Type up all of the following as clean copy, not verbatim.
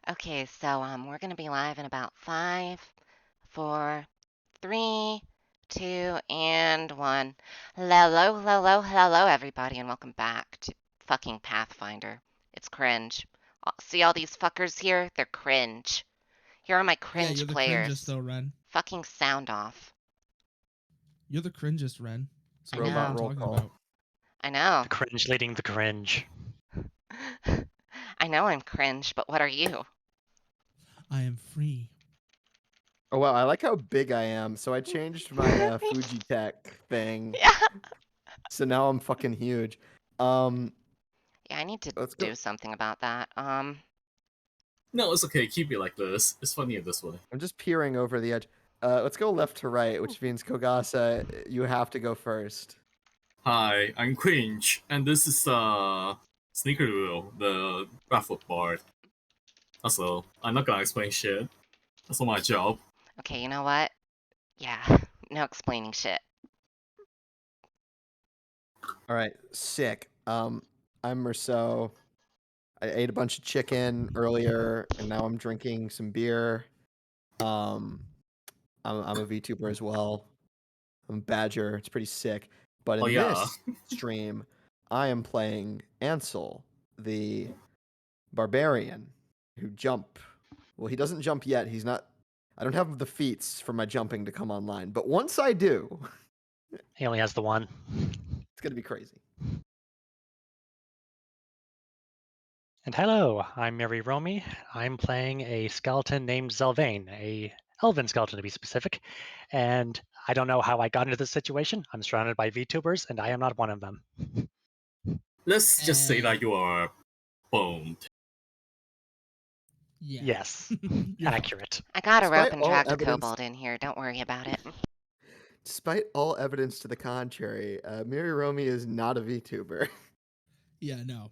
Okay, so we're gonna be live in about 5, 4, 3, 2, and 1. Hello, hello, hello, everybody, and welcome back to fucking Pathfinder. It's cringe. See all these fuckers here? They're cringe. Here are my Yeah, cringe you're the cringest players. though, Ren. Fucking sound off. You're the cringest, Ren. So I what are you know. even Roll talking call. about? I know. The cringe leading the cringe. I know I'm cringe, but what are you? I am free. Oh wow, I like how big I am. So I changed my Fuji Tech thing. Yeah. So now I'm fucking huge. Yeah, I need to Let's go. do something about that. No, it's okay. Keep it like this. It's funnier this way. I'm just peering over the edge. Let's go left to right, which means Kogasa, you have to go first. Hi, I'm Cringe, and this is Sneaker Wheel, the baffled bard. That's all. I'm not gonna explain shit. That's not my job. Okay, you know what? Yeah, no explaining shit. All right, sick. I'm Merceau. I ate a bunch of chicken earlier, and now I'm drinking some beer. I'm a VTuber as well. I'm a Badger. It's pretty sick. But in Oh yeah. this stream, I am playing Ansel, the barbarian who jump. Well, he doesn't jump yet. He's not. I don't have the feats for my jumping to come online. But once I do, He only has the one. it's gonna be crazy. And hello, I'm Mary Romy. I'm playing a skeleton named Zelvain, a elven skeleton to be specific. And I don't know how I got into this situation. I'm surrounded by VTubers, and I am not one of them. Let's just say that you are boned. Yeah. Yes, You're accurate. I got a rope Despite and all dragged a evidence- kobold in here. Don't worry about it. Despite all evidence to the contrary, Miri Romy is not a VTuber. Yeah, no.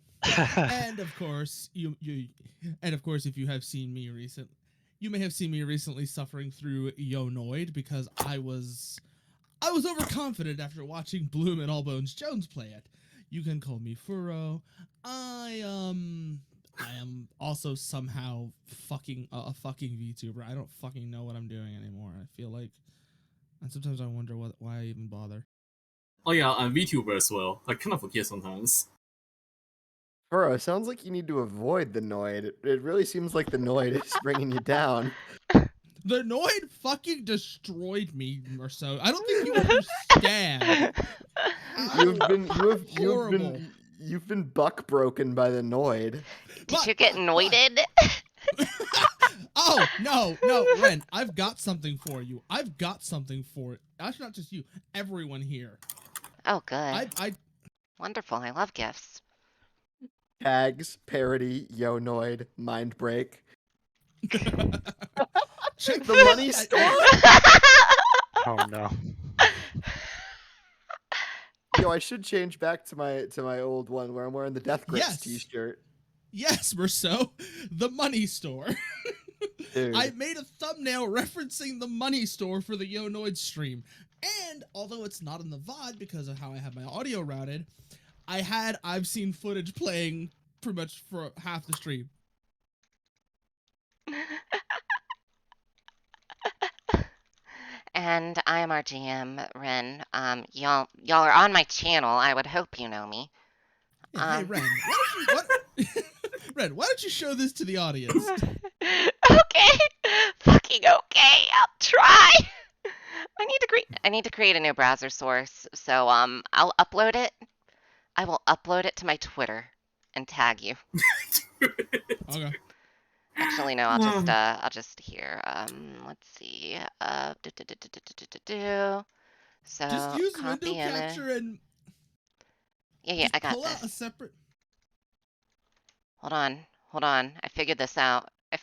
And of course, if you have seen me you may have seen me recently suffering through Yonoid because I was overconfident after watching Bloom and Allbones Jones play it. You can call me Furo. I am also somehow a fucking VTuber. I don't fucking know what I'm doing anymore. I feel like, and sometimes I wonder why I even bother. Oh yeah, I'm VTuber as well. I kind of forget sometimes. Furo, it sounds like you need to avoid the Noid. It really seems like the Noid is bringing you down. The Noid fucking destroyed me, Merceau. I don't think you understand. You've been buck broken by the Noid. Did you get noided? Oh, no, Ren, I've got something for you. Actually, not just you, everyone here. Oh, good. I Wonderful. I love gifts. Tags, parody, Yo Noid, mind break. check The money store? Oh no. Yo, I should change back to my old one where I'm wearing the Death Grips Yes. t-shirt. Yes, Merceau, the money store. Dude. I made a thumbnail referencing the money store for the Yonoid stream. And although it's not in the VOD because of how I have my audio routed, I've seen footage playing pretty much for half the stream. And I am our GM, Ren. Y'all are on my channel. I would hope you know me. Yeah, hey, Ren, Ren, why don't you show this to the audience? Okay, fucking okay. I'll try. I need to create a new browser source. So I'll upload it. I will upload it to my Twitter and tag you. Okay. Actually, no. I'll just here. Let's see. So Just use window copy image. capture and Yeah, I got pull out a this. separate. Hold on. I figured this out. I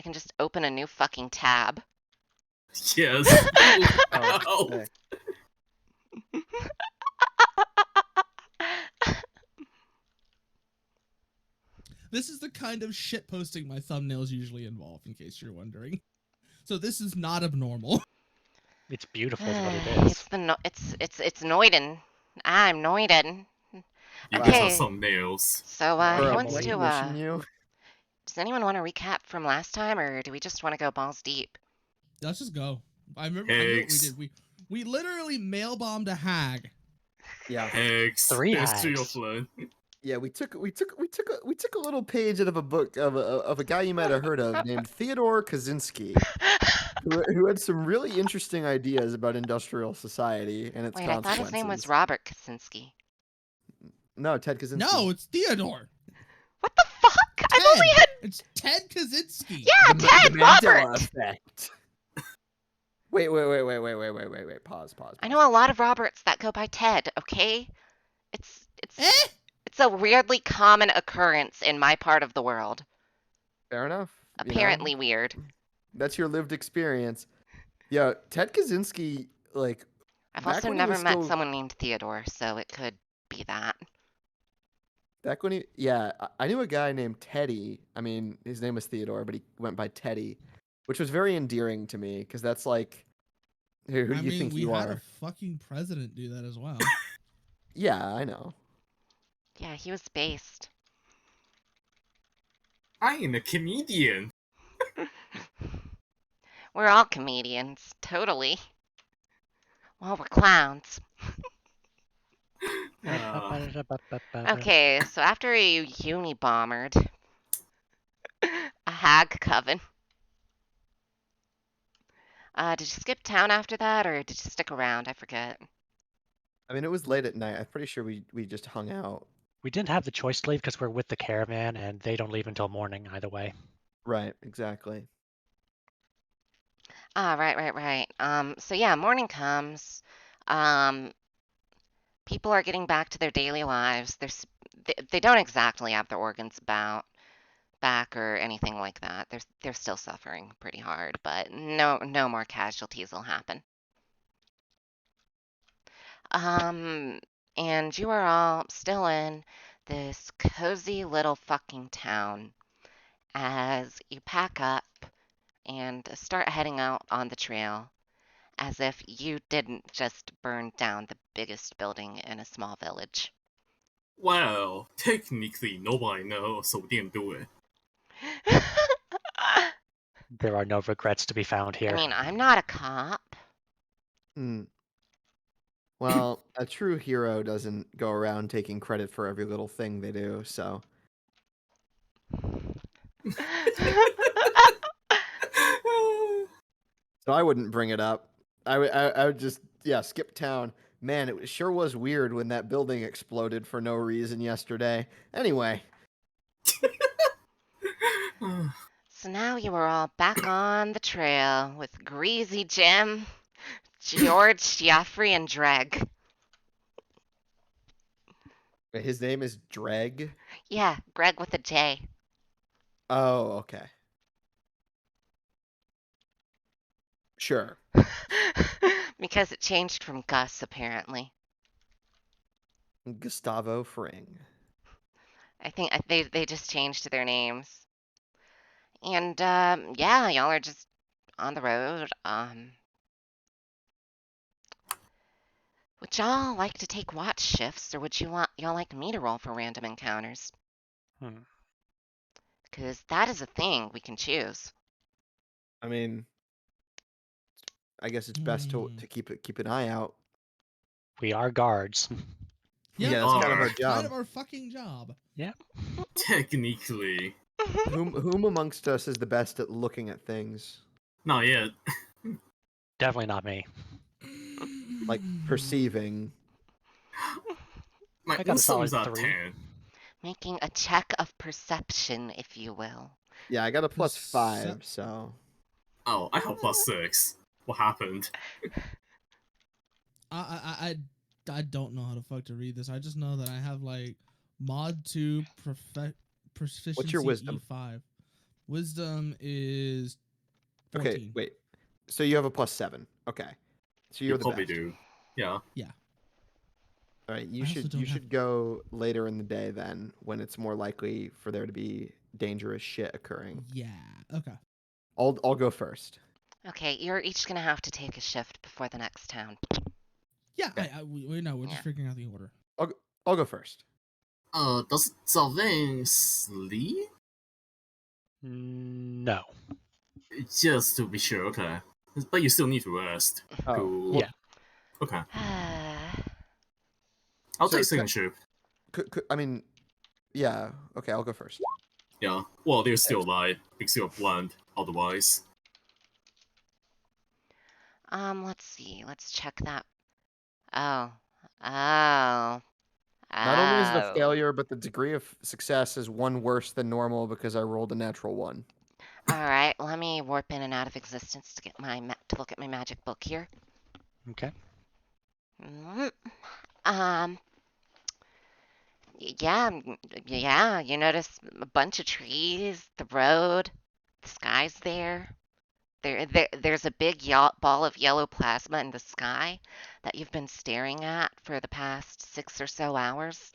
can just open a new fucking tab. Yes. Oh, Ow. sick. This is the kind of shit posting my thumbnails usually involve, in case you're wondering. So this is not abnormal. It's beautiful is what it is. It's Noiden. I'm Noiden. You Okay. guys have some nails. So Bro, he I'm wants gonna to commission you. Does anyone want to recap from last time, or do we just want to go balls deep? Let's just go. I remember what we Eggs. did. We literally mail bombed a hag. Yeah. Eggs. Three There's hags. 3 of them. Yeah, we took a little page out of a book of a guy you might have heard of named Theodore Kaczynski, who had some really interesting ideas about industrial society and its Wait, I thought consequences. his name was Robert Kaczynski. No, Ted Kaczynski. No, it's Theodore. What the fuck? I've only had. It's Ted Kaczynski. Yeah, the Ted Mandela Robert. effect. Wait. Pause. I know a lot of Roberts that go by Ted. Okay, it's a weirdly common occurrence in my part of the world. Fair enough. Apparently weird. That's your lived experience. Yeah, Ted Kaczynski, like. I've back also when he never was met still- someone named Theodore, so it could be that. Back when I knew a guy named Teddy. I mean, his name was Theodore, but he went by Teddy, which was very endearing to me because that's like, who do you think we you had are? a fucking president do that as well. Yeah, I know. Yeah, he was based. I am a comedian. We're all comedians, totally. Well, we're clowns. Okay, so after you uni-bombered a hag coven, did you skip town after that, or did you stick around? I forget. I mean, it was late at night. I'm pretty sure we just hung out. We didn't have the choice to leave because we're with the caravan, and they don't leave until morning either way. Right, exactly. Ah, right. So yeah, morning comes. People are getting back to their daily lives. They don't exactly have their organs back or anything like that. They're still suffering pretty hard, but no more casualties will happen. And you are all still in this cozy little fucking town as you pack up and start heading out on the trail as if you didn't just burn down the biggest building in a small village. Well, technically nobody knows, so we didn't do it. There are no regrets to be found here. I mean, I'm not a cop. Hmm. Well, a true hero doesn't go around taking credit for every little thing they do, so. So I wouldn't bring it up. I would just skip town. Man, it sure was weird when that building exploded for no reason yesterday. Anyway, So now you are all back on the trail with Greasy Jim, George, Jeffrey, and Dreg. his name is Dreg. Yeah, Greg with a J. Oh, okay. Sure. Because it changed from Gus, apparently. Gustavo Fring. I think they just changed their names. And yeah, y'all are just on the road. Would y'all like to take watch shifts, or would y'all like me to roll for random encounters? Hmm. Because that is a thing we can choose. I mean, I guess it's best to keep an eye out. We are guards. Yeah, Yeah, that's kind of Are. our kind job. of our fucking job. Technically. Whom amongst us is the best at looking at things, Not yet. Definitely not me. like perceiving? My I got a solid wisdom's at 3. 10. Making a check of perception, if you will. Yeah, I got a +5, Percep- so. Oh, I have +6. What happened? I don't know how the fuck to read this. I just know that I have like mod 2 proficiency What's your wisdom? E5. Wisdom is 14. Okay, wait. So you have a +7. Okay. So you're You the probably best. do. Yeah. All right, you I also should don't have- should go later in the day then, when it's more likely for there to be dangerous shit occurring. Yeah. Okay. I'll go first. Okay, you're each gonna have to take a shift before the next town. Yeah. Okay. We know. We're just figuring out the order. I'll go first. Does Zalvain sleep? No. Just to be sure, okay. But you still need to rest. Oh, Cool. Yeah. Okay. I'll So take second shift. I mean, yeah. Okay, I'll go first. Yeah. Well, they're still alive because you're blind. Otherwise. Let's see. Let's check that. Oh. Oh. Not only is it a Oh. failure, but the degree of success is one worse than normal because I rolled a natural 1. All right, let me warp in and out of existence to get to look at my magic book here. Okay. Mhm. Um, yeah, you notice a bunch of trees, the road, the sky's there. There's a big ball of yellow plasma in the sky that you've been staring at for the past 6 or so hours.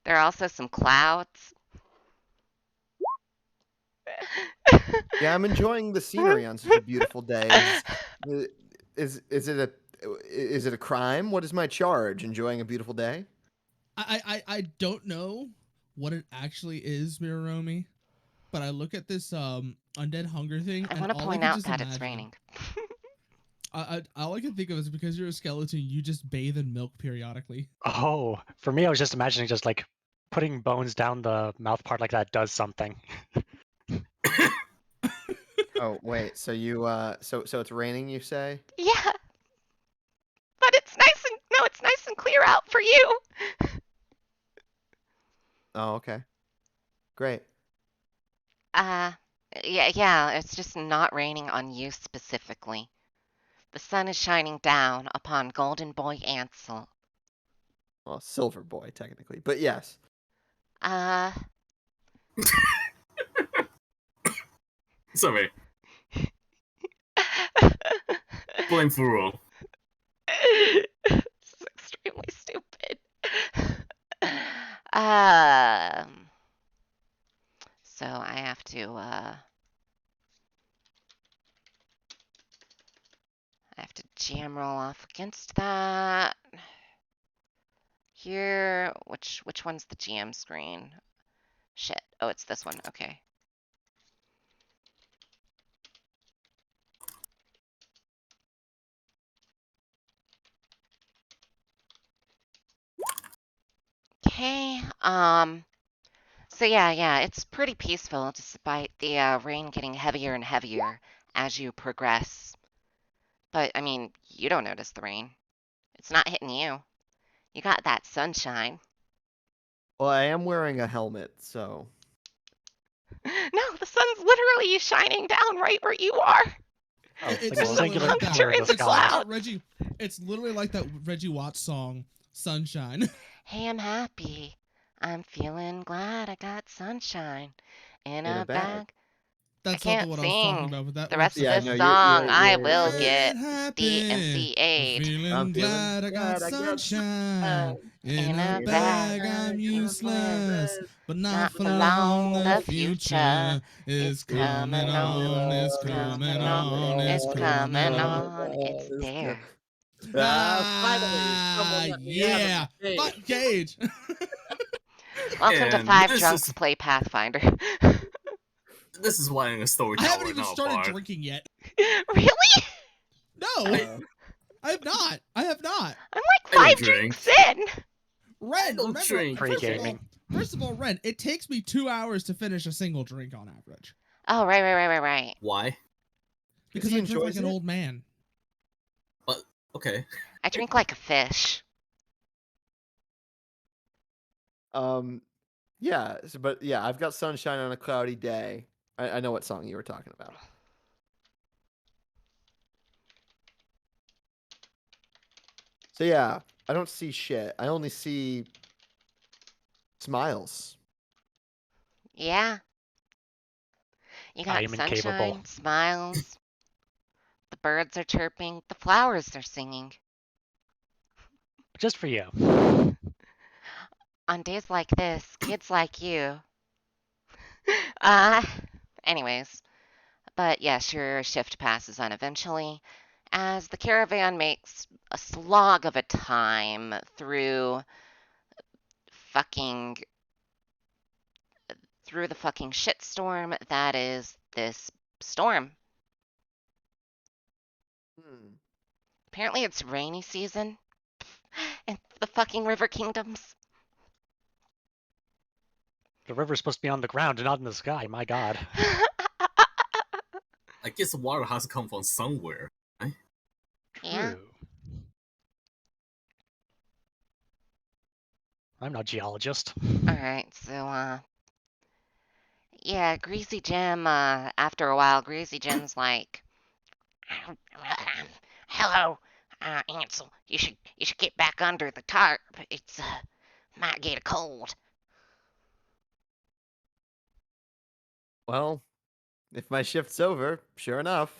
There are also some clouds. Yeah, I'm enjoying the scenery on such a beautiful day. Is it a crime? What is my charge? Enjoying a beautiful day? I don't know what it actually is, Miromi, but I look at this undead hunger thing, I and want to all I point can out just that it's imagine. raining. All I can think of is because you're a skeleton, you just bathe in milk periodically. Oh, for me, I was just imagining just like putting bones down the mouth part like that does something. Oh, wait. So you so it's raining, you say? Yeah, but it's nice and clear out for you. Oh, okay. Great. Yeah, it's just not raining on you specifically. The sun is shining down upon Golden Boy Ansel. Well, Silver Boy technically, but yes. Uh, Sorry. Blame Furo. This is extremely stupid. Um, so I have to jam roll off against that. Here, which one's the GM screen? Shit. Oh, it's this one. Okay. Okay. So yeah, it's pretty peaceful despite the rain getting heavier and heavier as you progress. But I mean, you don't notice the rain. It's not hitting you. You got that sunshine. Well, I am wearing a helmet, so No, the sun's literally shining down right where you are. oh, Like a There's some singular puncture pillar in in the the sky. cloud. It's literally like that Reggie Watts song, Sunshine. Hey, I'm happy. I'm feeling glad I got sunshine in in a a bag. bag. I That's not the can't one I was talking sing about, but that the one. rest of Yeah, this no, song. I you're will Let get it happen. the I'm NCA'd feeling glad I got sunshine. In in a a bag, bag. I'm Useless, useless, but not not for for long. long. The The future future is is coming coming on. on. It's It's coming coming on. on. It's It's coming coming on. on. It's there. Finally, someone let me out of Yeah. the cage. Fuck Cage. Welcome to And Five this Drunks is Play Pathfinder. this is why in a story I tower, haven't even not a started bar. drinking yet. Really? No, Uh, I have not. I have not. I'm like I don't 5 drink. drinks in. Ren, don't remember, drink. Pre-gaming. first of all, Ren, it takes me 2 hours to finish a single drink on average Oh, right. Why? because he I drink like enjoys an it? old man. But okay. I drink like a fish. Yeah, but yeah, I've got sunshine on a cloudy day. I know what song you were talking about. So yeah, I don't see shit. I only see smiles. Yeah. You I got am incapable. sunshine, smiles. The birds are chirping. The flowers are singing. Just for you. On days like this, kids like you. Uh, anyways. But yes, your shift passes on eventually as the caravan makes a slog of a time through fucking through the fucking shitstorm that is this storm. Apparently it's rainy season in the fucking River Kingdoms. The river's supposed to be on the ground and not in the sky. My God. I guess the water has to come from somewhere. Yeah. True. I'm not a geologist. Alright, so, yeah, Greasy Jim, after a while, Greasy Jim's like, hello, Ansel, you should get back under the tarp. It's, might get a cold. Well, if my shift's over, sure enough,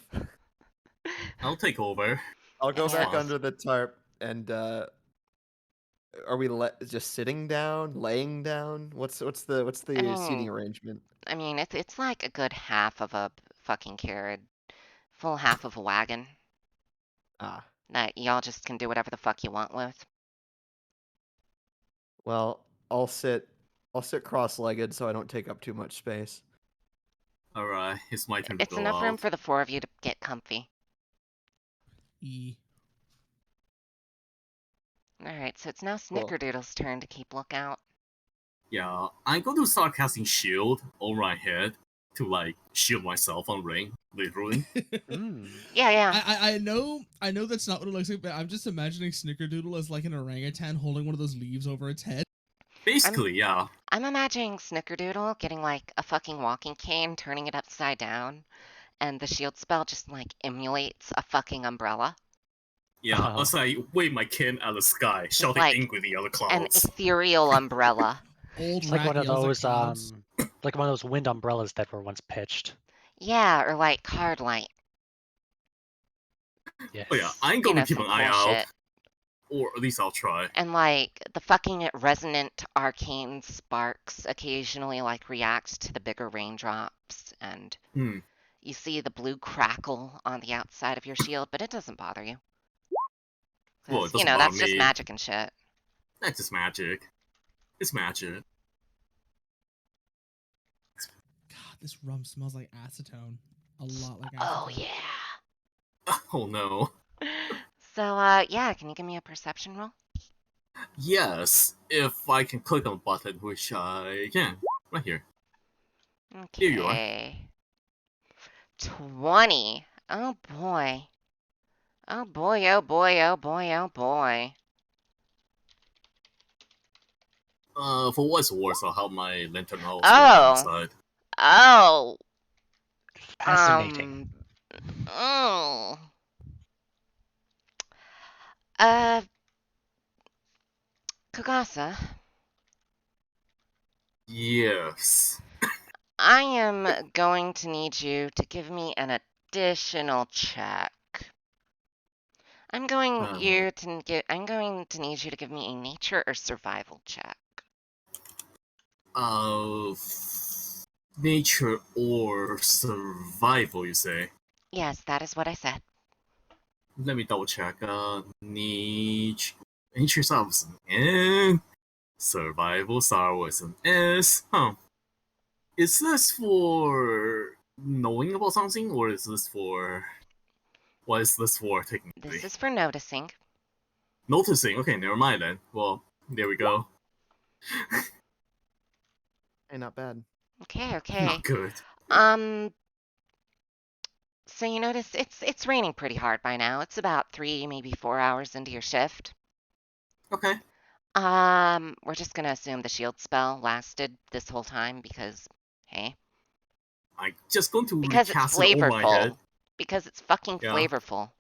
I'll take over. I'll go Yeah. back under the tarp and are we just sitting down, laying down? What's the seating arrangement? I mean, it's like a good half of a fucking carriage, full half of a wagon Ah, that y'all just can do whatever the fuck you want with. well, I'll sit cross-legged so I don't take up too much space. Alright, it's my turn to It's go enough room out. for the four of you to get comfy. E. Alright, so it's now Snickerdoodle's turn to keep lookout. Yeah, I'm going to start casting shield over my head to like shield myself on rain, literally. Yeah. I know that's not what it looks like, but I'm just imagining Snickerdoodle as like an orangutan holding one of those leaves over its head. Basically, yeah. I'm imagining Snickerdoodle getting like a fucking walking cane, turning it upside down, and the shield spell just like emulates a fucking umbrella. Yeah, Oh. as I wave my cane at the sky, shouting like angrily at the An clouds. ethereal umbrella. Old It's like rat one of yells at those clouds. like one of those wind umbrellas that were once pitched. Yeah, or like card light. Yes. Oh yeah, I'm going to keep some an eye cool out. shit. Or at least I'll try. And like the fucking resonant arcane sparks occasionally like react to the bigger raindrops, and you see the blue crackle on the outside of your shield, but it doesn't bother you. Well, it 'Cause, doesn't that's bother just me. magic and shit. That's just magic. It's magic. God, this rum smells like acetone. A lot like acetone. Oh yeah. Oh no. So yeah, can you give me a perception roll? Yes, if I can click on the button, which I can. Right here. Here you are. Okay. 20. Oh boy. Oh boy, oh boy, oh boy, oh boy. For what's worse, I'll have my lantern also Oh. inside. Oh. Fascinating. Oh. Kagasa, Yes. I am going to need you to give me an additional check. I'm going Oh. to need you to give me a nature or survival check. Nature or survival, you say? Yes, that is what I said. Let me double check. Nature is an N. Survival is an S. Huh. Is this for knowing about something, or is this for... What is this for, technically? This is for noticing. Noticing. Okay, never mind then. Well, there we go. Hey, not bad. Okay. Not good. So you notice it's raining pretty hard by now. It's about 3, maybe 4 hours into your shift. Okay. We're just gonna assume the shield spell lasted this whole time because, hey. I'm just going to Because it's recast it over my head. flavorful. Because it's fucking Yeah. flavorful.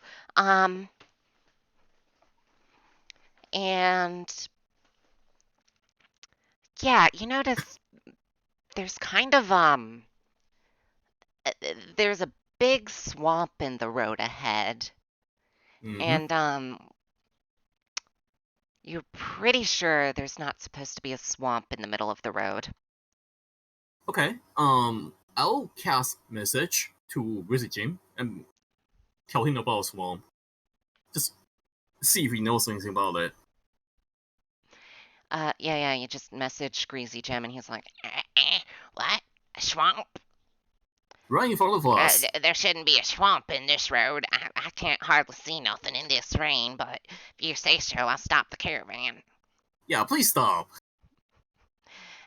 And yeah, you notice there's kind of there's a big swamp in the road ahead. Mhm. And you're pretty sure there's not supposed to be a swamp in the middle of the road. Okay. I'll cast message to Wizard Jim and tell him about Swamp. Just see if he knows anything about it. Yeah, you just message Greasy Jim and he's like, What? A swamp? Right in front of us. There shouldn't be a swamp in this road. I can't hardly see nothing in this rain, but if you say so, I'll stop the caravan. Yeah, please stop.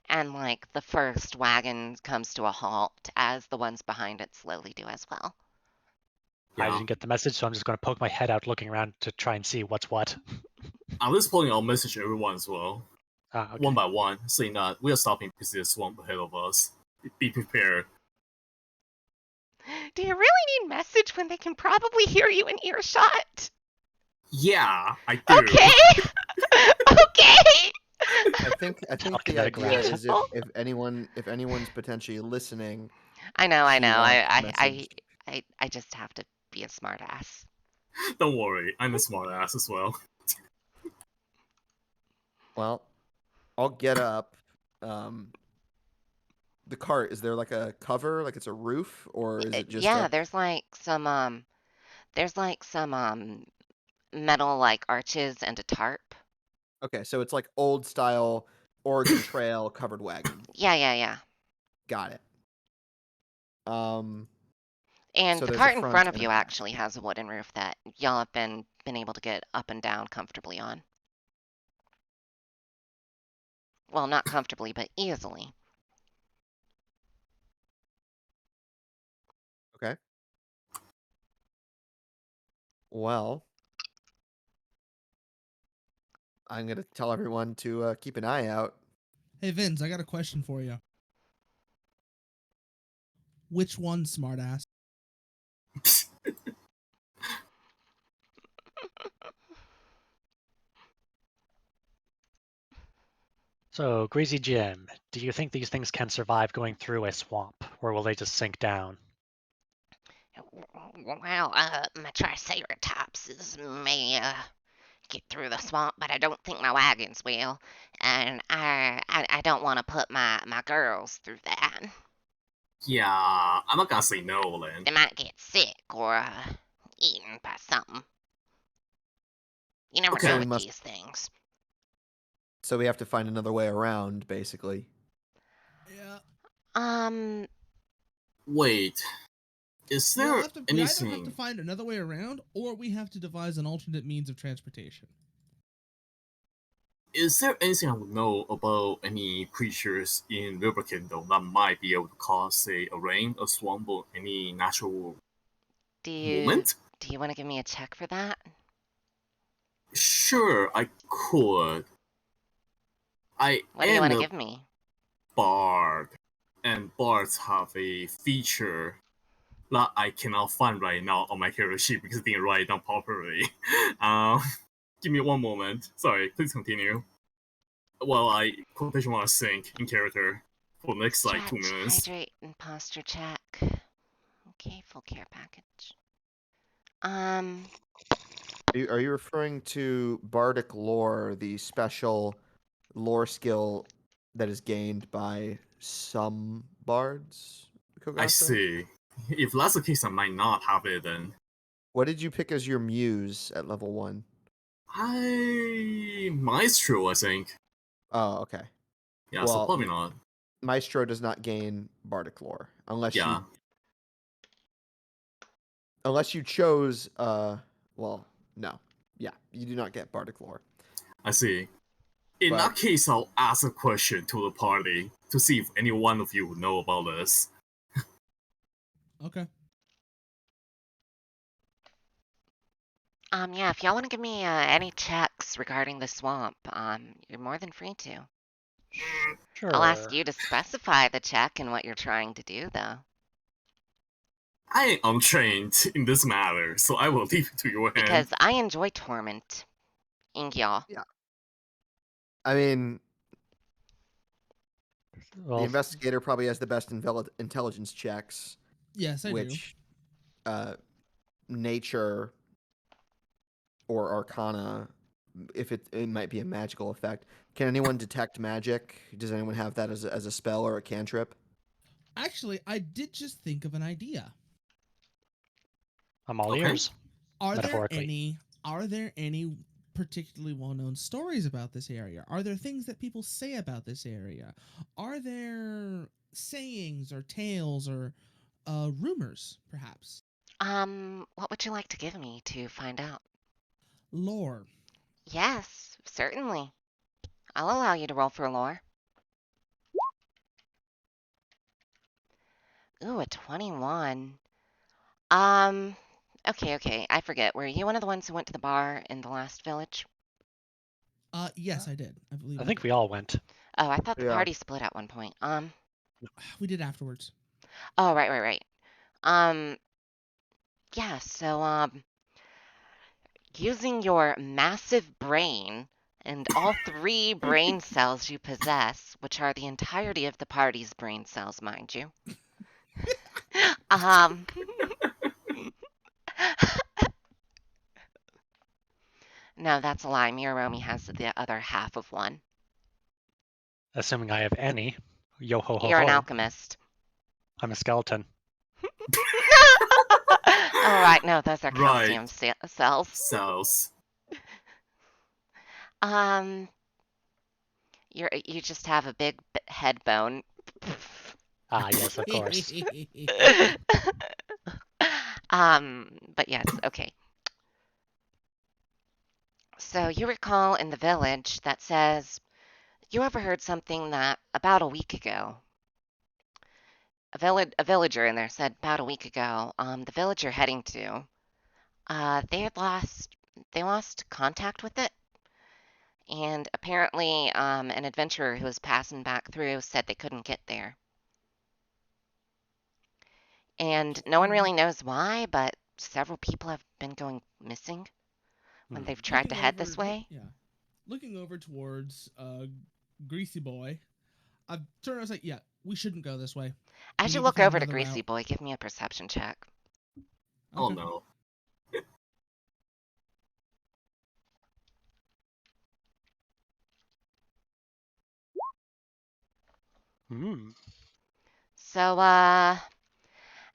And, like, the first wagon comes to a halt as the ones behind it slowly do as well. I Yeah. didn't get the message, so I'm just going to poke my head out looking around to try and see what's what. At this point, I'll message everyone as well, Okay. one by one, saying that we are stopping because there's a swamp ahead of us. Be prepared. Do you really need message when they can probably hear you in earshot? Yeah, I do. Okay. Okay. I think the Telekinetic idea range. is if anyone's potentially listening. I know. She wants messaged. I just have to be a smartass. Don't worry, I'm a smart ass as well. Well, I'll get up. The cart, is there like a cover, like it's a roof, or is it just Yeah, a... there's like some metal like arches and a tarp. Okay, so it's like old style Oregon Trail covered wagon. Yeah. Got it. And So the there's a cart in front front of and a you back. actually has a wooden roof that y'all have been able to get up and down comfortably on. Well, not comfortably, but easily. Okay. Well, I'm gonna tell everyone to keep an eye out. Hey, Vince, I got a question for you. Which one, smartass? So, Greasy Jim, do you think these things can survive going through a swamp, or will they just sink down? Well, my Triceratops may get through the swamp, but I don't think my wagons will. And I don't want to put my girls through that. Yeah, I'm not gonna say no They then. might get sick or eaten by something. You never Okay. know So we with must. these things. So we have to find another way around, basically. Yeah. Um, Wait, is there We either have to anything? find another way around, or we have to devise an alternate means of transportation. Is there anything I would know about any creatures in River Kingdom that might be able to cause, say, a rain, a swamp, or any natural do you moment? want to give me a check for that? Sure, I could. I What do you am want to a give me? bard, and bards have a feature that I cannot find right now on my character sheet because I didn't write it down properly. Um, give me one moment. Sorry, please continue. Well, I quotation mark sync in character for the next like 2 Stretch, minutes. hydrate, and posture check. Okay, full care package. Are you referring to Bardic lore, the special lore skill that is gained by some bards, I Kogasa? see. If that's the case, I might not have it then. What did you pick as your muse at level 1? Maestro, I think. Oh, okay. Yeah, so Well, probably not. Maestro does not gain Bardic lore unless Yeah, you chose well, no. Yeah, you do not get Bardic lore. I see. In But that case, I'll ask a question to the party to see if any one of you would know about this. Okay. Yeah, if y'all want to give me any checks regarding the swamp, you're more than free to. Sure. I'll ask you to specify the check and what you're trying to do, though. I am untrained in this matter, so I will leave it to your hand. Because I enjoy torment. Y'all. yeah. I mean, Well, the investigator probably has the best intelligence checks, Yes, I do. which nature or arcana, if it might be a magical effect. Can anyone detect magic? Does anyone have that as a spell or a cantrip? Actually, I did just think of an idea. I'm all Okay. ears. Are there Metaphorically. any particularly well-known stories about this area? Are there things that people say about this area? Are there sayings or tales or rumors, perhaps. What would you like to give me to find out? Lore. Yes, certainly. I'll allow you to roll for lore. Ooh, a 21. Um, okay, I forget. Were you one of the ones who went to the bar in the last village? Yes, I did. I believe I I think did. we all went. Oh, I thought the Yeah. party split at one point. We did afterwards. Oh, right. Um, yeah, so, using your massive brain and all 3 brain cells you possess, which are the entirety of the party's brain cells, mind you. Um, no, that's a lie. Miromi has the other half of one. Assuming I have any. Yo ho ho You're an ho. alchemist. I'm a skeleton. Oh, right. No, those are Right. calcium cells. Cells. Um, you just have a big head bone. Ah, yes, of course. But yes, okay. So you recall in the village that says, you overheard something that about a week ago, a villager in there said about a week ago, the village you're heading to, they lost contact with it. And apparently, an adventurer who was passing back through said they couldn't get there. And no one really knows why, but several people have been going missing when they've tried to head this way. Looking over towards Greasy Boy, I've turned around and said, yeah, we shouldn't go this way. As We you need to look find over to another Greasy route. Boy, give me a perception check. Oh Okay. no. Hmm. So,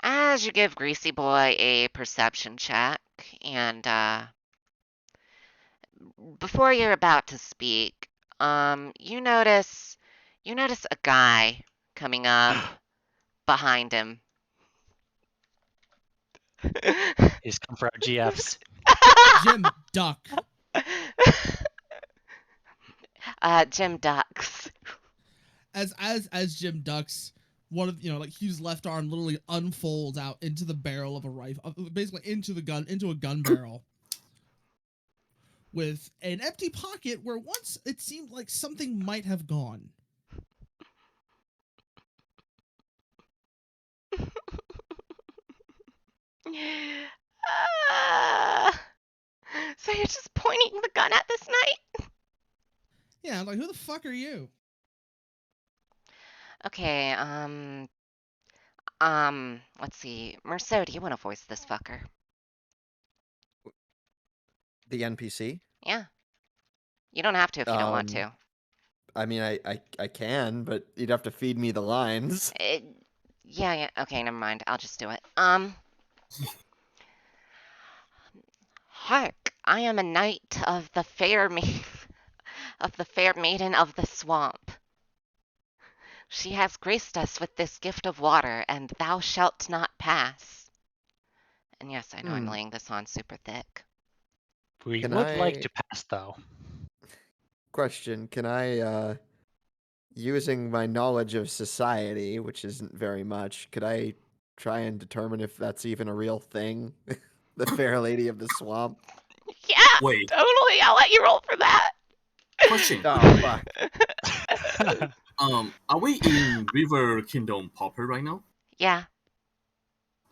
as you give Greasy Boy a perception check, and before you're about to speak, you notice a guy coming up behind him. He's come for our GFs. Jim Duck. Jim ducks. As Jim ducks, one of like his left arm literally unfolds out into the barrel of a rifle, basically into a gun barrel, with an empty pocket where once it seemed like something might have gone. So you're just pointing the gun at this knight? Yeah, I'm like, who the fuck are you? Okay, let's see. Merceau, do you want to voice this fucker? The NPC. Yeah. You don't have to if you don't want to. I mean, I can, but you'd have to feed me the lines. Yeah. Okay, never mind. I'll just do it. Hark! I am a knight of the fair maiden of the swamp. She has graced us with this gift of water, and thou shalt not pass. And yes, I know I'm laying this on super thick. We Can would like I- to pass, though. Question: Can I, using my knowledge of society, which isn't very much, could I try and determine if that's even a real thing? The Fair Lady of the Swamp. Yeah, Wait. totally. I'll let you roll for that. Question. Oh fuck! Are we in River Kingdom proper right now? Yeah.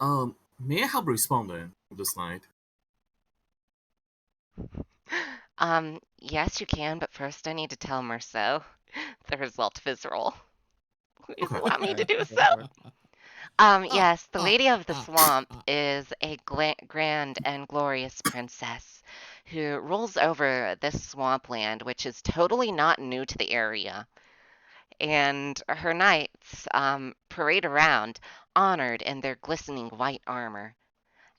May I have responded this night? Yes, you can, but first I need to tell Merceau the result of his roll. Please Okay. allow me to Okay, do go so. for it. Yes, the Lady of the Swamp is a grand and glorious princess who rules over this swampland, which is totally not new to the area. And her knights parade around, honored in their glistening white armor,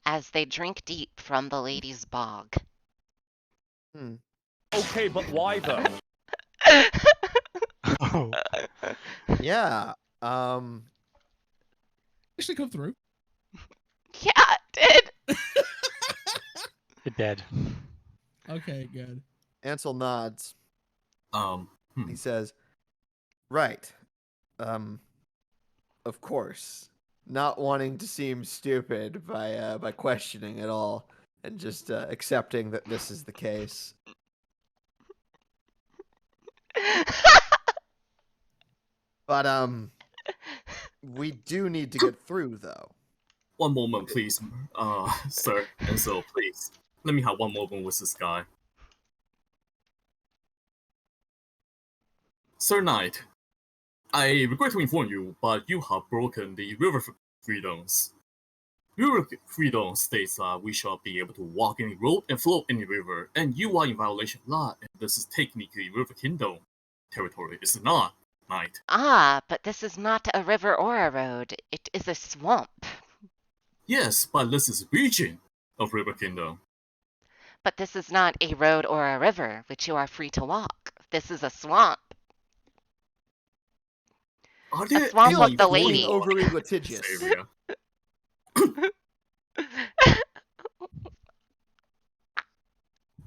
as they drink deep from the lady's bog. Hmm. Okay, but why though? Oh, Yeah. Actually, come through. Yeah, it did. It did. Okay, good. Ansel nods. He Hmm. says, "Right. Of course. Not wanting to seem stupid by questioning it all and just accepting that this is the case. But we do need to get through though. One moment, please, sir. And so, please, let me have one moment with this guy. Sir Knight, I regret to inform you, but you have broken the river freedoms. River freedom states that we shall be able to walk any road and float any river, and you are in violation of law, and this is technically River Kingdom territory, is it not, Knight? Ah, but this is not a river or a road. It is a swamp. Yes, but this is region of River Kingdom. But this is not a road or a river which you are free to walk. This is a swamp. Are there swamp any of the Feeling lady. overly this litigious. area?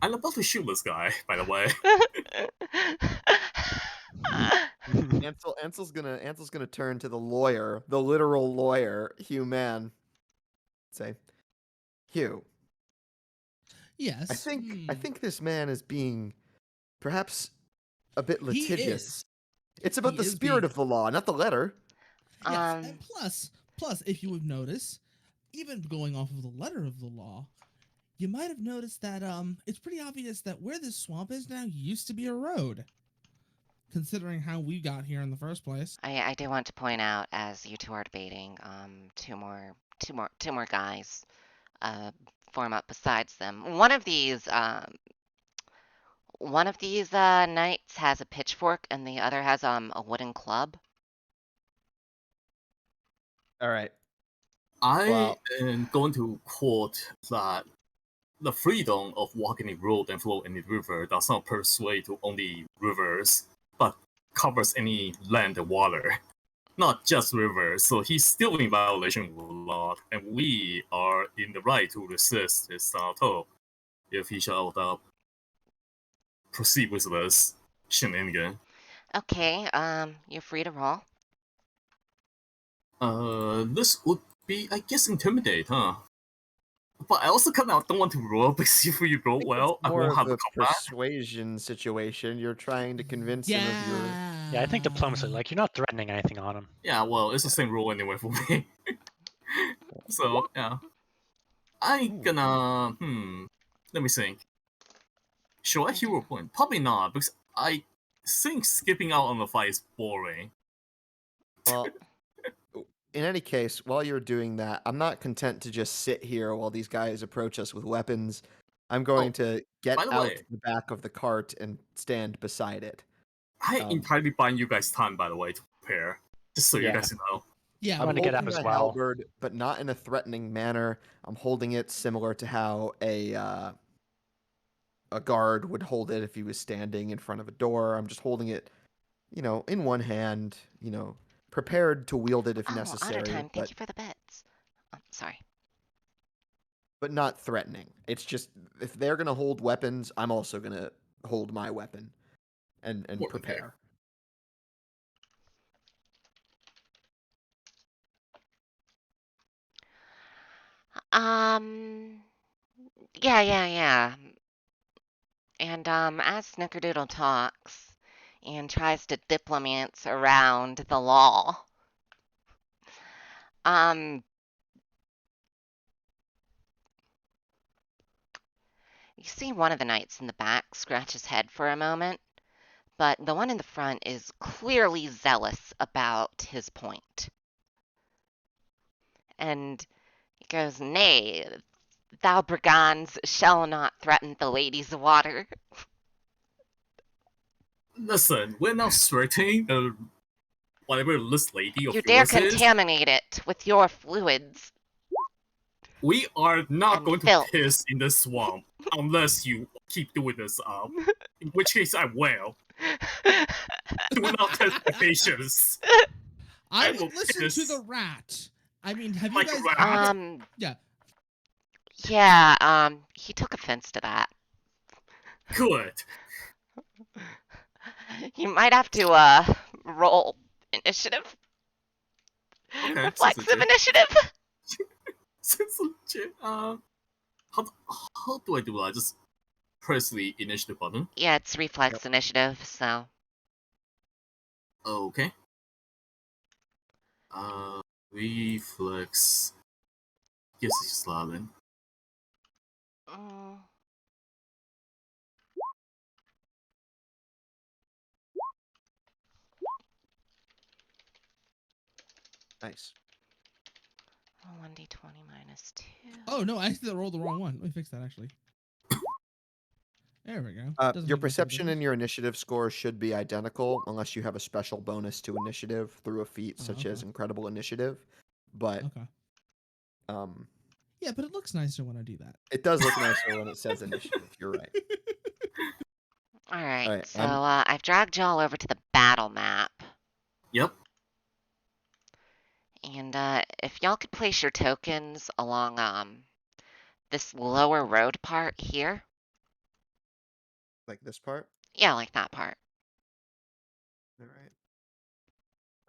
I'm about to shoot this guy, by the way. Ansel's gonna turn to the lawyer, the literal lawyer, Hugh Mann. Say, Hugh, Yes. I think this man is being perhaps a bit He litigious. is. It's about He the is spirit being- of the law, not the letter. Yes, and plus, if you would notice, even going off of the letter of the law, you might have noticed that it's pretty obvious that where this swamp is now used to be a road. Considering how we got here in the first place. I do want to point out, as you two are debating, two more guys form up besides them. One of these knights has a pitchfork, and the other has a wooden club. All right. I am going to quote that the freedom of walking a road and float any river does not persuade to only rivers, but covers any land and water, not just rivers. So he's still in violation of the law, and we are in the right to resist his toll if he shall proceed with this shenanigan. Okay, you're free to roll. This would be, I guess, intimidate, huh? But I also kind of don't want to roll because if you roll well, I More won't of have a to come back. persuasion situation. You're trying to convince him of your. Yeah, I think diplomacy, like, you're not threatening anything on him. Yeah, well, it's the same rule anyway for me. So, yeah. I'm gonna, let me think. Should I hero point? Probably not, because I think skipping out on the fight is boring. Well, in any case, while you're doing that, I'm not content to just sit here while these guys approach us with weapons. I'm going to get by the out way- the back of the cart and stand beside it. I entirely buying you guys time, by the way, to prepare. Just so you Yeah. guys know. Yeah, I'm gonna get out holding as my well. halberd, but not in a threatening manner. I'm holding it similar to how a guard would hold it if he was standing in front of a door. I'm just holding it, in one hand, prepared to wield it if Oh, necessary, Honor Time, thank but you for the bits. Oh, sorry. but not threatening. It's just if they're gonna hold weapons, I'm also gonna hold my weapon and More than prepare. Yeah. And as Snickerdoodle talks and tries to diplomance around the law, you see one of the knights in the back scratch his head for a moment, but the one in the front is clearly zealous about his point. And he goes, "Nay, thou brigands shall not threaten the lady's water." Listen, we're not threatening whatever this lady of You dare yours is. contaminate it with your fluids. We are not And going to filth. piss in the swamp unless you keep doing this up. In which case, I will. Do not test my patience. I will would listen to piss the rat. I mean, have you like a guys? rat. Yeah. Yeah, he took offense to that. Good. You might have to, roll initiative. Okay, sounds Reflexive legit. initiative. Sounds legit. How do I do that? Just press the initiative button. Yeah, it's reflex initiative, so. Okay. Reflex. Yes, it's just loud. Mm, Nice. 1d20 minus 2. Oh no, I accidentally rolled the wrong one. Let me fix that actually. There we go. Doesn't Your make much of a perception difference. and your initiative score should be identical unless you have a special bonus to initiative through a feat Oh, such okay. as incredible initiative. But Okay. um, Yeah, but it looks nicer when I do that. it does look nicer when it says initiative. You're right. Alright, All right, so I've dragged y'all over to the battle map. Yep. And if y'all could place your tokens along this lower road part here. like this part. Yeah, like that part. All right.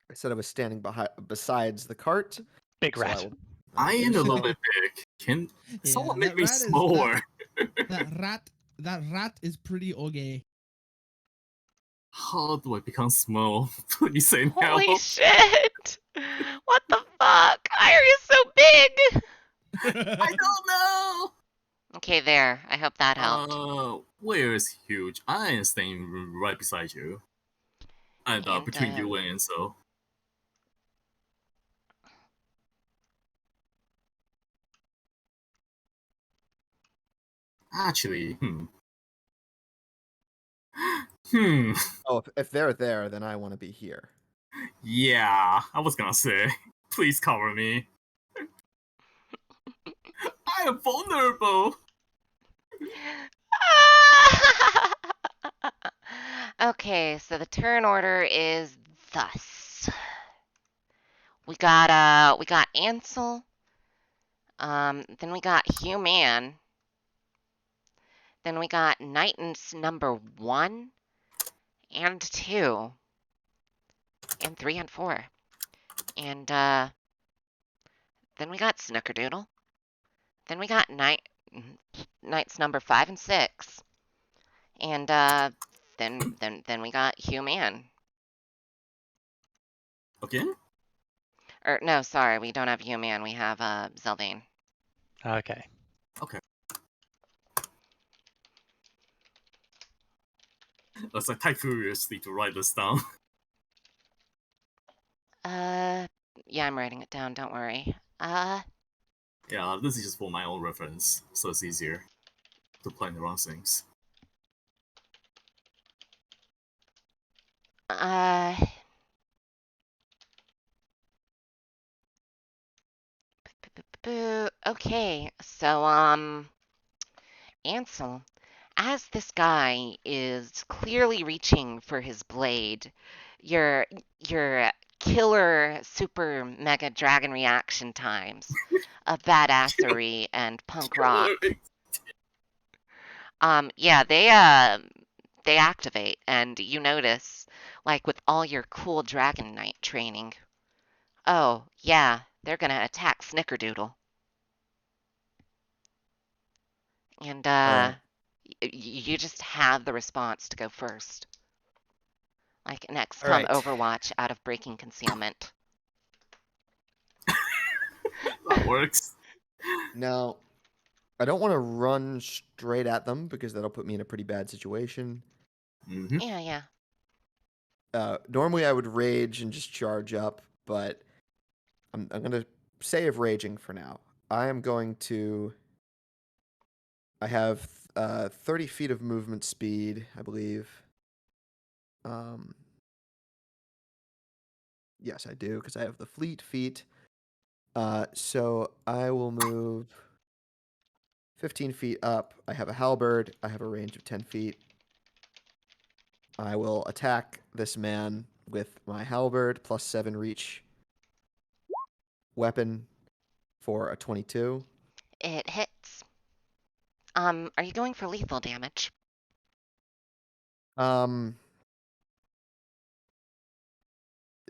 I said I was standing besides the cart. Big So I rat. will. I am a little bit big. Can someone make that me rat is smaller? that rat is pretty okay. How do I become small? Please say no. Holy shit! What the fuck? Why are you so big? I don't know. Okay, there. I hope that helped. Where is huge? I am staying right beside you. And And, between you and Enzo. Actually, Hmm. Oh, if they're there, then I want to be here. Yeah, I was gonna say. Please cover me. I am vulnerable. Okay, so the turn order is thus. We got Ansel. Then we got Human. Then we got Knightons number 1 and 2 and 3 and 4. And then we got Snickerdoodle. Then we got Knights number 5 and 6. And then we got Human. Again? Or no, sorry, we don't have Human. We have Zelvane. Okay. As I type furiously to write this down. Yeah, I'm writing it down. Don't worry. Yeah, this is just for my own reference, so it's easier to plan the wrong things. Okay, so Ansel, as this guy is clearly reaching for his blade, your killer super mega dragon reaction times of badassery and punk rock. Yeah, they activate, and you notice, like with all your cool Dragon Knight training. Oh, yeah, they're gonna attack Snickerdoodle. And Alright. you just have the response to go first. Like an XCOM Alright. Overwatch out of breaking concealment. That works. Now, I don't want to run straight at them because that'll put me in a pretty bad situation. Mm-hmm. Yeah. Normally I would rage and just charge up, but I'm gonna save raging for now. I am going to. I have 30 feet of movement speed, I believe. Yes, I do because I have the fleet feet. So I will move 15 feet up. I have a halberd. I have a range of 10 feet. I will attack this man with my halberd plus 7 reach weapon for a 22. It hits. Are you going for lethal damage?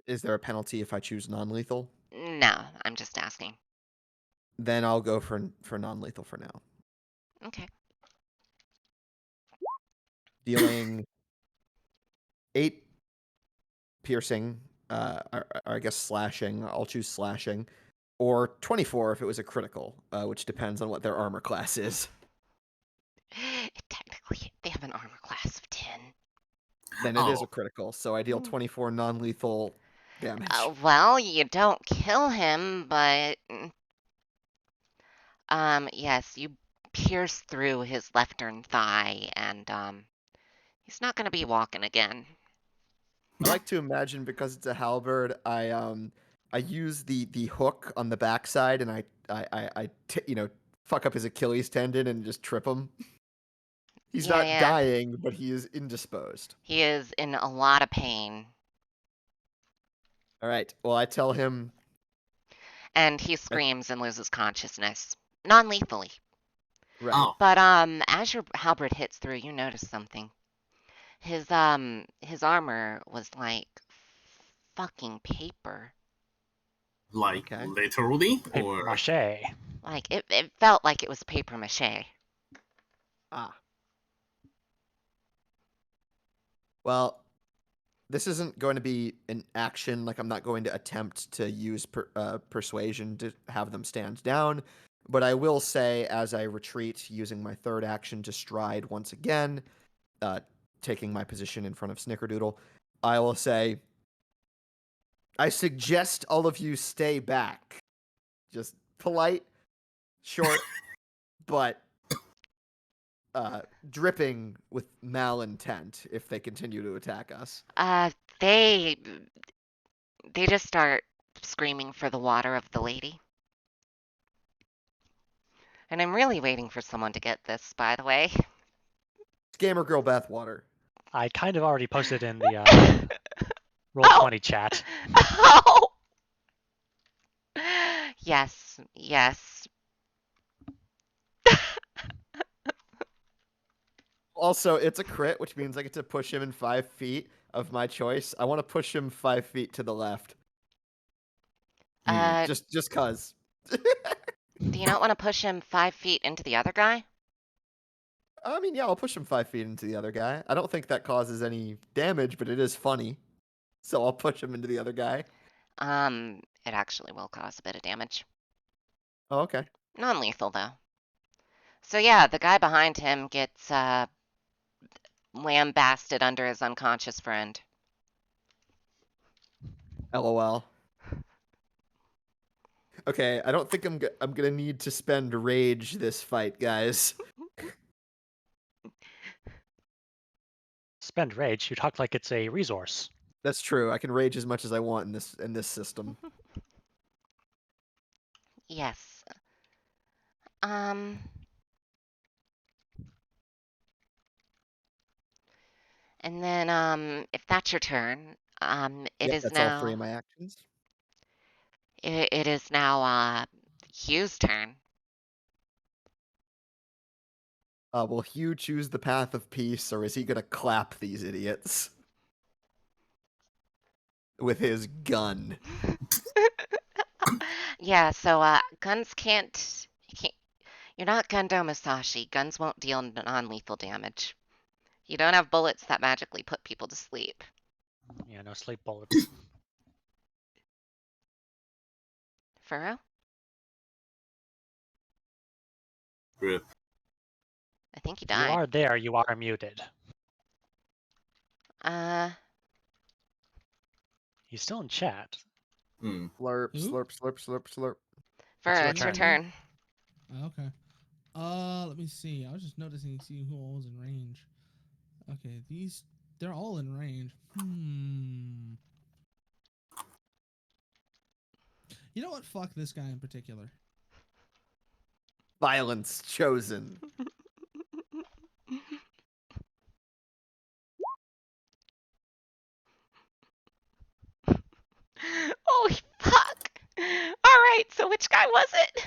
Is there a penalty if I choose non-lethal? No, I'm just asking. Then I'll go for non-lethal for now. Okay. Dealing 8 piercing, or I guess slashing. I'll choose slashing, or 24 if it was a critical, which depends on what their armor class is. Technically, they have an armor class of 10. Then it is a Oh. critical, so I deal 24 non-lethal damage. Well, you don't kill him, but yes, you pierce through his left thigh, and he's not gonna be walking again. I like to imagine, because it's a halberd, I use the hook on the backside, and I fuck up his Achilles tendon and just trip him. He's Yeah, not yeah. dying, but he is indisposed. He is in a lot of pain, All right. Well, I tell him. and he screams and loses consciousness, non-lethally. Right. Oh. But as your halberd hits through, you notice something. His armor was like fucking paper. Like Okay. literally, Paper or mache. Like it felt like it was paper mache. Ah. Well, this isn't going to be an action. Like, I'm not going to attempt to use persuasion to have them stand down. But I will say, as I retreat, using my third action to stride once again, taking my position in front of Snickerdoodle, I will say, I suggest all of you stay back. Just polite, short, but dripping with malintent if they continue to attack us. They just start screaming for the water of the lady. And I'm really waiting for someone to get this, by the way. Scammer Girl Bathwater. I kind of already posted in the Roll20 chat. Oh! Yes, yes. Also, it's a crit, which means I get to push him in 5 feet of my choice. I want to push him 5 feet to the left. Uh, Just cause. do you not want to push him 5 feet into the other guy? I mean, yeah, I'll push him 5 feet into the other guy. I don't think that causes any damage, but it is funny. So I'll push him into the other guy. It actually will cause a bit of damage. Oh, okay. Non-lethal, though. So yeah, the guy behind him gets, lambasted under his unconscious friend. LOL. Okay, I don't think I'm gonna need to spend rage this fight, guys. Spend rage. You talk like it's a resource. That's true. I can rage as much as I want in this system. Yes. Um... And then, if that's your turn, it Yep, is that's all 3 of now, my actions. it is now, Hugh's turn. Will Hugh choose the path of peace, or is he gonna clap these idiots with his gun? Yeah, so, guns you're not Gundo Musashi. Guns won't deal non-lethal damage. You don't have bullets that magically put people to sleep. Yeah, no sleep bullets. Furrow? rip. I think he If you died. are there, you are muted. Uh, He's still in chat. Hmm. Slurp, Who? slurp, slurp, slurp, slurp. Furrow, your it's your turn. turn. Okay. Let me see. I was just noticing, see who all was in range. Okay, they're all in range. You know what? Fuck this guy in particular. Violence chosen. Holy fuck! Alright, Which guy was it?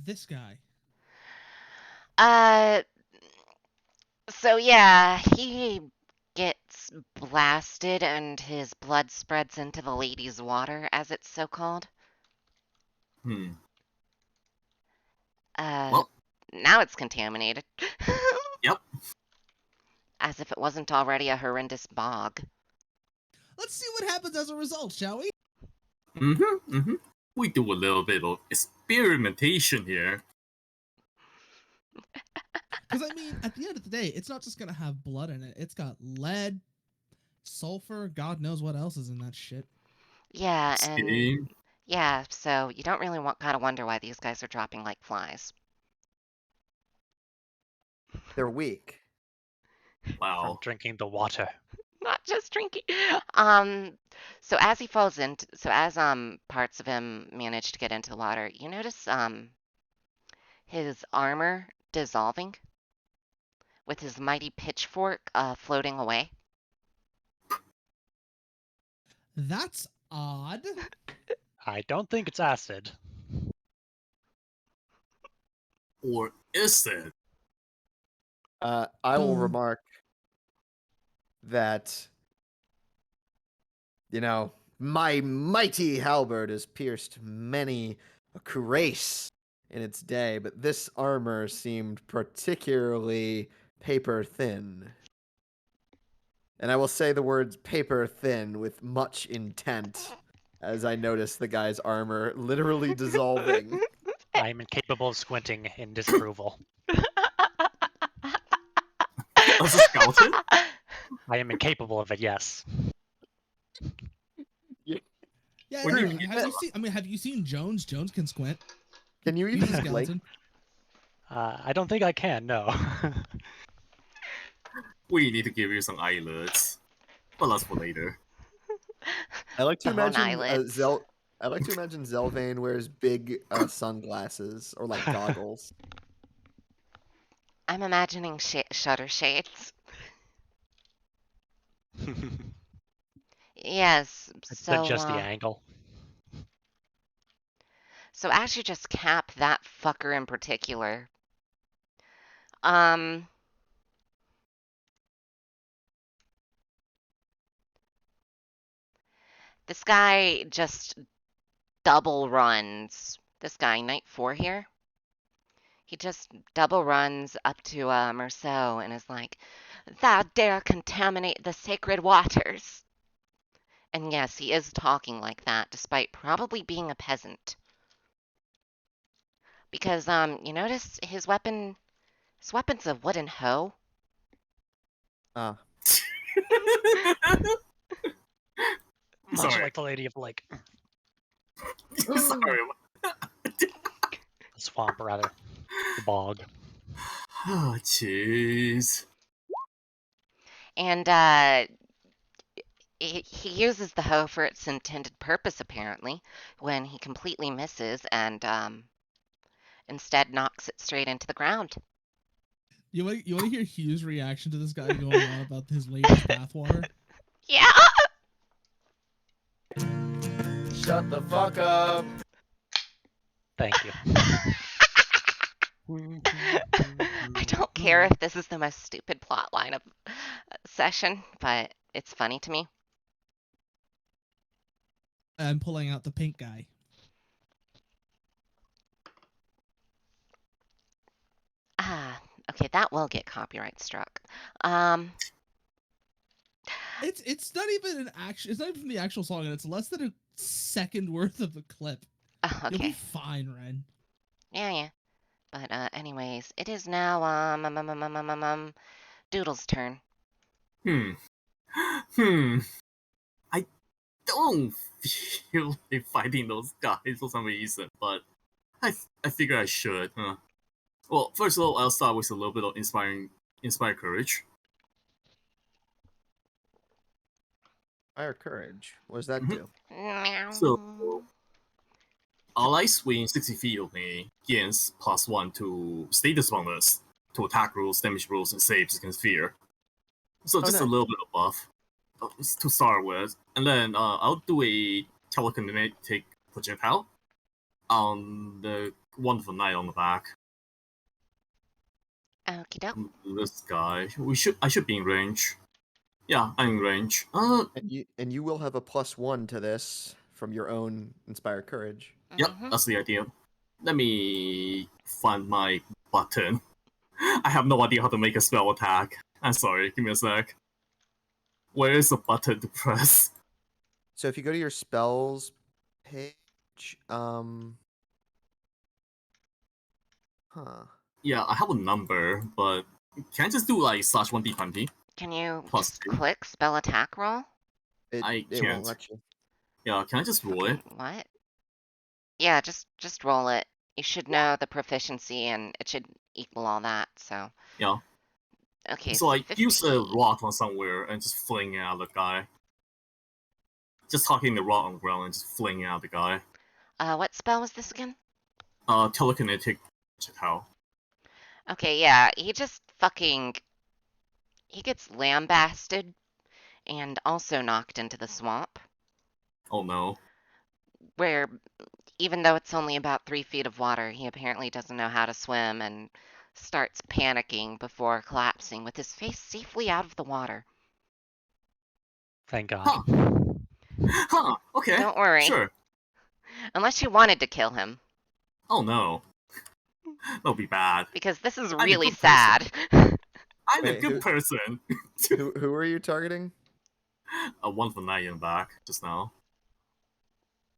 This guy. So yeah, he gets blasted and his blood spreads into the lady's water, as it's so called. Hmm. Uh, Well, now it's contaminated. yep. As if it wasn't already a horrendous bog. Let's see what happens as a result, shall we? We do a little bit of experimentation here. Because I mean, at the end of the day, it's not just gonna have blood in it. It's got lead, sulfur, God knows what else is in that shit. Yeah, and Same. yeah, so you don't really kind of wonder why these guys are dropping like flies. They're weak. From Wow. drinking the water. Not just drinking. So as he falls into, so as parts of him manage to get into the water, you notice his armor dissolving with his mighty pitchfork floating away. That's odd. I don't think it's acid. Or is it? I will remark that, my mighty halberd has pierced many a cuirass in its day, but this armor seemed particularly paper thin. And I will say the words paper thin with much intent as I notice the guy's armor literally dissolving. I am incapable of squinting in disapproval. As a skeleton? I am incapable of it, yes. Yeah, When no, you no, get have you seen? I mean, have you seen Jones? Jones can squint. Can you He's a even blink? skeleton. I don't think I can, no. We need to give you some eyelids. But that's for later. I like to Bone imagine eyelids. I like to imagine Zelvain wears big sunglasses or like goggles. I'm imagining shutter shades. Yes, Just the angle. so as you just cap that fucker in particular, um, this guy just double runs. This guy, Knight 4 here, he just double runs up to Merceau and is like, "Thou dare contaminate the sacred waters." And yes, he is talking like that, despite probably being a peasant. Because you notice his weapon's a wooden hoe. Ah, Much Sorry. like the Lady of Lake. Sorry. The swamp, rather. The bog. Oh, jeez. And he uses the hoe for its intended purpose, apparently, when he completely misses and instead knocks it straight into the ground. You want to hear Hugh's reaction to this guy going on about his lady's bathwater? Yeah! shut the fuck up. Thank you. I don't care if this is the most stupid plot line of session, but it's funny to me. I'm pulling out the pink guy. Ah, okay, that will get copyright struck. It's not even an action. It's not even from the actual song, and it's less than a second worth of the clip. You'll be Okay, fine, Ren. yeah. But anyways, it is now Doodle's turn. I don't feel like fighting those guys for some reason, but I figure I should, huh? Well, first of all, I'll start with a little bit of inspire courage. Fire courage. What does that Mhm. do? Meow. So, allies within 60 feet of me gains +1 to status bonus to attack rolls, damage rolls, and saves against fear. So just a nice. little bit of buff to start with, and then I'll do a telekinetic projectile on the wonderful knight on the back. Okie doke. This guy. I should be in range. Yeah, I'm in range. And you will have a +1 to this from your own inspired courage. Yep, Mhm. that's the idea. Let me find my button. I have no idea how to make a spell attack. I'm sorry, give me a sec. Where is the button to press? So if you go to your spells page, Yeah, I have a number, but can I just do like /1d20? Can you Plus just 2? click spell attack roll? it I won't can't. let you. Yeah, can I just roll it? What? Yeah, just roll it. You should know the proficiency, and it should equal all that. So Yeah. okay, So I use a 15. rock on somewhere and just fling it at the guy. Just talking the rock on the ground and just fling it at the guy. What spell was this again? Telekinetic projectile. Okay, yeah, he just fucking he gets lambasted and also knocked into the swamp, Oh no. where even though it's only about 3 feet of water, he apparently doesn't know how to swim and starts panicking before collapsing with his face safely out of the water. Thank God. Huh. Huh. Okay. Don't worry. Sure. Unless you wanted to kill him, Oh no. That'll be bad. because this is a really good person. sad. I'm a Wait, good person. Who are you targeting? One for 9 in the back just now.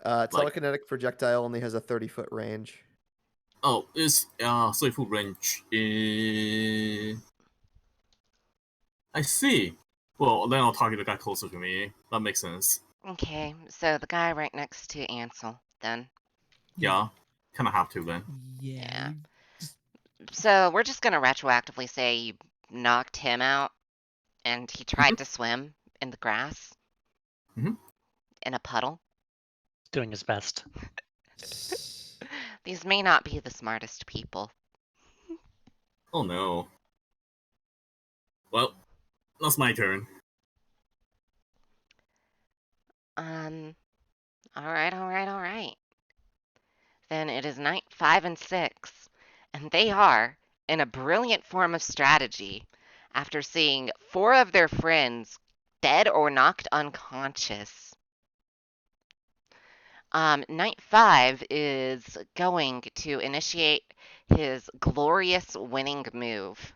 Telekinetic projectile only has a 30-foot range. Oh, it's so full range. I see. Well, then I'll target the guy closer to me. That makes sense. Okay, so the guy right next to Ansel, then. Yeah, kind of have to then. Yeah. So we're just gonna retroactively say you knocked him out, and he tried to swim in the grass, Mhm. in a puddle. Doing his best. These may not be the smartest people. Oh no. Well, that's my turn. Alright. Then it is night 5 and 6, and they are, in a brilliant form of strategy, after seeing 4 of their friends dead or knocked unconscious. Night 5 is going to initiate his glorious winning move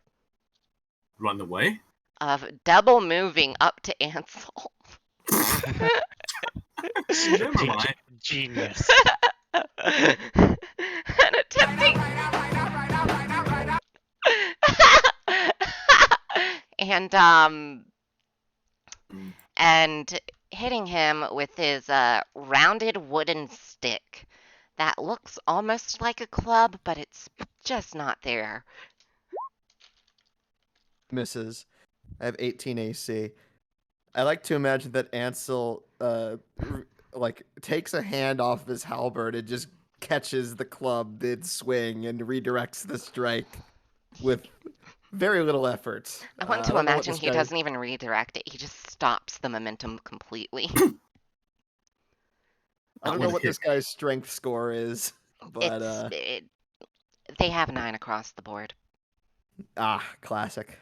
Run away? of double moving up to Ansel. Never mind. Genius. and attempting and Mm. and hitting him with his rounded wooden stick that looks almost like a club, but it's just not there. Misses. I have 18 AC. I like to imagine that Ansel like takes a hand off his halberd and just catches the club mid swing and redirects the strike with very little effort. I want I to don't know what imagine this he guy. doesn't even redirect it. He just stops the momentum completely. I don't know what this guy's strength score is, but They have 9 across the board. classic.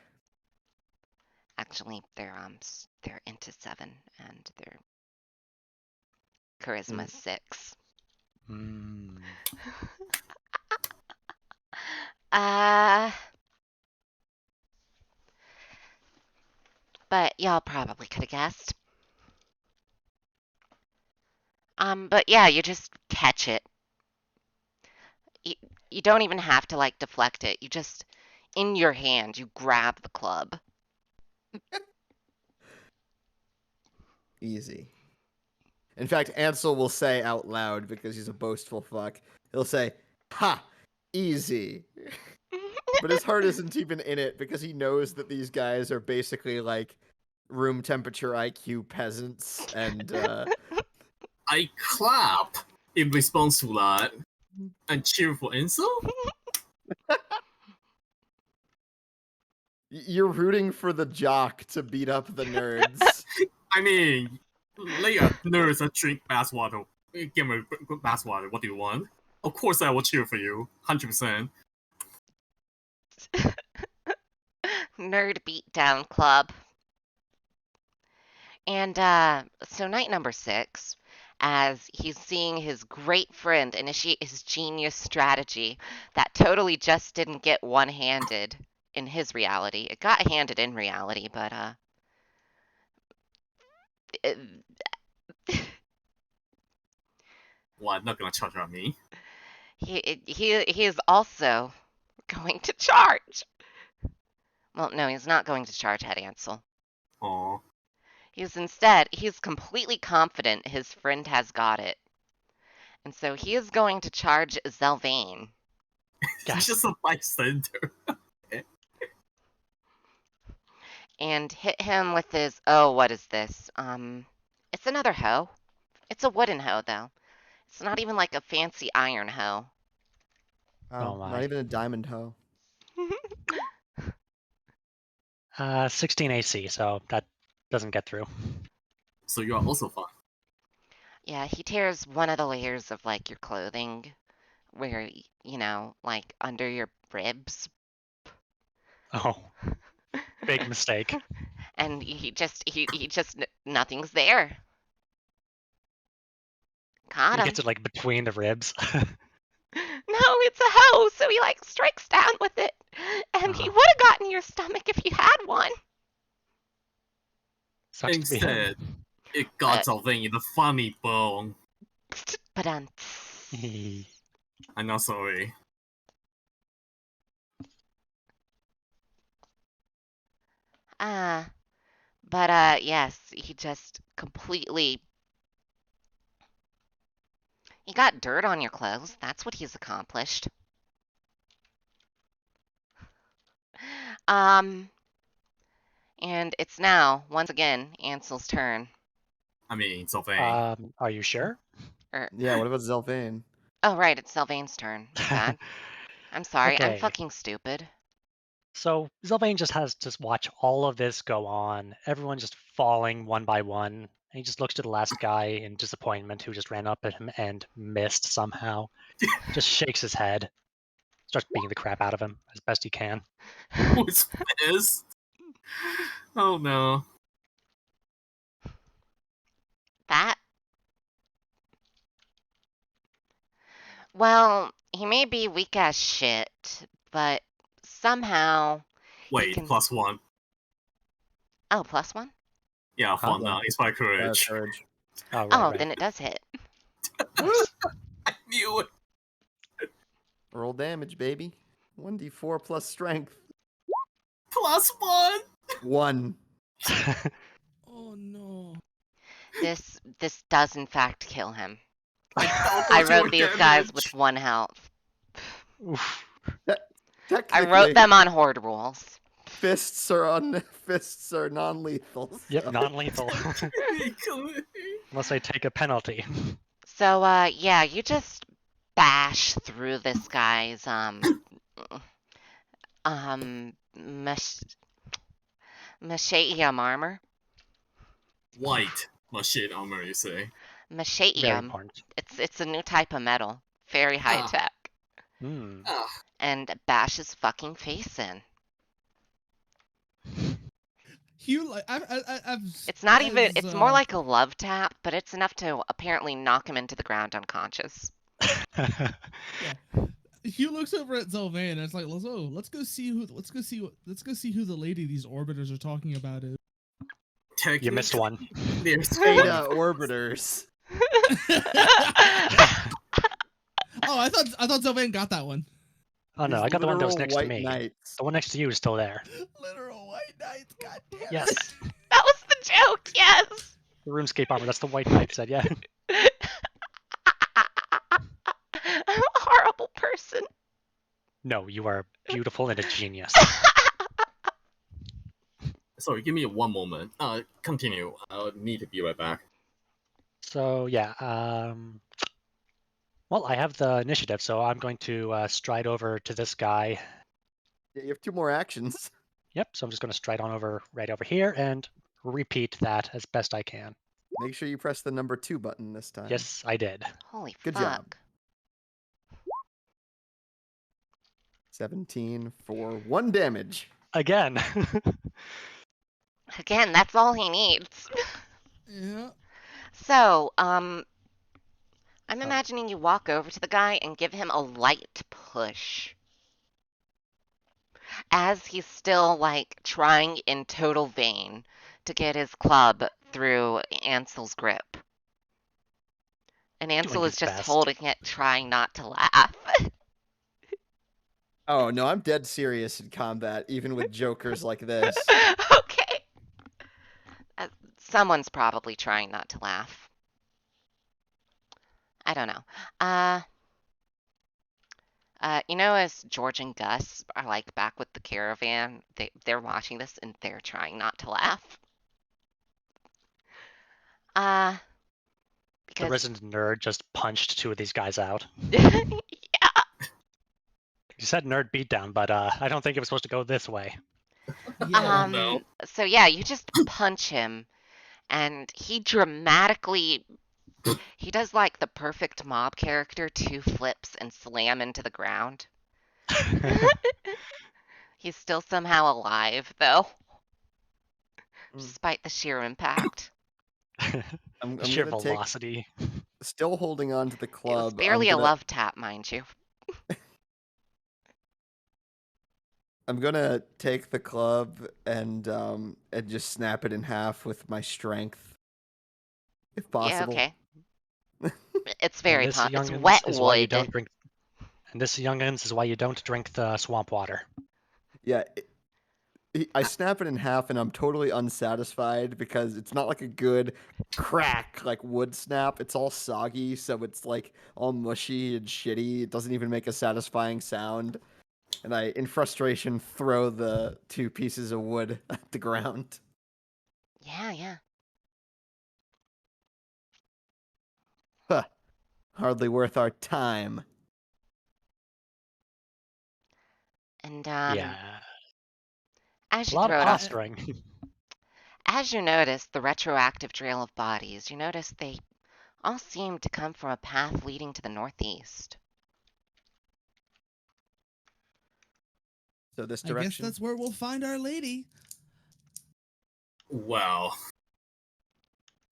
Actually, they're into 7 and their charisma 6. Mm. But y'all probably could have guessed. But yeah, you just catch it. You don't even have to like deflect it. You just, in your hand, you grab the club. Easy. In fact, Ansel will say out loud, because he's a boastful fuck, he'll say, "Ha! Easy." But his heart isn't even in it, because he knows that these guys are basically like room temperature IQ peasants, and I clap in response to that and cheer for Ansel? you're rooting for the jock to beat up the nerds. I mean, let your nerds drink bathwater Gamer Basswater, what do you want? Of course I will cheer for you. 100%. Nerd Beatdown Club. And so night number 6, as he's seeing his great friend initiate his genius strategy that totally just didn't get one-handed in his reality. It got handed in reality, but it, What? Not gonna charge on me. he is also going to charge. Well, no, he's not going to charge Head Ansel. Aw. He's completely confident his friend has got it. And so he is going to charge Zelvain. He's just a bystander. And hit him with his, oh, what is this? It's another hoe. It's a wooden hoe, though. It's not even like a fancy iron hoe. Oh my. Not even a diamond hoe. 16 AC, so that doesn't get through. So you are also fine. Yeah, he tears one of the layers of, like, your clothing where, you know, like, under your ribs. Oh, big mistake. And he just, nothing's there. Got He him. gets it like between the ribs. No, it's a hoe, so he, like, strikes down with it. And he would have gotten your stomach if you had one. Sucks to be him. Instead, it got Zelvain in the funny bone. But I'm not sorry. But yes, he just completely. He got dirt on your clothes. That's what he's accomplished. And it's now, once again, Ansel's turn. I mean, Zelvain. Are you sure? Yeah, what about Zelvain? Oh, right, it's Sylvain's turn. My bad. I'm sorry, I'm Okay. fucking stupid. So Zelvain just has to watch all of this go on. Everyone just falling one by one. And he just looks to the last guy in disappointment who just ran up at him and missed somehow. Just shakes his head. Starts beating the crap out of him as best he can. Who's pissed? Oh no. That? Well, he may be weak as shit, but somehow. Wait, can- +1. Oh, +1? Yeah, Huh? fun. Inspire courage. Courage. Oh, right, Oh, right. then it does hit. Nice. I knew it. Roll damage, baby. 1d4 plus strength. +1. 1. Oh no. This does in fact kill him. I I doubled your wrote these guys damage. with 1 health. Oof. I Technically, wrote them on horde rules. Fists are non-lethal. Yep, so- non-lethal. Unless I take a penalty. So, yeah, you just bash through this guy's, Machaeum armor. White machine armor, you say? Very Machaeum. important. It's a new type of metal. Very high tech. Hmm. And bash his fucking face in. Hugh, like I've. It's not even, as, it's more like a love tap, but it's enough to apparently knock him into the ground unconscious. Hugh looks over at Zelvain and it's like, let's go see who the lady these orbiters are talking about is. You missed one. There's Beta orbiters. Oh, I thought Zelvain got that one. Oh no, These I got the one that was literal next to white me. knights. The one next to you is still there. Literal white knights. God damn it. Yes. That was the joke, yes! The RuneScape armor, that's the white knight said, yeah. I'm a horrible person. No, you are beautiful and a genius. Sorry, give me one moment. Continue. I'll need to be right back. So yeah, well, I have the initiative, so I'm going to stride over to this guy. Yeah, you have 2 more actions. Yep, so I'm just going to stride on over right over here and repeat that as best I can. Make sure you press the number 2 button this time. Yes, I did. Holy Good fuck. job. 17 for 1 damage. Again. Again, that's all he needs. Yeah. So, I'm Oh. imagining you walk over to the guy and give him a light push. As he's still, like, trying in total vain to get his club through Ansel's grip. And Ansel Doing is his just best. holding it, trying not to laugh. Oh, no, I'm dead serious in combat, even with jokers like this. Okay. Someone's probably trying not to laugh. I don't know. As George and Gus are like back with the caravan, they're watching this and they're trying not to laugh. The Because resident nerd just punched 2 of these guys out. yeah. You said nerd beatdown, but I don't think it was supposed to go this way. Yeah. No. So yeah, you just punch him, and he dramatically. He does like the perfect mob character, 2 flips and slam into the ground. He's still somehow alive, though, despite the sheer impact. I'm The sheer gonna take, velocity. still holding on to the It was club. barely a love tap, mind you. I'm gonna take the club and just snap it in half with my strength, if possible. Yeah, okay. It's And very this, It's youngins, wet is why you wood. don't drink. And this, youngins, is why you don't drink the swamp water. Yeah, I snap it in half and I'm totally unsatisfied because it's not like a good crack like wood snap. It's all soggy, so it's like all mushy and shitty. It doesn't even make a satisfying sound. And I, in frustration, throw the 2 pieces of wood at the ground. Yeah. Huh. Hardly worth our time. And Yeah. as A you lot of throw it off, posturing. as you notice the retroactive trail of bodies, you notice they all seem to come from a path leading to the northeast. So this I guess direction. that's where we'll find Our Lady. Wow.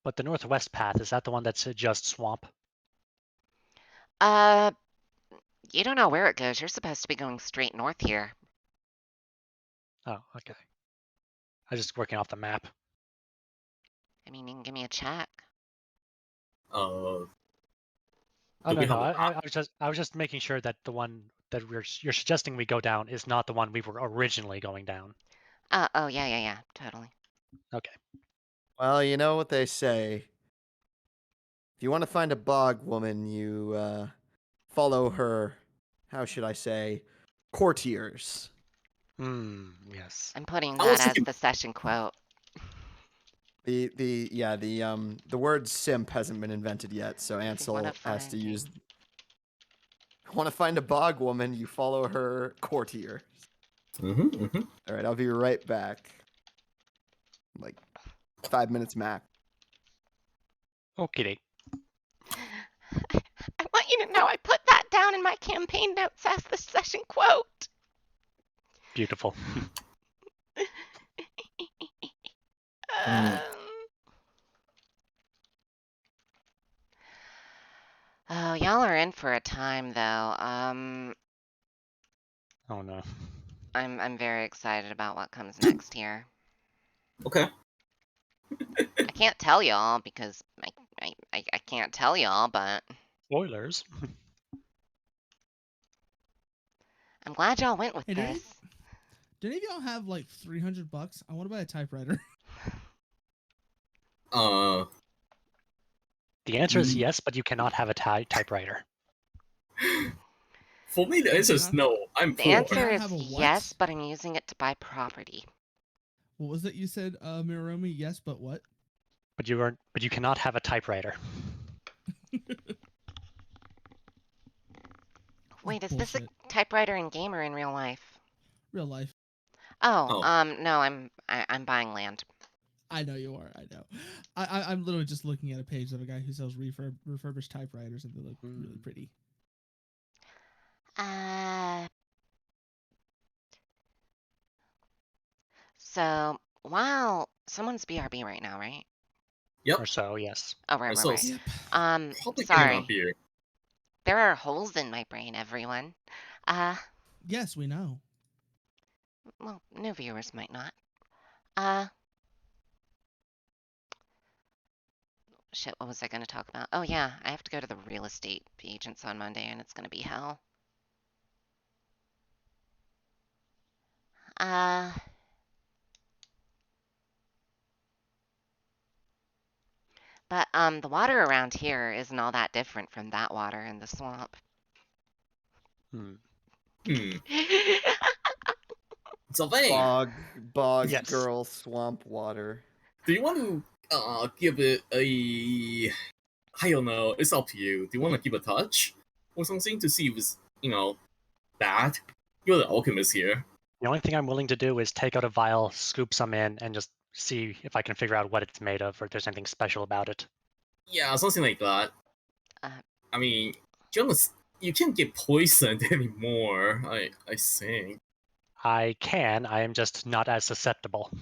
But the northwest path, is that the one that's just swamp? You don't know where it goes. You're supposed to be going straight north here. Oh, okay. I was just working off the map. I mean, you can give me a check. Oh Do no, we no. have a I was just making sure that the one that you're suggesting we go down is not the one we were originally going down. Oh, yeah, totally. Okay. Well, you know what they say. If you want to find a bog woman, you follow her, how should I say, courtiers. Yes. I'm putting I that was as thinking- the session quote. The word simp hasn't been invented yet, so Ansel wanna has to find use. Want to find a bog woman? You follow her courtier. Mm-hmm. All right, I'll be right back. Like 5 minutes max. Okay. I want you to know I put that down in my campaign notes as the session quote. Beautiful. Um, oh, y'all are in for a time, though. Oh no. I'm very excited about what comes next here. Okay. I can't tell y'all because I can't tell y'all, but Spoilers. I'm glad y'all went with Hey, this. Do any of y'all have like $300? I want to buy a typewriter. The answer is Mm. yes, but you cannot have a typewriter. For me, the answer is no. I'm The poor. answer I is have a what? yes, but I'm using it to buy property. What was it you said, Miromi? Yes, but what? But you cannot have a typewriter. Wait, is this a Bullshit. typewriter in game or in real life? Real life. Oh, Oh. no, I'm buying land. I know you are. I know. I'm literally just looking at a page of a guy who sells refurbished typewriters, and they look really pretty. So while someone's BRB right now, right? Yep. Or so, yes. Oh, right. So Yep. probably getting Sorry. up here. There are holes in my brain, everyone. Yes, we know. Well, new viewers might not. Shit, what was I going to talk about? Oh, yeah, I have to go to the real estate agents on Monday, and it's going to be hell. But the water around here isn't all that different from that water in the swamp. Hmm. It's a bog Yes. girl swamp water. Do you want to give it a? I don't know. It's up to you. Do you want to give a touch or something to see if it's bad? You're the alchemist here. The only thing I'm willing to do is take out a vial, scoop some in, and just see if I can figure out what it's made of or if there's anything special about it. Yeah, something like that. Uh, I mean, you can't get poisoned anymore. I think. I can, I am just not as susceptible.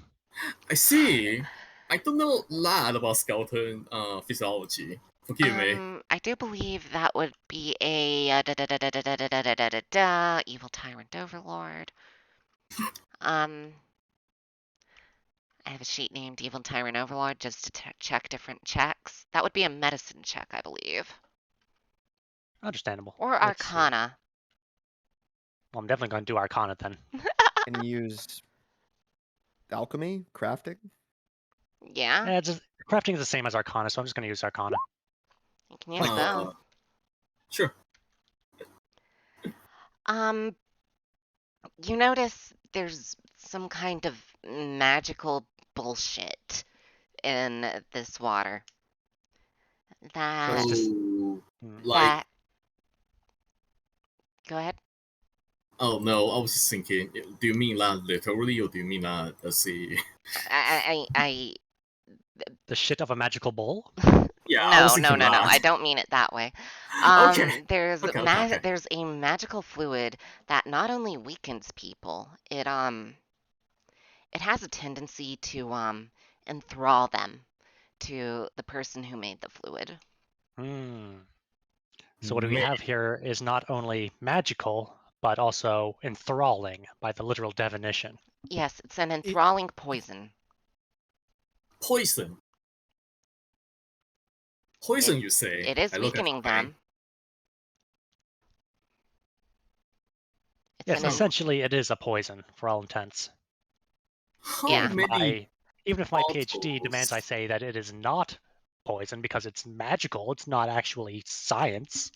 I see. I don't know a lot about skeleton physiology. Forgive me. I do believe that would be a evil tyrant overlord. I have a sheet named Evil Tyrant Overlord just to check different checks. That would be a medicine check, I believe. Understandable. Or Let's see. Arcana. Well, I'm definitely going to do Arcana then. Can you use alchemy, crafting? Yeah, Crafting is the same as Arcana, so I'm just going to use Arcana. you can use both. Sure. You notice there's some kind of magical bullshit in this water. That, Let's just- like, go ahead. oh no, I was just thinking. Do you mean that literally, or do you mean that? Let's see. the shit of a magical bowl? Yeah, I was No. thinking that. I don't mean it that way. Okay. There's Okay. there's a magical fluid that not only weakens people, it has a tendency to enthrall them to the person who made the fluid. So what we have here is not only magical, but also enthralling by the literal definition. Yes, it's an enthralling poison. Poison. Poison, you say? It is I look at weakening Fang. them. Yes, essentially it is a poison for all intents. How Yeah. many? Even if my bottles? PhD demands I say that it is not poison because it's magical, it's not actually science.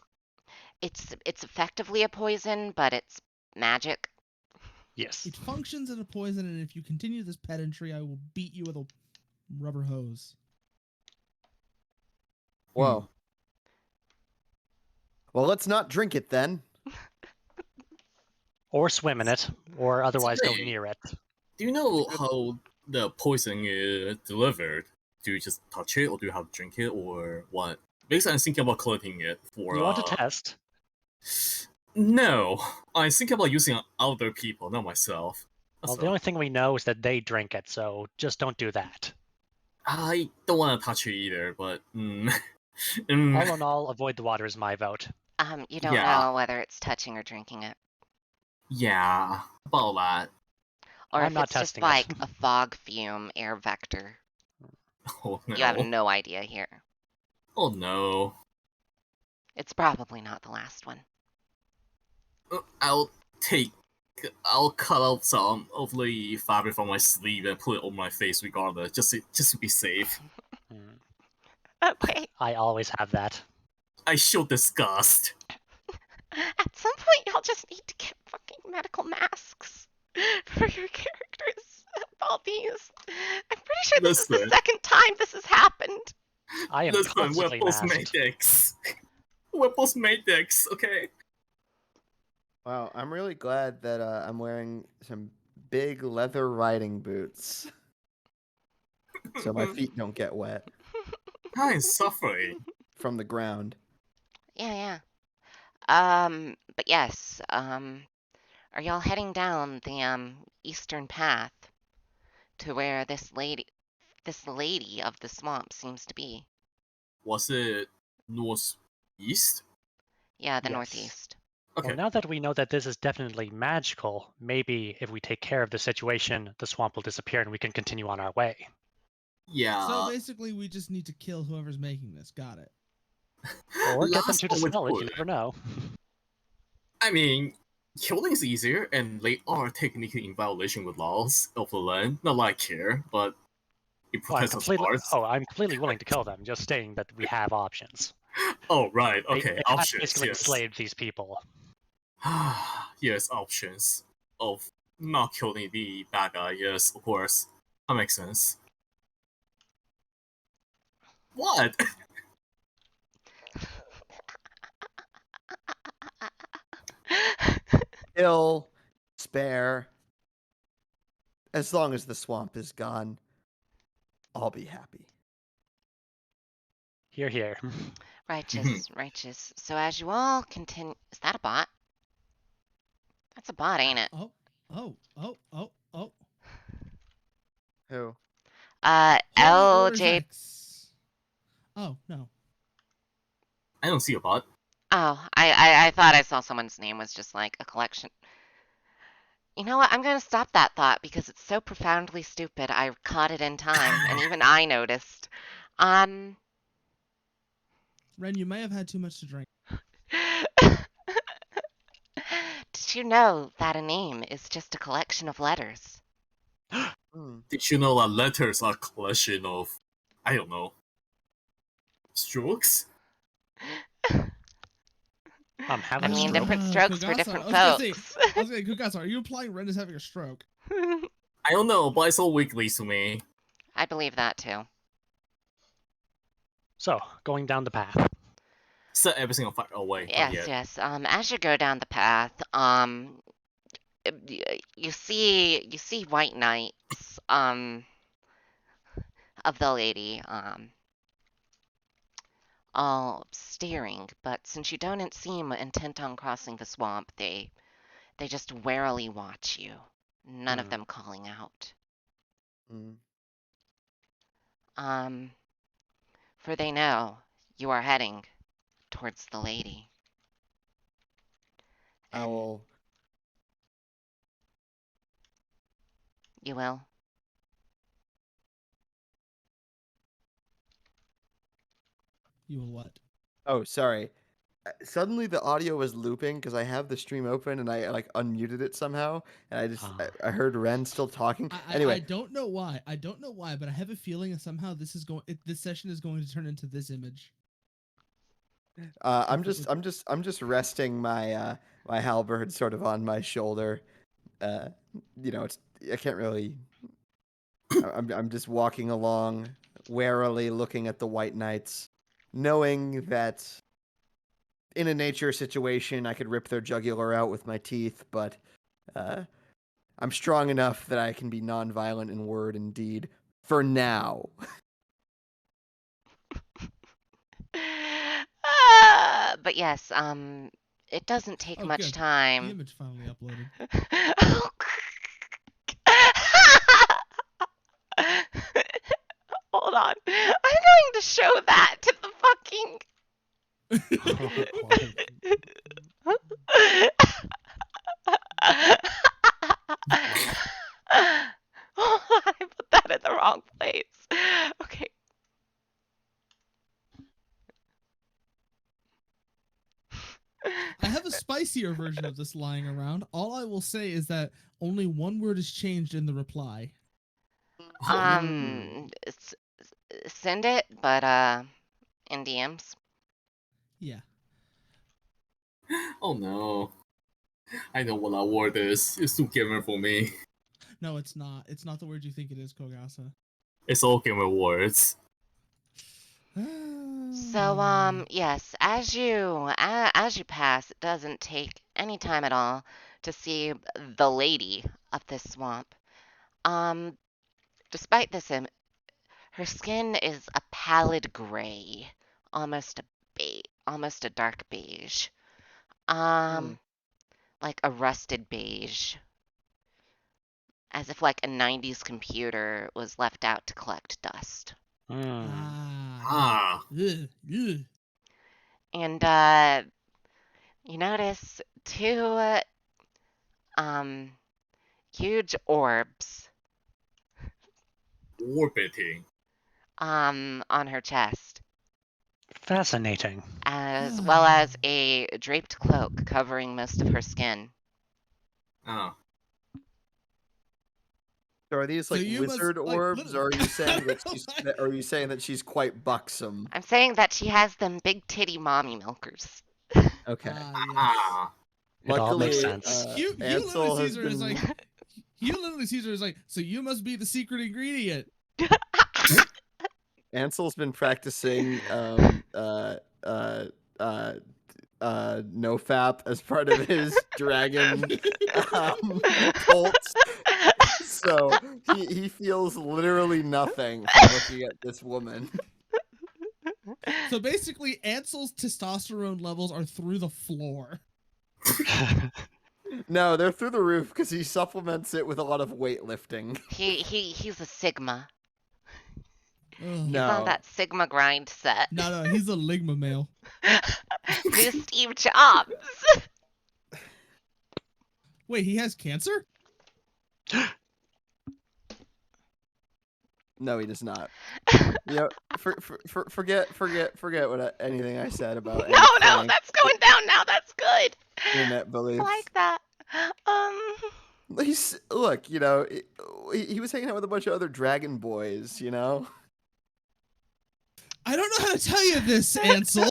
It's effectively a poison, but it's magic. Yes. It functions as a poison, and if you continue this pedantry, I will beat you with a rubber hose. Whoa. Well, let's not drink it then. Or swim in it, or otherwise go Say, near it. Do you know how the poison is delivered? Do you just touch it, or do you have to drink it, or what? Basically, I'm thinking about collecting it for. You want to test? No, I'm thinking about using on other people, not myself. Well, the only thing we know is that they drink it, so just don't do that. I don't want to touch it either, but All in all, avoid the water is my vote. You don't Yeah. know whether it's touching or drinking it. yeah, about that. Or I'm if not it's just testing like it. a fog fume air vector. Oh no. You have no idea here. Oh no. It's probably not the last one. I'll cut out some of the fabric from my sleeve and put it on my face regardless, just to be safe. Okay. I always have that. I show disgust. At some point, y'all just need to get fucking medical masks for your characters. All these. I'm pretty sure this is the Listen. second time this has happened. I am Listen, we're constantly both masked. medics. We're both medics, okay? Wow, I'm really glad that I'm wearing some big leather riding boots. so my feet don't get wet I'm suffering. from the ground. Yeah, yeah. But yes, are y'all heading down the eastern path to where this lady of the swamp seems to be? Was it northeast? Yeah, the Yes. northeast. Okay. Well, now that we know that this is definitely magical, maybe if we take care of the situation, the swamp will disappear and we can continue on our way. Yeah. So basically, we just need to kill whoever's making this. Got it. Or get them Last to one with dispel it, you wood. never know. I mean, killing is easier, and they are technically in violation with laws of the land. Not like I care, but it Well, protects us hearts. I'm completely willing to kill them, just stating that we have options. Oh, right. They, Okay. they have Options. basically Yes. enslaved these people. Yes, options of not killing the bad guy. Yes, of course. That makes sense. What? Kill, spare. As long as the swamp is gone, I'll be happy. Here, here. Righteous, righteous. So as you all continue, is that a bot? That's a bot, ain't it? Oh. Who? Holy orders LJ. X. Oh, no. I don't see a bot. Oh, I thought I saw someone's name was just like a collection. You know what? I'm gonna stop that thought because it's so profoundly stupid. I caught it in time, and even I noticed. Um. Ren, you may have had too much to drink. Did you know that a name is just a collection of letters? Did you know that letters are a collection of, I don't know, strokes? I'm I having a mean, stroke. different strokes for Kogasa. different I was gonna say, folks. Kogasa, are you implying Ren is having a stroke? I don't know, but it's all weekly to me. I believe that too. So, going down the path. Set everything on fire. Oh, wait, not Yes, yet. yes. As you go down the path, you see white knights, of the lady, all staring. But since you don't seem intent on crossing the swamp, they just warily watch you. None of them calling out. For they know you are heading towards the lady. I And will. you will. You will what? Oh, sorry. Suddenly the audio was looping because I have the stream open and I like unmuted it somehow, and I heard Ren still talking. I Anyway, don't know why. I don't know why, but I have a feeling that somehow this session is going to turn into this image. I'm just resting my my halberd sort of on my shoulder. It's I can't really. I'm just walking along warily, looking at the white knights, knowing that in a nature situation I could rip their jugular out with my teeth, but I'm strong enough that I can be nonviolent in word and deed for now. But yes, it doesn't take Oh, much good. The time. image finally uploaded. Hold on. I'm going to show that to the fucking. I put that in the wrong place. Okay. I have a spicier version of this lying around. All I will say is that only one word is changed in the reply. Send it, but in DMs. Yeah. Oh no. I know what that word is. It's too gamer for me. No, it's not. It's not the word you think it is, Kogasa. It's all gamer words. So yes, as you pass, it doesn't take any time at all to see the lady of this swamp. Despite this Her skin is a pallid gray, almost a dark beige. Like a rusted beige. As if like a 90s computer was left out to collect dust. Ah. And you notice two huge orbs Orbiting. on her chest, Fascinating. as well as a draped cloak covering most of her skin. Oh. So are these So like you must, wizard like, orbs, or are you saying that I she's? don't know. Or are you saying that she's quite buxom? I'm saying that she has them big titty mommy milkers. Okay. Yes. Ah. It all makes Luckily, sense. Hugh Ansel literally has sees her as been. like, Hugh literally sees her as like, so you must be the secret ingredient. Ansel's been practicing nofap as part of his dragon cults. So he feels literally nothing from looking at this woman. So basically, Ansel's testosterone levels are through the floor. No, they're through the roof because he supplements it with a lot of weightlifting. He's a Sigma. Ugh. He's on No. that Sigma grind set. No, he's a ligma male. New Steve Jobs. Wait, he has cancer? No, he does not. Yeah, forget what anything I said about any No, prank that's going down now. That's good. internet I beliefs. like that. Look, he was hanging out with a bunch of other dragon boys, you know? I don't know how to tell you this, Ansel.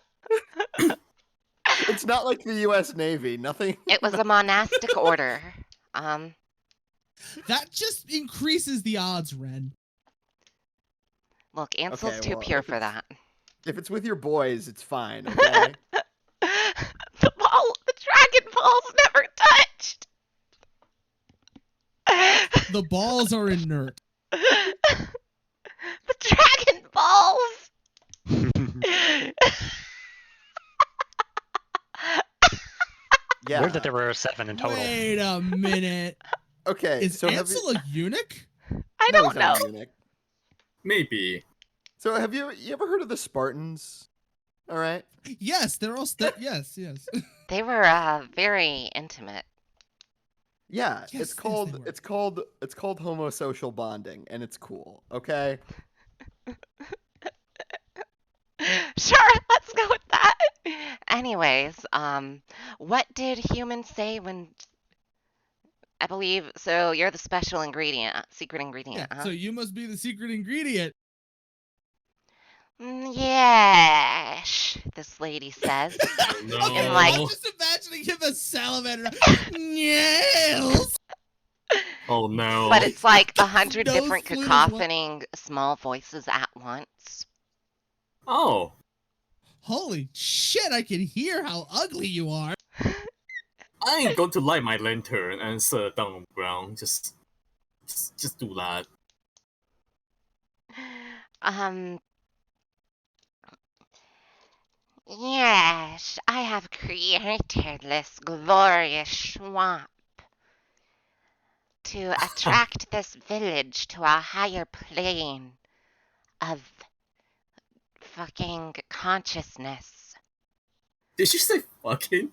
It's not like the U.S. Navy. Nothing. It was a monastic order. That just increases the odds, Ren. Look, Ansel's Okay, too well, pure if for it's- that. If it's with your boys, it's fine, okay? The dragon ball's never touched. The balls are inert. The dragon balls. Yeah. Weird that there were 7 in total. Wait a minute. Okay, Is so Ansel a eunuch? I no, don't he's not know. a eunuch. Maybe. So have you ever heard of the Spartans? All right. Yes, they're all yes. They were very intimate. Yeah, Yes, it's yes, they called were. it's called it's called homosocial bonding, and it's cool. Okay. Sure, let's go with that. Anyways, what did humans say when I believe so you're the special ingredient, secret Yeah, ingredient, huh? so you must be the secret ingredient. Yes, this lady says. No. Okay, And, like- I'm just imagining him as salamander. Yes. Oh no. But it's like 100 Nose different flute as well. cacophoning small voices at once. Oh. Holy shit! I can hear how ugly you are. I am going to light my lantern and set it down on the ground. Just do that. Yes, I have created this glorious swamp to attract this village to a higher plane of fucking consciousness. Did you say fucking?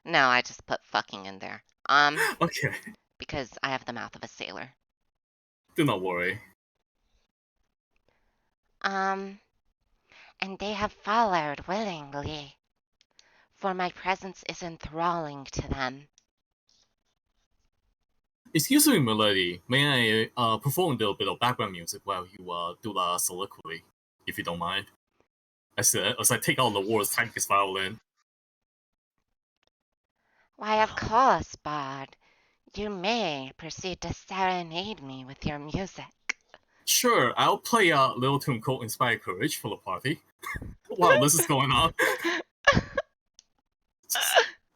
No, I just put fucking in there. Okay. Because I have the mouth of a sailor. Do not worry. And they have followed willingly, for my presence is enthralling to them. Excuse me, milady. May I perform a little bit of background music while you do the soliloquy, if you don't mind? As I take out the world's tiniest violin. Why, of course, Bard. You may proceed to serenade me with your music. Sure, I'll play a little tune called Inspire Courage for the party. While this is going on.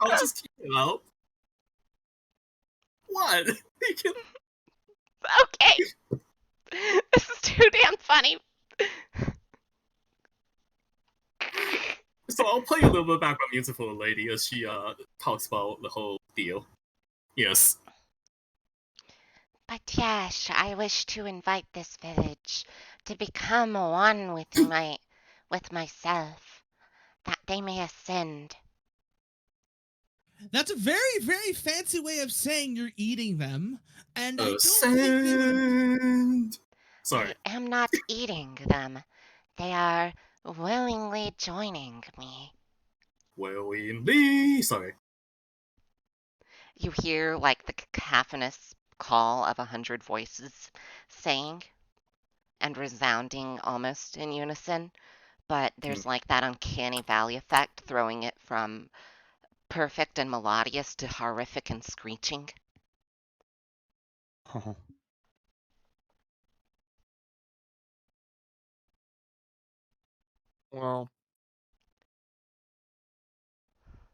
I'll just keep it out. What? You can... Okay. This is too damn funny. So I'll play a little bit of background music for the lady as she talks about the whole deal. Yes. But yes, I wish to invite this village to become one with myself, that they may ascend. That's a very, very fancy way of saying you're eating them, and I don't think they would. Ascend. Sorry. I am not eating them. They are willingly joining me. Willingly. Sorry. You hear like the cacophonous call of 100 voices saying and resounding almost in unison, but there's like that uncanny valley effect, throwing it from perfect and melodious to horrific and screeching. Well,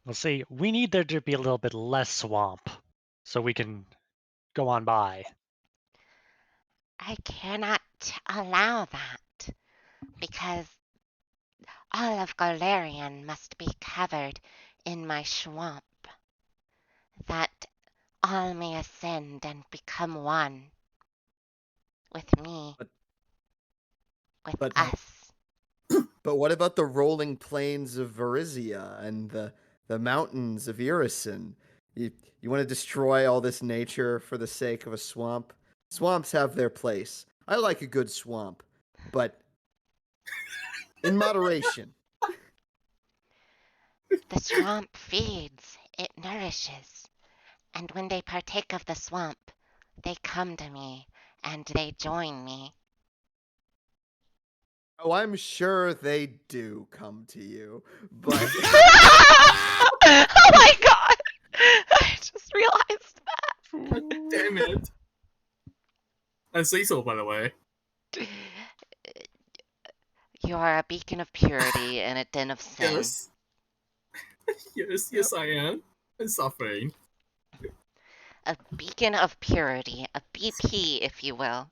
Well, see, we need there to be a little bit less swamp so we can go on by. I cannot allow that, because all of Galarian must be covered in my swamp, that all may ascend and become one with me, But- with but- us. but what about the rolling plains of Varizia and the mountains of Irison? You want to destroy all this nature for the sake of a swamp? Swamps have their place. I like a good swamp, but in moderation. The swamp feeds, it nourishes, and when they partake of the swamp, they come to me and they join me. Oh, I'm sure they do come to you, but Oh my god! I just realized God damn it. I say so, by the way. that. You are a beacon of purity in a den of sin. Yes. Yes, I am. I'm suffering. A beacon of purity, a BP, if you will.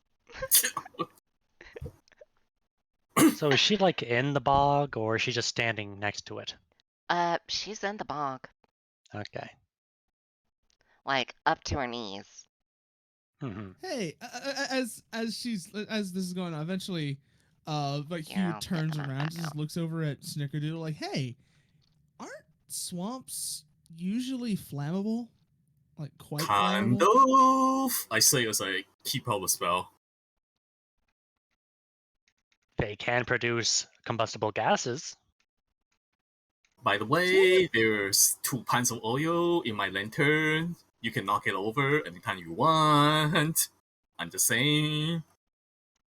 So is she like in the bog, or is she just standing next to it? She's in the bog, Okay. like up to her knees. Hmm. Hey, as this is going on, eventually, but Here, Hugh I'll get turns the map around, back just out. looks over at Snickerdoodle, like, "Hey, aren't swamps usually flammable? Like quite Kind flammable?" of. I say as I keep out the spell. They can produce combustible gases. By the way, there's 2 pints of oil in my lantern. You can knock it over anytime you want. I'm just saying.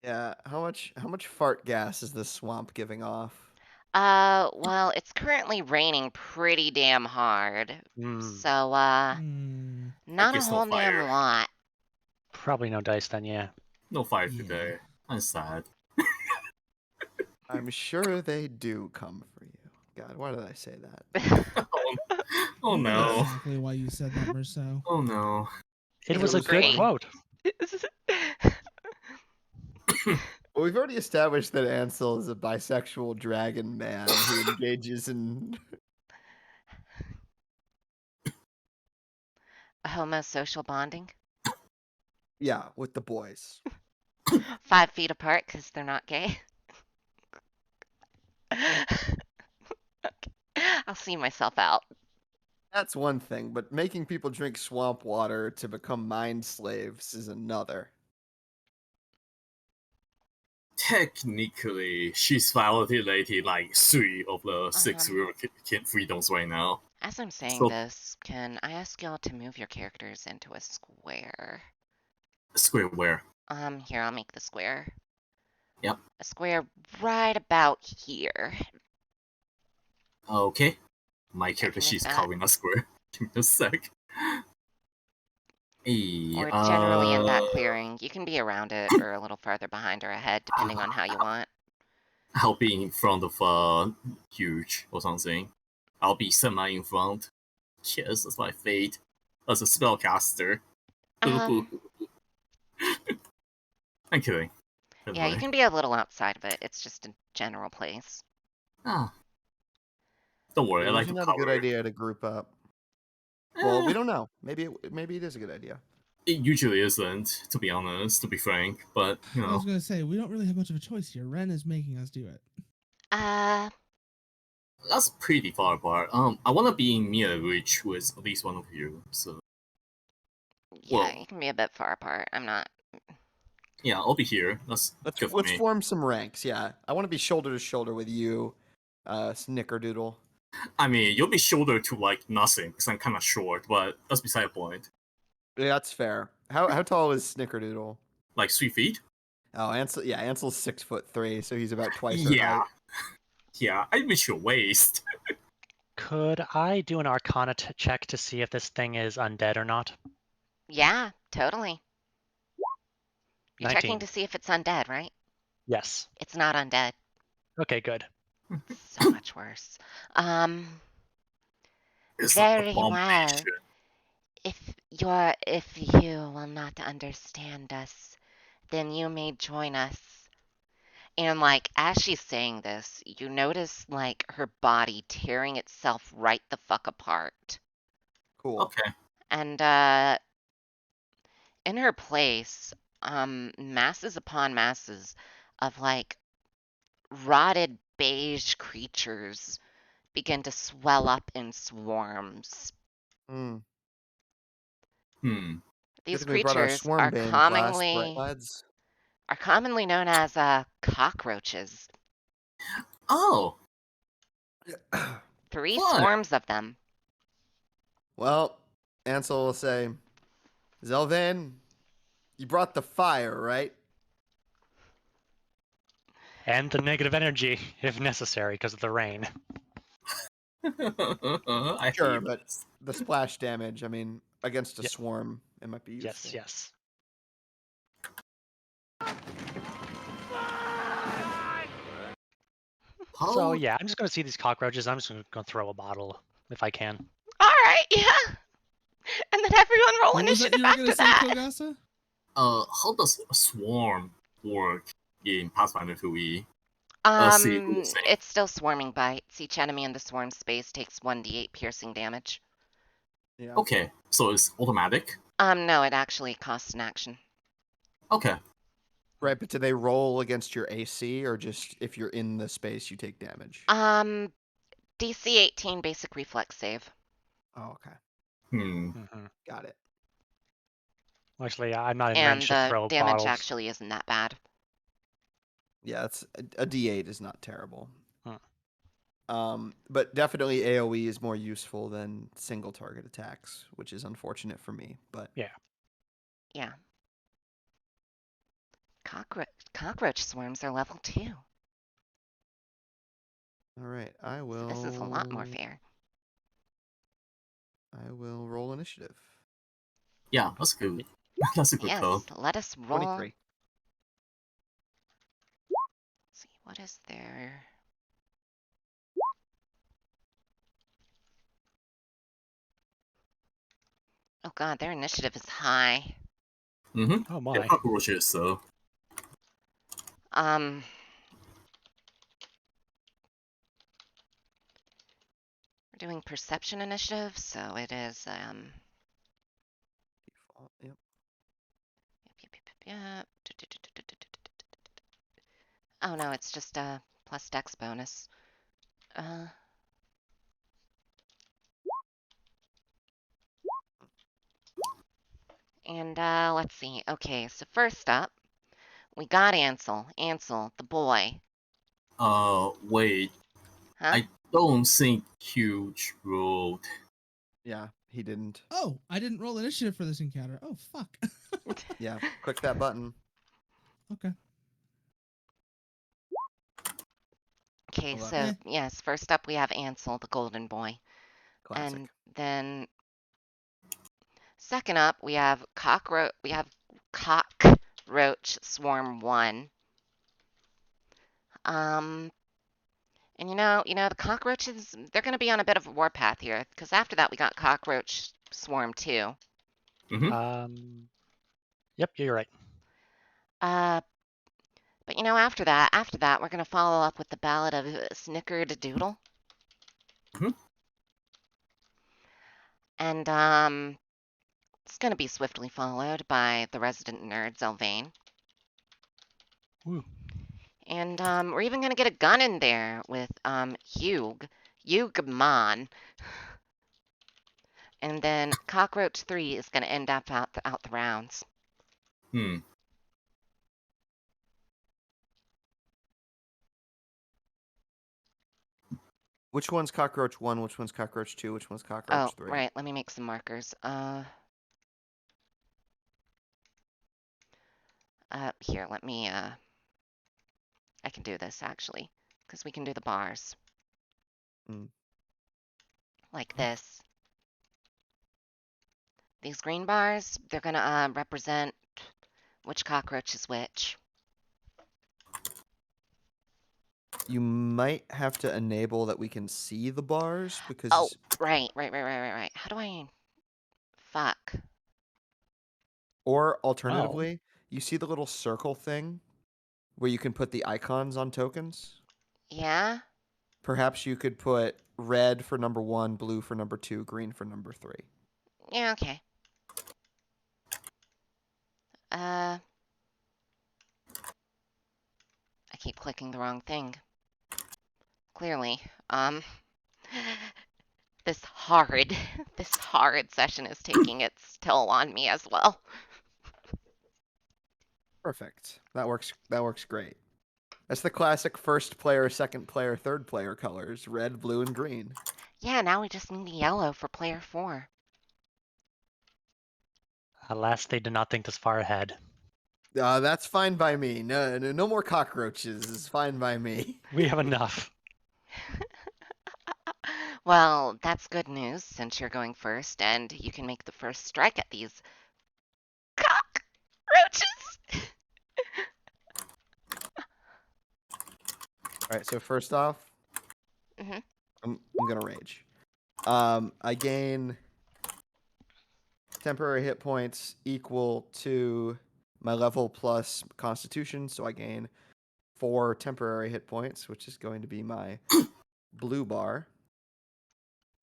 yeah, how much fart gas is this swamp giving off? Well, it's currently raining pretty damn hard. Hmm. So, Hmm. not a guess no whole damn fire. lot. Probably no dice then, yeah. No fire Yeah. today. I'm sad. I'm sure they do come for you. God, why did I say that? Oh You know no. exactly why you said that, Merceau. Oh no. It It was a was good funny. quote. Well, we've already established that Ansel is a bisexual dragon man who engages in. Homosocial bonding. Yeah, with the boys. 5 feet apart because they're not gay. Okay. I'll see myself out. That's one thing, but making people drink swamp water to become mind slaves is another. Technically, she's violated like 3 of the 6 Um, river freedoms right now. As I'm saying So- this, can I ask y'all to move your characters into a square? Square where? Here, I'll make the square. Yep. A square right about here. Okay. My character, can make she's that. carving a square. Give me a sec. Hey, Or generally in that clearing. You can be around it or a little farther behind or ahead, depending on how you want. I'll be in front of huge or something. I'll be semi in front. Yes, that's my fate as a spellcaster. Um, I'm kidding. By the yeah, you way. can be a little outside of it. It's just a general place. Ah, Don't worry, I like Usually to not a good cover. idea to group up. Well, we Eh, don't know. Maybe it is a good idea. it usually isn't, to be honest, to be frank. But you I was know, gonna say we don't really have much of a choice here. Ren is making us do it. Uh, that's pretty far apart. I want to be near the reach with at least one of you. So yeah, well, you can be a bit far apart. I'm not. yeah, I'll be here. That's good for Let's me. form some ranks. Yeah, I want to be shoulder to shoulder with you, Snickerdoodle. I mean, you'll be shoulder to like nothing because I'm kind of short, but that's beside the point. Yeah, that's fair. How tall is Snickerdoodle? Like 3 feet? Oh, Ansel. Yeah, Ansel's 6'3", so he's about twice her Yeah, height. yeah. I reach your waist. Could I do an Arcana check to see if this thing is undead or not? Yeah, totally. You're checking 19. to see if it's undead, right? Yes. It's not undead. Okay, good. So much worse. It's an Very well. abomination. If you will not understand us, then you may join us. And like as she's saying this, you notice like her body tearing itself right the fuck apart. Cool. Okay. And in her place, masses upon masses of like rotted beige creatures begin to swell up in swarms. Hmm. Hmm. Good These thing we brought our creatures swarm bane class, right, lads? are commonly known as cockroaches. Oh, 3 fun. swarms of them. Well, Ansel will say, Zelvan, you brought the fire, right? And the negative energy, if necessary, because of the rain. I Sure, hate but this. the splash damage, I mean, against a Yeah. swarm, it might be useful. Yes, yes. How? So yeah, I'm just gonna see these cockroaches. I'm just gonna throw a bottle if I can. All right, yeah. And then everyone roll What was that initiative you were gonna after say, that. Kogasa? How does a swarm work in Pathfinder 2e? See, what you're saying. It's still swarming bites. Each enemy in the swarm space takes 1d8 piercing damage. Yeah. Okay, so it's automatic. No, it actually costs an action. Okay. Right, but do they roll against your AC, or just if you're in the space, you take damage? DC 18 basic reflex save. Oh, okay. Mm-hmm. Got it. Actually, I'm not in range And to the throw damage bottles. actually isn't that bad. Yeah, that's a D8 is not terrible. Hmm. But definitely AoE is more useful than single target attacks, which is unfortunate for me. But Yeah. Cockroach swarms are level 2. all right, I So will. this is a lot more fair. I will roll initiative. Yeah, that's good. That's a good Yes, call. let us roll. 23. Let's see, what is there? Oh god, their initiative is high. Mm-hmm. Oh Yeah, my. cockroaches, so. We're doing perception initiative, so it is Default. Yep. yep. Oh no, it's just a plus dex bonus. And let's see. Okay, so first up, we got Ansel. Ansel, the boy. Wait. Huh? I don't think Huge rolled. Yeah, he didn't. Oh, I didn't roll initiative for this encounter. Oh fuck. Yeah, click that button. Okay. Okay, Hold on. so yes, first up we have Ansel, the golden boy. Classic. And then second up we have cockroach swarm 1. And the cockroaches, they're going to be on a bit of a warpath here, because after that we got cockroach swarm 2. Mm-hmm. Yep, you're right. But after that we're going to follow up with the Ballad of Snickerdoodle. Mhm. And it's going to be swiftly followed by the resident nerd, Zelvain. Woo. And we're even going to get a gun in there with Hugman. And then Cockroach 3 is going to end up out the rounds. Hmm. Which one's Cockroach 1? Which one's Cockroach 2? Which one's Oh, Cockroach 3? right. Let me make some markers. Here, let me, I can do this actually, because we can do the bars. Mm. Like this. These green bars, they're gonna represent which cockroach is which. You might have to enable that we can see the bars Oh, because right. How do I... Fuck. or Oh. alternatively, you see the little circle thing where you can put the icons on tokens? Yeah? Perhaps you could put red for number 1, blue for number 2, green for number 3. Yeah, okay. I keep clicking the wrong thing. Clearly. This horrid session is taking its toll on me as well. Perfect. That works great. That's the classic first player, second player, third player colors, red, blue, and green. Yeah, now we just need the yellow for player 4. Alas, they did not think this far ahead. That's fine by me. No more cockroaches is fine by me. We have enough. Well, that's good news since you're going first and you can make the first strike at these cockroaches. All right, so first off, Mm-hmm. I'm gonna rage. I gain temporary hit points equal to my level plus Constitution, so I gain 4 temporary hit points, which is going to be my blue bar.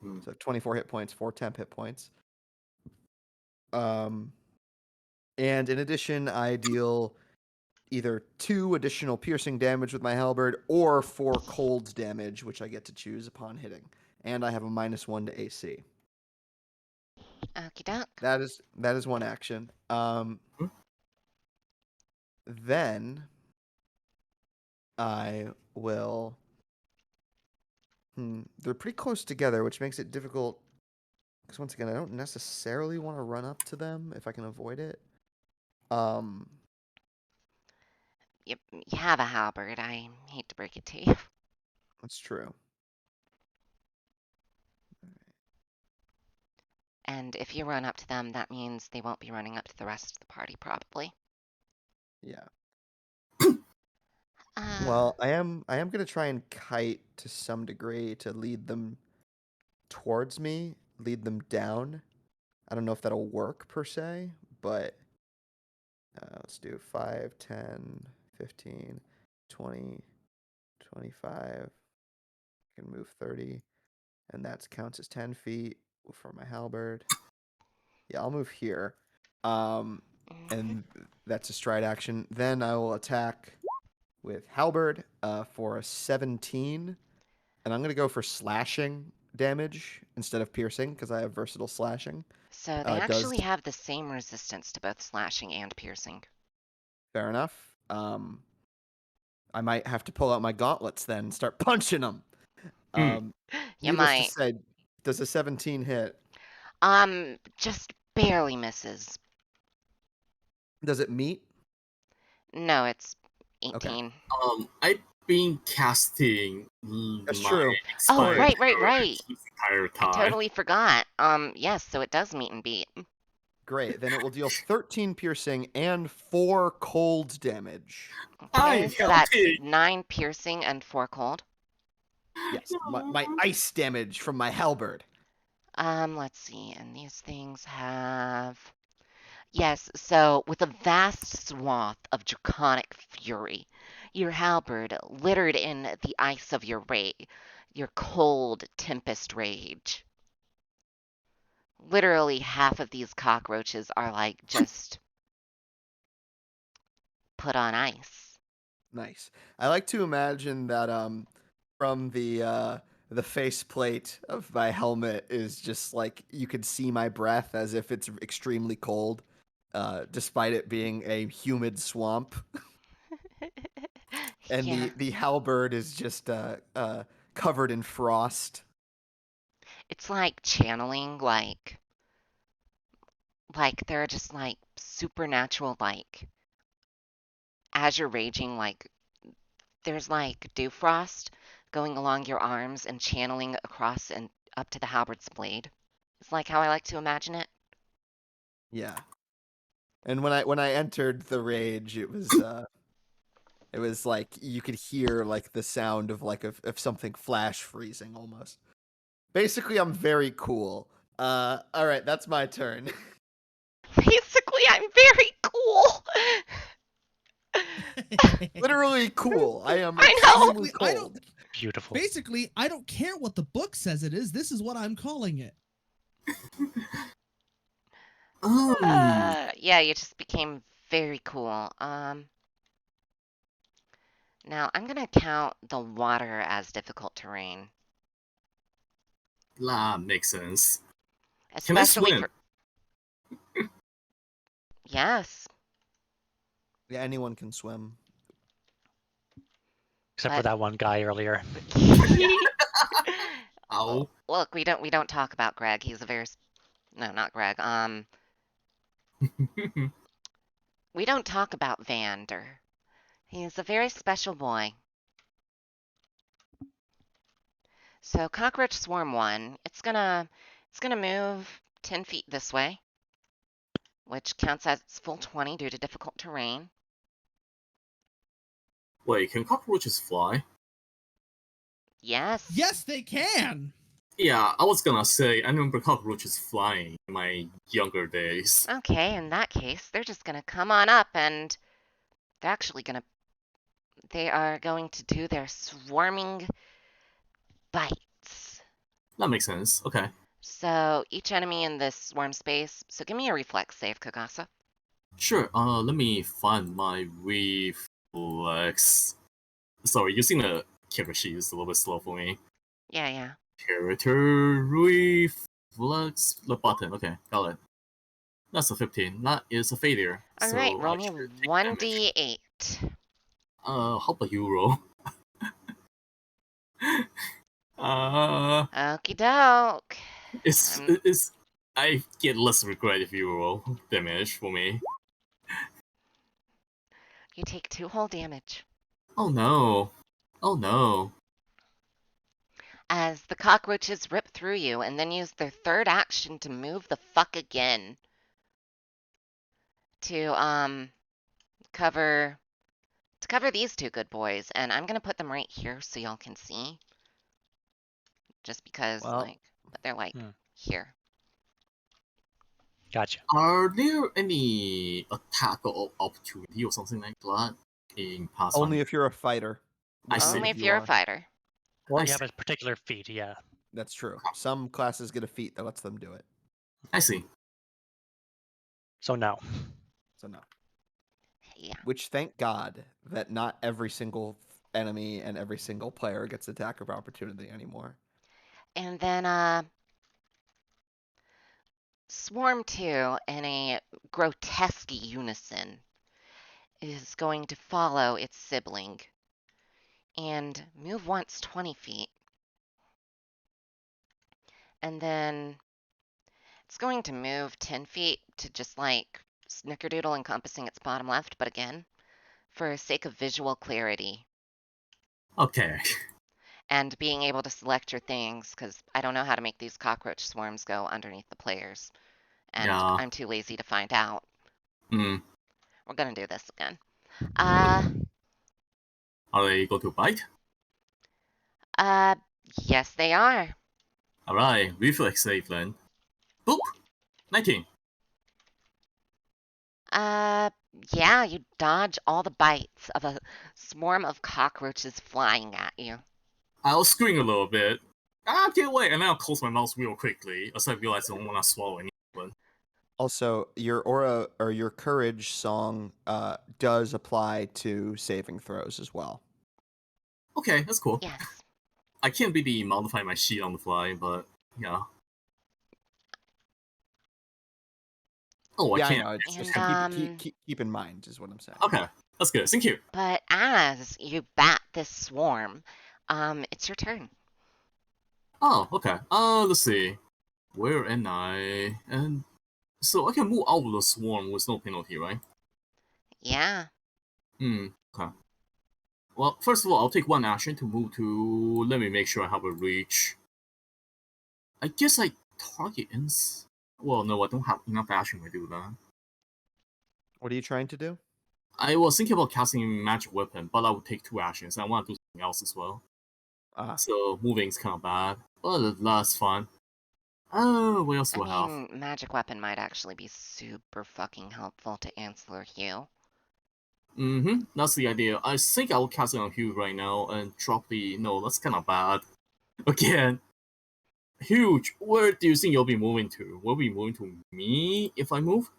Hmm. So 24 hit points, 4 temp hit points. And in addition, I deal either 2 additional piercing damage with my halberd or 4 cold damage, which I get to choose upon hitting. And I have a -1 to AC. Okie doke. That is one action. Then I will. They're pretty close together, which makes it difficult. Because once again, I don't necessarily want to run up to them if I can avoid it. You have a halberd. I hate to break it to you. That's true. And if you run up to them, that means they won't be running up to the rest of the party, probably. Yeah. Uh, Well, I am gonna try and kite to some degree to lead them towards me, lead them down. I don't know if that'll work per se, but let's do 5, 10, 15, 20, 25. I can move 30, and that counts as 10 feet for my halberd. Yeah, I'll move here. And that's a stride action. Then I will attack with halberd for a 17, and I'm gonna go for slashing damage instead of piercing because I have versatile slashing. So they Does actually have the same resistance to both slashing and piercing. fair enough. I might have to pull out my gauntlets then and start punching them. You Needless might. to say, does a 17 hit? Just barely misses. Does it meet? No, it's Okay. 18. I've been casting That's my true. Oh, expired right. arrows this entire I time. totally forgot. Yes, so it does meet and beat. Great. Then it will deal 13 piercing and 4 cold damage. Okay, I'm so that's helping. 9 piercing and 4 cold. Yes, my ice damage from my halberd. Let's see, and these things have... Yes, so with a vast swath of draconic fury, your halberd littered in the ice of your cold tempest rage. Literally half of these cockroaches are like just put on ice. Nice. I like to imagine that from the faceplate of my helmet is just like you could see my breath as if it's extremely cold, despite it being a humid swamp. And Yeah. the halberd is just covered in frost. It's like channeling, like they're just like supernatural, like as you're raging, like there's like dew frost going along your arms and channeling across and up to the halberd's blade. It's like how I like to imagine it. Yeah. And when I entered the rage, it was like you could hear like the sound of like of something flash freezing almost. Basically, I'm very cool. All right, that's my turn. Basically, I'm very cool. Literally cool. I am I know. extremely Basically, I don't. cold. Beautiful. Basically, I don't care what the book says it is. This is what I'm calling it. Yeah, you just became very cool. Now I'm gonna count the water as difficult terrain, That makes sense. Can I especially swim? for yes, Yeah, anyone can swim. Except for but that one guy earlier. Ow. look, we don't talk about Greg. He's a very no, not Greg. We don't talk about Vander. He's a very special boy. So cockroach swarm 1, it's gonna move 10 feet this way, which counts as its full 20 due to difficult terrain. Wait, can cockroaches fly? Yes. Yes, they can. Yeah, I was gonna say, I remember cockroaches flying in my younger days. Okay, in that case, they're just gonna come on up and they are going to do their swarming bites. That makes sense. Okay. So each enemy in this swarm space, so give me a reflex save, Kagasa. Sure, let me find my reflex. Sorry, using the character sheet is a little bit slow for me. Yeah. Character reflex, the button. Okay, got it. That's a 15. That is a failure. All So right, roll I me should take damage. 1d8. How about you roll? Okie doke. It's I get less regret if you roll damage for me. You take 2 whole damage. Oh no. Oh no. As the cockroaches rip through you and then use their third action to move the fuck again to cover these 2 good boys, and I'm gonna put them right here so y'all can see. Just because Well, but they're like Hmm. here. Gotcha. Are there any attack or opportunity or something like that in Pathfinder? only if you're a fighter. I which see. Only means if you're a are. fighter. Or I you have see. a particular feat, yeah. That's true. Some classes get a feat that lets them do it. I see. So no. So no. Yeah. Which thank God that not every single enemy and every single player gets attack of opportunity anymore. And then Swarm 2 in a grotesque unison is going to follow its sibling and move once 20 feet. And then it's going to move 10 feet to just like snickerdoodle encompassing its bottom left, but again, for sake of visual clarity Okay. and being able to select your things, because I don't know how to make these cockroach swarms go underneath the players, and Yeah. I'm too lazy to find out. Mm. We're gonna do this again. Are they going to bite? Yes, they are. Alright, reflex save then. Boop! 19. Yeah, you dodge all the bites of a swarm of cockroaches flying at you. I'll scream a little bit. I can't wait, and then I'll close my mouth real quickly as I realize I don't want to swallow anyone. Also, your aura or your courage song does apply to saving throws as well. Okay, that's cool. Yes. I can't really modify my sheet on the fly, but yeah. Oh, I Yeah, I can't. know. It's just And, keep in mind is what I'm saying. Okay, that's good. Thank you. but as you bat this swarm, it's your turn. Oh, okay. Let's see. Where am I? And so I can move out of the swarm with no penalty, right? Yeah. Okay. Well, first of all, I'll take one action to move to. Let me make sure I have a reach. I guess I target ends. Well, no, I don't have enough action to do that. What are you trying to do? I was thinking about casting magic weapon, but I would take 2 actions. I want to do something else as well. So moving's kind of bad, but that's fun. Oh, what else do I have? Magic weapon might actually be super fucking helpful to Ancillor Hugh. That's the idea. I think I'll cast it on Hugh right now and drop the. No, that's kind of bad. Again, Huge, where do you think you'll be moving to? Will be moving to me if I move?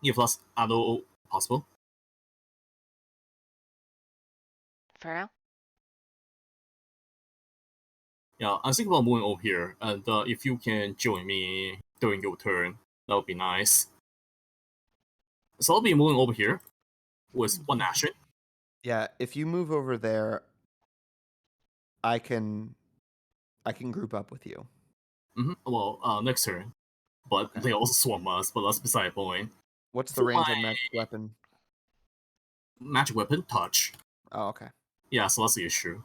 If that's at all possible. Furrow? Yeah, I'm thinking about moving over here, and if you can join me during your turn, that would be nice. So I'll be moving over here with 1 action. Yeah, if you move over there, I can group up with you. Well, next turn. But Okay. they also swarm us, but that's beside the point. What's the For range my on magic weapon? magic weapon, touch. Oh, okay. Yeah, so that's the issue.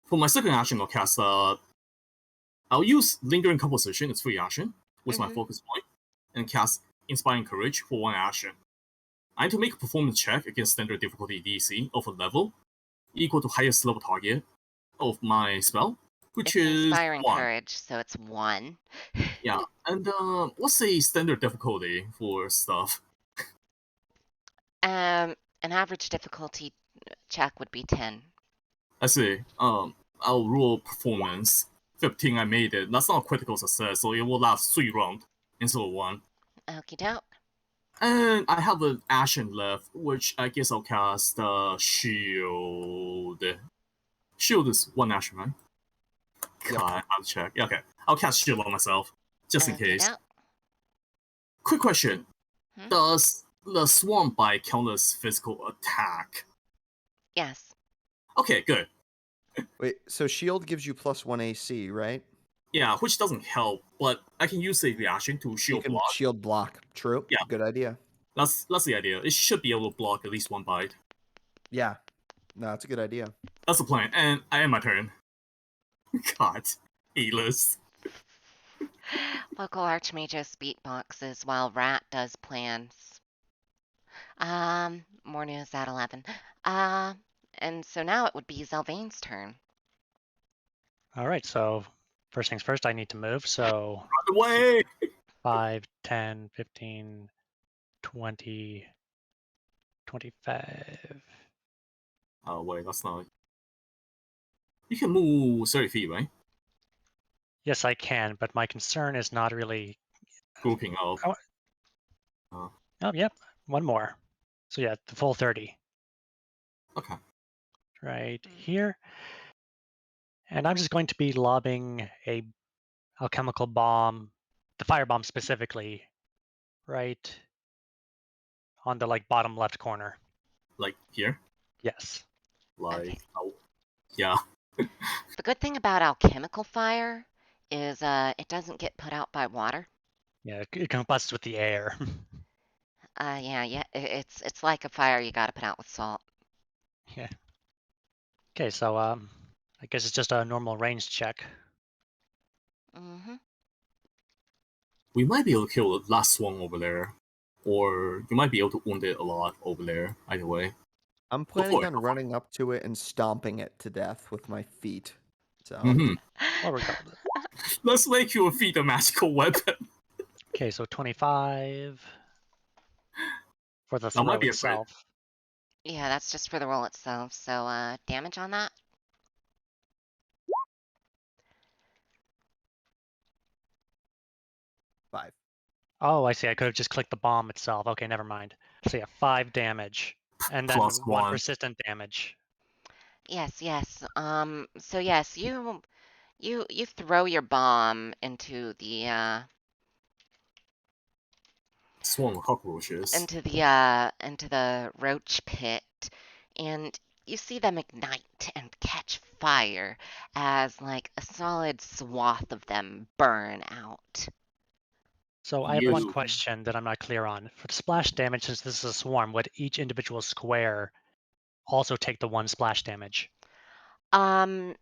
For my second action, I'll cast. I'll use Lingering Composition, it's 3 action, with my focus point, and cast Inspiring Courage for 1 action. I need to make a performance check against standard difficulty DC of a level equal to highest level target of my spell, which It's is Inspiring 1. Courage, so it's 1. Yeah, and what's the standard difficulty for stuff? An average difficulty check would be 10. I see. I'll roll performance. 15, I made it. That's not a critical success, so it will last 3 rounds instead of 1. Okie doke. And I have an action left, which I guess I'll cast Shield. Shield is 1 action, right? Yep. God, I have to check. Yeah, okay. I'll cast Shield on myself, just in Okie case. doke. Quick question. Hmm? Does the Swarm Bite count as physical attack? Yes. Okay, good. Wait, so shield gives you +1 AC, right? Yeah, which doesn't help, but I can use a reaction to You shield can block. shield block. True. Yeah. Good idea. That's the idea. It should be able to block at least 1 bite. Yeah. No, that's a good idea. That's the plan, and I end my turn. God, healers. Local Archmage's beatboxes while Rat does plans. More news at 11. And so now it would be Zelvain's turn. All right, so first things first, I need to move. So Run away! 5, 10, 15, 20, 25. Oh, wait, that's not. You can move 30 feet, right? Yes, I can, but my concern is not really. Grouping up. Oh, yep, 1 more. So yeah, the full 30 Okay. right here. And I'm just going to be lobbing a alchemical bomb, the firebomb specifically, right on the bottom left corner. Like here? Yes. Like, Okay. oh, yeah. The good thing about alchemical fire is it doesn't get put out by water. Yeah, it combusts with the air. Yeah, it's like a fire you gotta put out with salt. Yeah. Okay, so I guess it's just a normal range check. Mm-hmm. We might be able to kill the last one over there. Or you might be able to wound it a lot over there, either way. I'm for planning it, on go for running up to it and stomping it to death with my feet. So Well, regardless. Let's make your feet a magical weapon. Okay, so 25 for the That throw might be a crit. itself. Yeah, that's just for the roll itself. So, damage on that? Five. Oh, I see. I could have just clicked the bomb itself. Okay, never mind. So yeah, 5 damage, and then Plus 1 1. persistent damage. Yes, yes. So yes, you throw your bomb into the Swarm of cockroaches. into the roach pit, and you see them ignite and catch fire as like a solid swath of them burn out. So I have one You. question that I'm not clear on. For the splash damage, since this is a swarm, would each individual square also take the 1 splash damage? Um,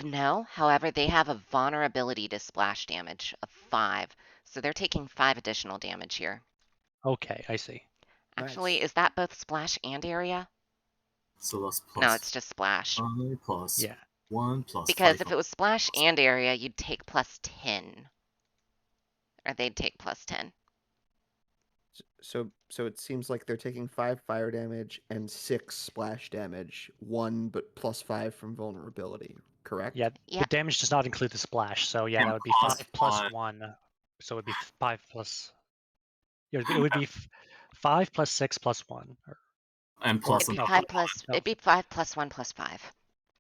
no. However, they have a vulnerability to splash damage of 5, so they're taking 5 additional damage here. Okay, I see. Actually, Nice. is that both splash and area? So that's No, plus it's just splash. 5 plus Yeah. 1 plus Because 5. if it was splash and area, you'd take plus 10. Or they'd take plus 10. So it seems like they're taking 5 fire damage and 6 splash damage, 1 but plus 5 from vulnerability. Correct? Yeah, Yeah. the damage does not include the splash, so yeah, Yeah, that would be plus 5 plus 1. 1. So it would be 5 plus. It would be 5 plus 6 plus 1. And plus It'd be another 5 1. plus. No. It'd be 5 plus 1 plus 5.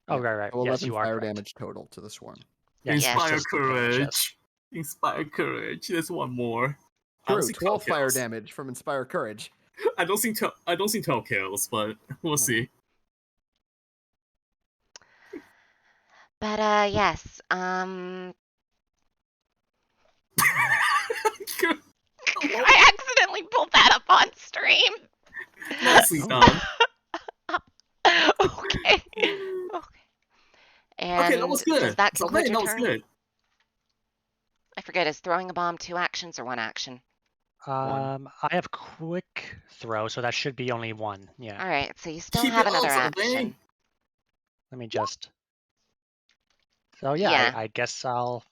Oh, Yeah. right. So Yes, 11 you are fire correct. damage total to the swarm. Yeah, it's Inspire just the damage, yes. courage. Inspire courage. There's one more. I don't True, see 12 fire kills. damage from Inspire Courage. I don't see 12 kills, but we'll see. But yes. I accidentally pulled that up on stream. Nicely Oh. done. Okay. Okay. And Okay, that was good. does that So, conclude man, your that was turn? good. I forget, is throwing a bomb 2 actions or 1 action? I have quick throw, so that should be only 1. Yeah. Alright, so you still Keep have it up, another Sylvain. action. Let me just. So yeah, Yeah. I guess I'll.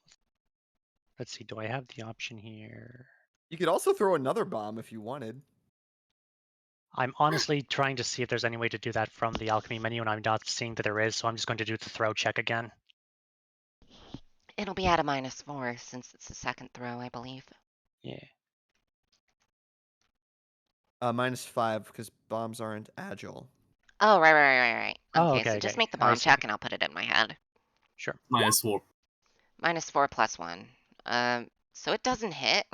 Let's see. Do I have the option here? You could also throw another bomb if you wanted. I'm honestly trying to see if there's any way to do that from the alchemy menu, and I'm not seeing that there is, so I'm just going to do the throw check again. It'll be at a -4 since it's the second throw, I believe. Yeah. -5 because bombs aren't agile. Oh, right. Oh, Okay, okay, so just okay. make the I bomb see. check and I'll put it in my head. Sure. -4. -4 plus 1. So it doesn't hit.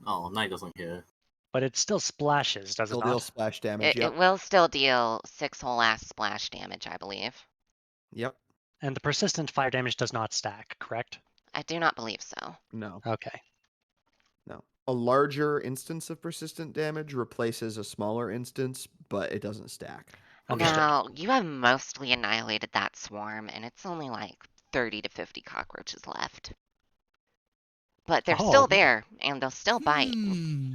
Oh, 9 doesn't hit. But it still splashes, does it Still deal not? splash damage. It will still deal 6 whole ass splash damage, I believe. Yep. And the persistent fire damage does not stack, correct? I do not believe so. No. Okay. No. A larger instance of persistent damage replaces a smaller instance, but it doesn't stack. Understood. Now, you have mostly annihilated that swarm, and it's only like 30 to 50 cockroaches left. But they're still there, and they'll still bite.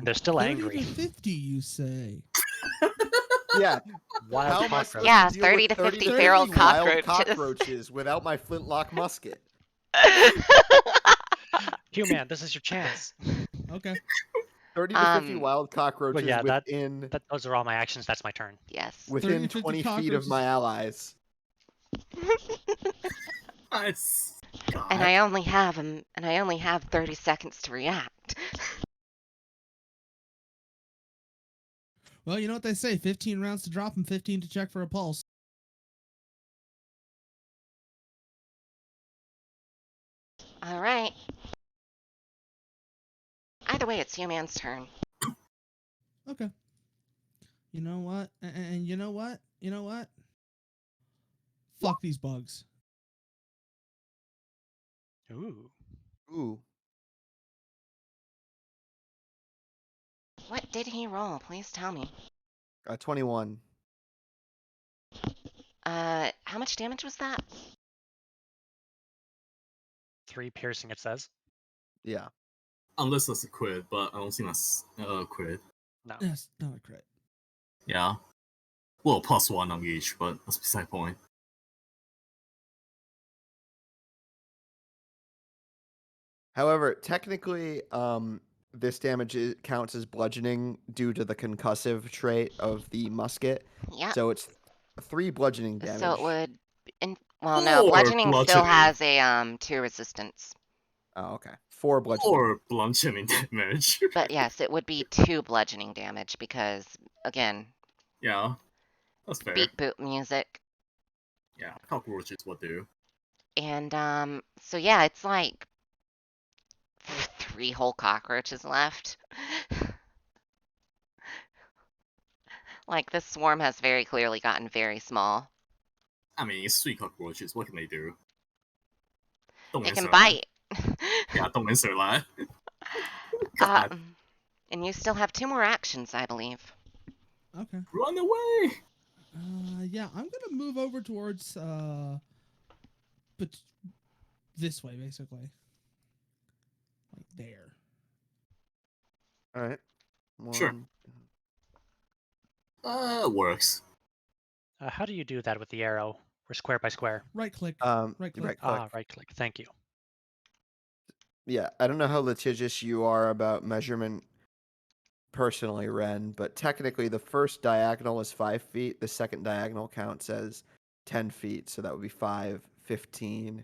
They're still 30 angry. to 50, you say? Yeah. Wild How am I cockroach. supposed Yeah, to deal 30 with to 30 50 to feral 50 wild cockroaches. cockroaches without my flintlock musket? Human, this is your chance. Okay. 30 to 50 Um, wild cockroaches yeah, within Those are all my actions. That's my turn. yes. 30 within to 50 20 feet of cockroaches. my allies. Nice. And I only have 30 seconds to react. Well, you know what they say, 15 rounds to drop and 15 to check for a pulse. All right. Either way, it's Human's turn. Okay. You know what? And you know what? You know what? Fuck these bugs. Ooh. Ooh. What did he roll? Please tell me. 21. How much damage was that? 3 piercing, it says. Yeah. Unless that's a crit, but I don't think that's a crit. No. That's not a crit. Yeah. Well, +1 on each, but that's beside the point. However, technically, this damage counts as bludgeoning due to the concussive trait of the musket. Yep. So it's 3 bludgeoning damage. So it would. Well, no, Or bludgeoning still bludgeoning. has a 2 resistance. Oh, okay. 4 bludgeoning. Or bludgeoning damage. But yes, it would be 2 bludgeoning damage because, again, Yeah, that's fair. beat boot music. Yeah, cockroaches will do. And so yeah, it's like 3 whole cockroaches left. Like this swarm has very clearly gotten very small. I mean, it's 3 cockroaches. What can they do? Don't It can answer that. bite. Yeah, don't answer that. God, And you still have 2 more actions, I believe. Okay. run away! Yeah, I'm gonna move over towards but this way basically, like there. All right. Sure. 1. Works. How do you do that with the arrow? Or square by square? Right click. Right Right click. click. Right click. Thank you. Yeah, I don't know how litigious you are about measurement personally, Ren, but technically the first diagonal is 5 feet. The second diagonal counts as 10 feet, so that would be 5, 15,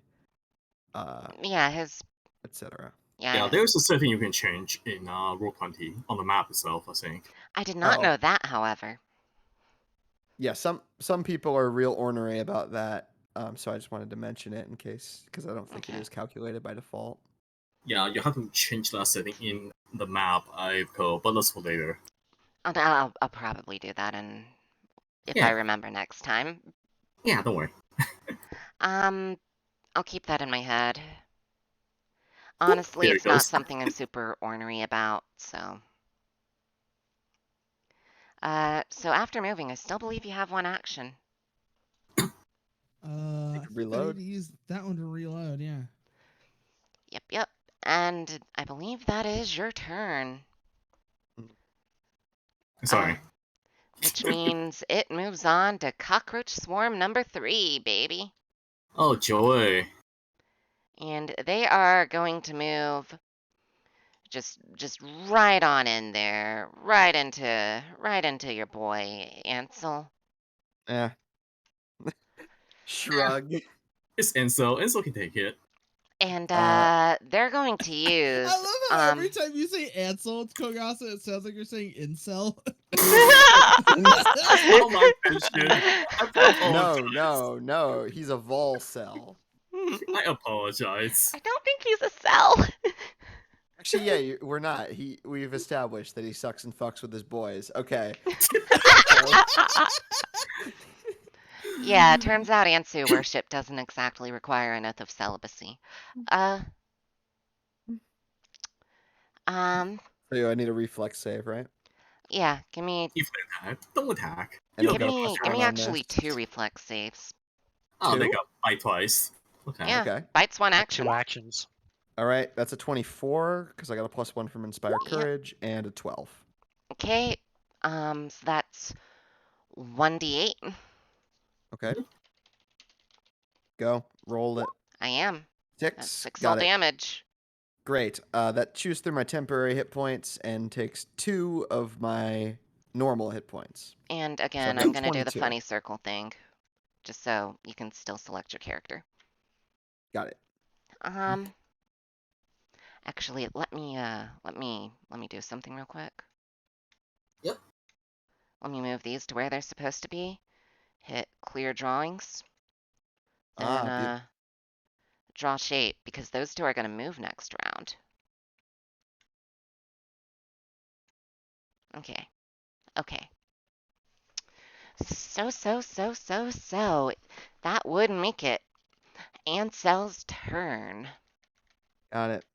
Yeah, his. etc. Yeah, there's a setting you can change in Roll20 on the map itself, I think. I did not Oh. know that, however. Yeah, some people are real ornery about that, so I just wanted to mention it in case, because I don't think it Okay. is calculated by default. Yeah, you have to change that setting in the map, but that's for later. I'll probably do that, and if I remember next time. Yeah, don't worry. I'll keep that in my head. Honestly, There it it's not goes. something I'm super ornery about, so. So after moving, I still believe you have 1 action. I think I reload? need to use that one to reload. Yeah. Yep. And I believe that is your turn. Sorry. Which means it moves on to cockroach swarm number 3, baby. Oh, joy. And they are going to move just right on in there, right into your boy, Ansel. Eh. Shrug. It's Enzo. Enzo can take it. And they're going to use. I love how every time you say Ansel, it's Kogasa, it sounds like you're saying incel. Oh my goodness. No. He's a vol cell. I apologize. I don't think he's a cell. Actually, yeah, we're not. We've established that he sucks and fucks with his boys. Okay. Yeah, it turns out Ansu worship doesn't exactly require an oath of celibacy. So I need a reflex save, right? Yeah, give me If they attack, don't attack. And You I'll don't get a get plus give me one on actually this. 2 reflex saves. Oh, they Two? got bite twice. Okay. Yeah, Okay. bites 1 action. 2 actions. All right, that's a 24 because I got a plus 1 from Inspire Yep. Courage and a 12. Okay, so that's 1d8. Okay. Go. Roll it. I am. 6. That's 6 got all it. damage. Great. That chews through my temporary hit points and takes 2 of my normal hit points. And again, I've I'm got going to do the 22. funny circle thing, just so you can still select your character. Got it. Actually, let me do something real quick. Yep. Let me move these to where they're supposed to be. Hit clear drawings. Then draw shape, because those 2 are going to move next round. Okay. So. That would make it Ansel's turn. Got it.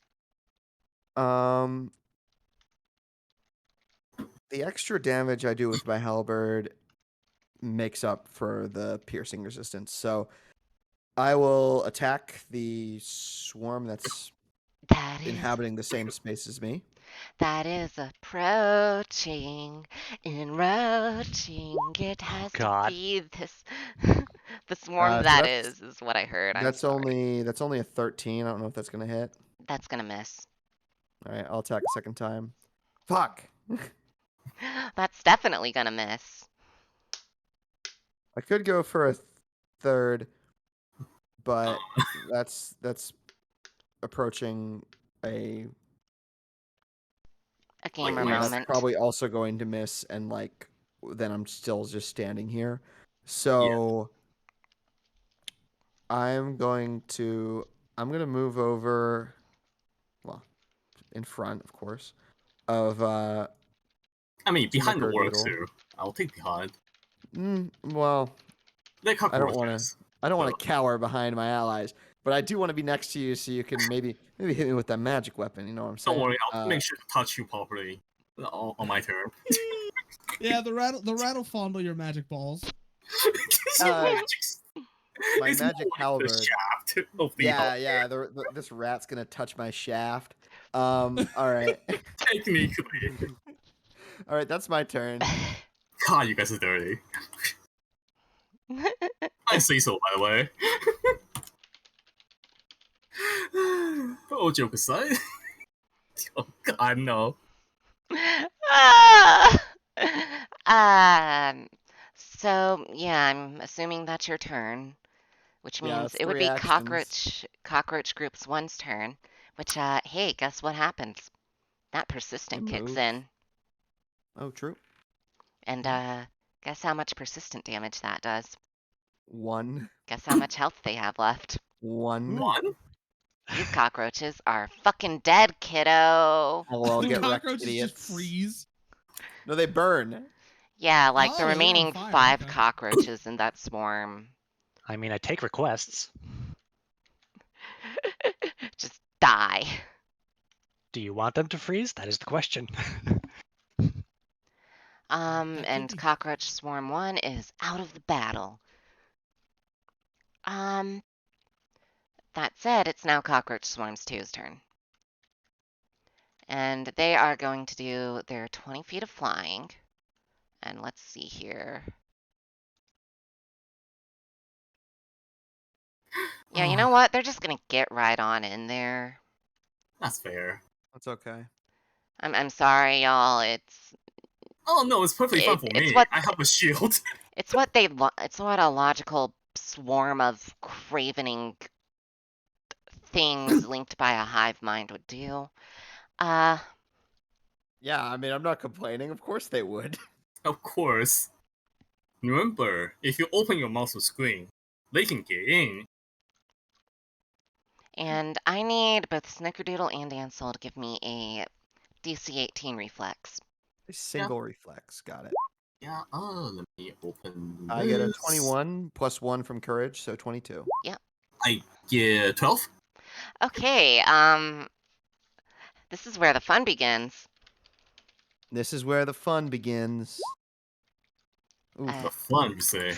The extra damage I do with my halberd makes up for the piercing resistance. So I will attack the swarm that's inhabiting the same space as me. That is approaching, enroaching. It has to be this. The swarm So is what I heard. That's only a 13. I don't know if that's gonna hit. That's gonna miss. All right, I'll attack a second time. Fuck. That's definitely gonna miss. I could go for a third, but that's approaching a A gamer yeah, that's moment. probably also going to miss, and like then I'm still just standing here. So I'm going to move over, well, in front, of course, of I mean, behind the works Snickerdoodle. too. I'll take behind. Well, They're I don't want cockroaches. to cower behind my allies, but I do want to be next to you so you can maybe hit me with that magic weapon. You know what I'm saying? Don't worry, I'll make sure to touch you properly on my turn. Yeah, the rat'll fondle your magic balls. My It's magic more like the halberd. shaft of the Yeah, halberd. yeah. This rat's gonna touch my shaft. All right. Technically. All right, that's my turn. God, you guys are dirty. I say so, by the way. Oh, joke aside. Oh, God, no. Ah! So yeah, I'm assuming that's your turn, which Yeah, means that's it would 3 be actions. cockroach group's one's turn. Which hey, guess what happens? That I persistent kicks move. in, Oh, true. and guess how much persistent damage that does? 1. Guess how much health they have left? 1. One? These cockroaches are fucking dead, kiddo. LOL, The get wrecked, cockroaches just idiots. freeze. No, they burn. Yeah, like the Oh, they're on remaining fire. 5 Okay. cockroaches in that swarm. I mean, I take requests. Just die. Do you want them to freeze? That is the question. That could And be. cockroach swarm 1 is out of the battle. That said, it's now cockroach swarms 2's turn. And they are going to do their 20 feet of flying. And let's see here. Yeah, you know what? They're just gonna get right on in there. That's fair. That's okay. I'm sorry, y'all. Oh, no, it's perfectly fine for It's me. what I have a shield. it's what a logical swarm of cravening things linked by a hive mind would do. Yeah, I mean, I'm not complaining. Of course they would. Of course. Remember, if you open your mouth to scream, they can get in. And I need both Snickerdoodle and Ansel to give me a DC 18 reflex. A single reflex. Got it. Yeah, let me open I get a this. 21 plus 1 from courage, so 22. I get 12. Okay, this is where the fun begins. This is where the fun begins. Oof. The fun, you say.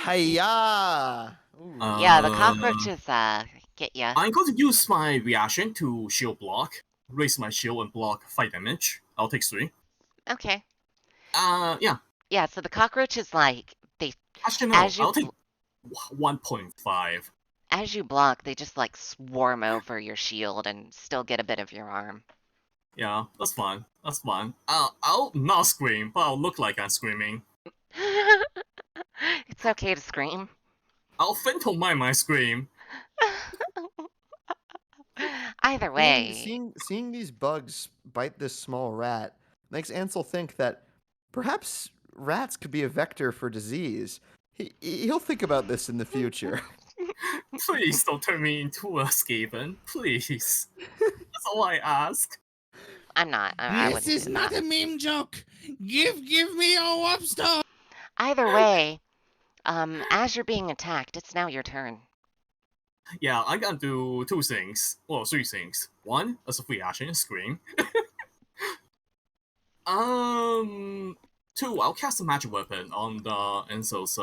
Hiya! Yeah, the cockroaches get ya. I'm going to use my reaction to shield block. Raise my shield and block 5 damage. I'll take 3. Okay. Yeah. Yeah, so the cockroaches they Actually, no. as you I'll take 1.5. as you block, they just like swarm over your shield and still get a bit of your arm. Yeah, that's fine. That's fine. I'll not scream, but I'll look like I'm screaming. It's okay to scream. I'll phantom mime my scream. Either way, Seeing these bugs bite this small rat makes Ansel think that perhaps rats could be a vector for disease. He'll think about this in the future. Please don't turn me into a Skaven. Please. That's all I ask. I'm not. I This wouldn't is do not that. a meme joke. Give me your whopstone. Either way, as you're being attacked, it's now your turn. Yeah, I gotta do 2 things. Well, 3 things. 1, as a free action, scream. 2, I'll cast a magic weapon on the Ansel's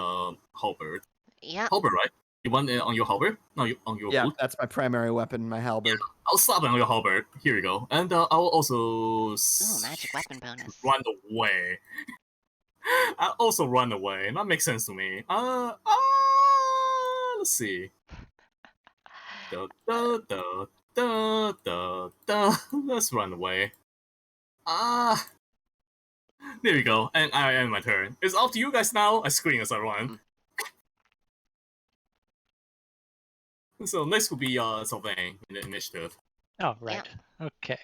halberd. Yeah. Halberd, right? You want it on your halberd? No, on your Yeah, boot? that's my primary weapon, my halberd. I'll slap it on your halberd. Here we go. And I'll also Ooh, magic weapon bonus. run away. I'll also run away. That makes sense to me. Let's see. Let's run away. There we go. And I end my turn. It's up to you guys now. I scream as I run. So next will be Sylvain in the initiative. Oh, right. Okay.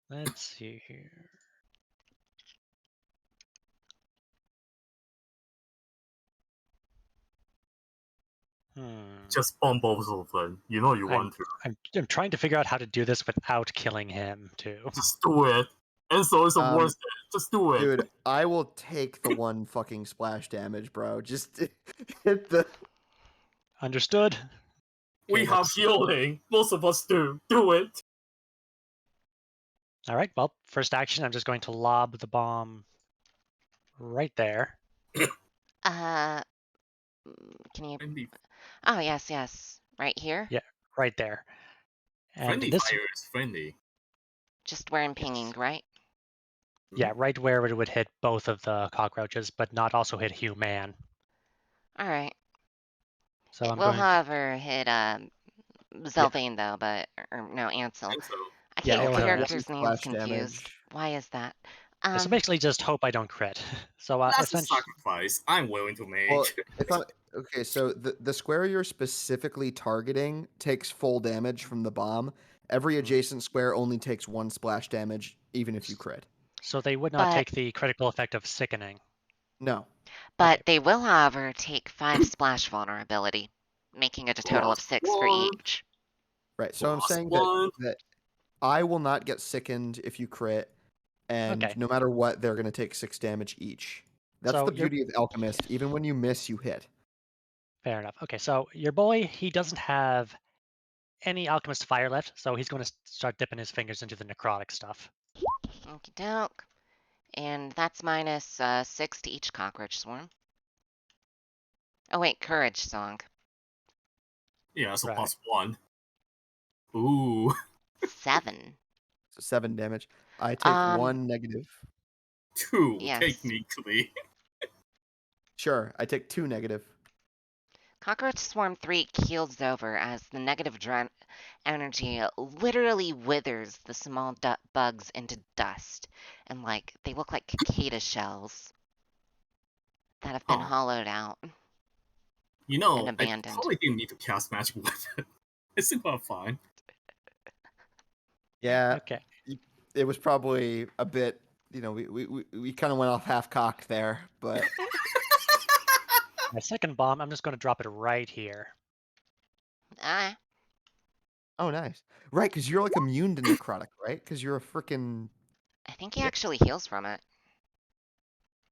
Let's see here. Just bomb both of them. You know you want to. I'm trying to figure out how to do this without killing him, too. Just do it. Enzo is the worst. Just do it. Dude, I will take the one fucking splash damage, bro. Just hit the... Understood. We Okay, have let's- healing. Most of us do. Do it. All right, well, first action, I'm just going to lob the bomb right there. Can you? Friendly, Oh, yes. Right here? Yeah, right there. And friendly this, fire is friendly. Just where I'm pinging, right? yeah, right where it would hit both of the cockroaches, but not also hit human. All right. So It I'm will, going to, however, hit Zelvain though, but or no, Ansel. Enzo, I Yeah, keep it'll the hit characters' one names splash confused. damage. Why is that? so basically just hope I don't crit. So that's a essentially, sacrifice I'm willing to make. Well, if I, okay, so the square you're specifically targeting takes full damage from the bomb. Every adjacent square only takes one splash damage, even if you crit. so they would not But- take the critical effect of sickening. No. But Okay. they will, however, take 5 splash vulnerability, making it a total of 6 for One. each. Right. So I'm Plus saying one. that I will not get sickened if you crit, and Okay. no matter what, they're going to take 6 damage each. That's So the you're- beauty of Alchemist. Even when you miss, you hit. Fair enough. Okay, so your boy, he doesn't have any alchemist fire left, so he's going to start dipping his fingers into the necrotic stuff. Okie doke. And that's minus 6 to each cockroach swarm. Oh wait, courage song. Yeah, so Right. plus one. Ooh. 7. So 7 damage. I take 1 negative. 2, Yes. technically. Sure, I take 2 negative. Cockroach Swarm 3 keels over as the negative energy literally withers the small bugs into dust. And they look like cicada shells that have been Huh. hollowed out. You know, And I abandoned. probably didn't need to cast magic weapon. It's about fine. Yeah, Okay. it was probably a bit, we kind of went off half-cocked there, but... My second bomb, I'm just going to drop it right here. Ah, Oh, nice. Right, because you're, immune to necrotic, right? Because you're a freaking... I think he actually heals from it.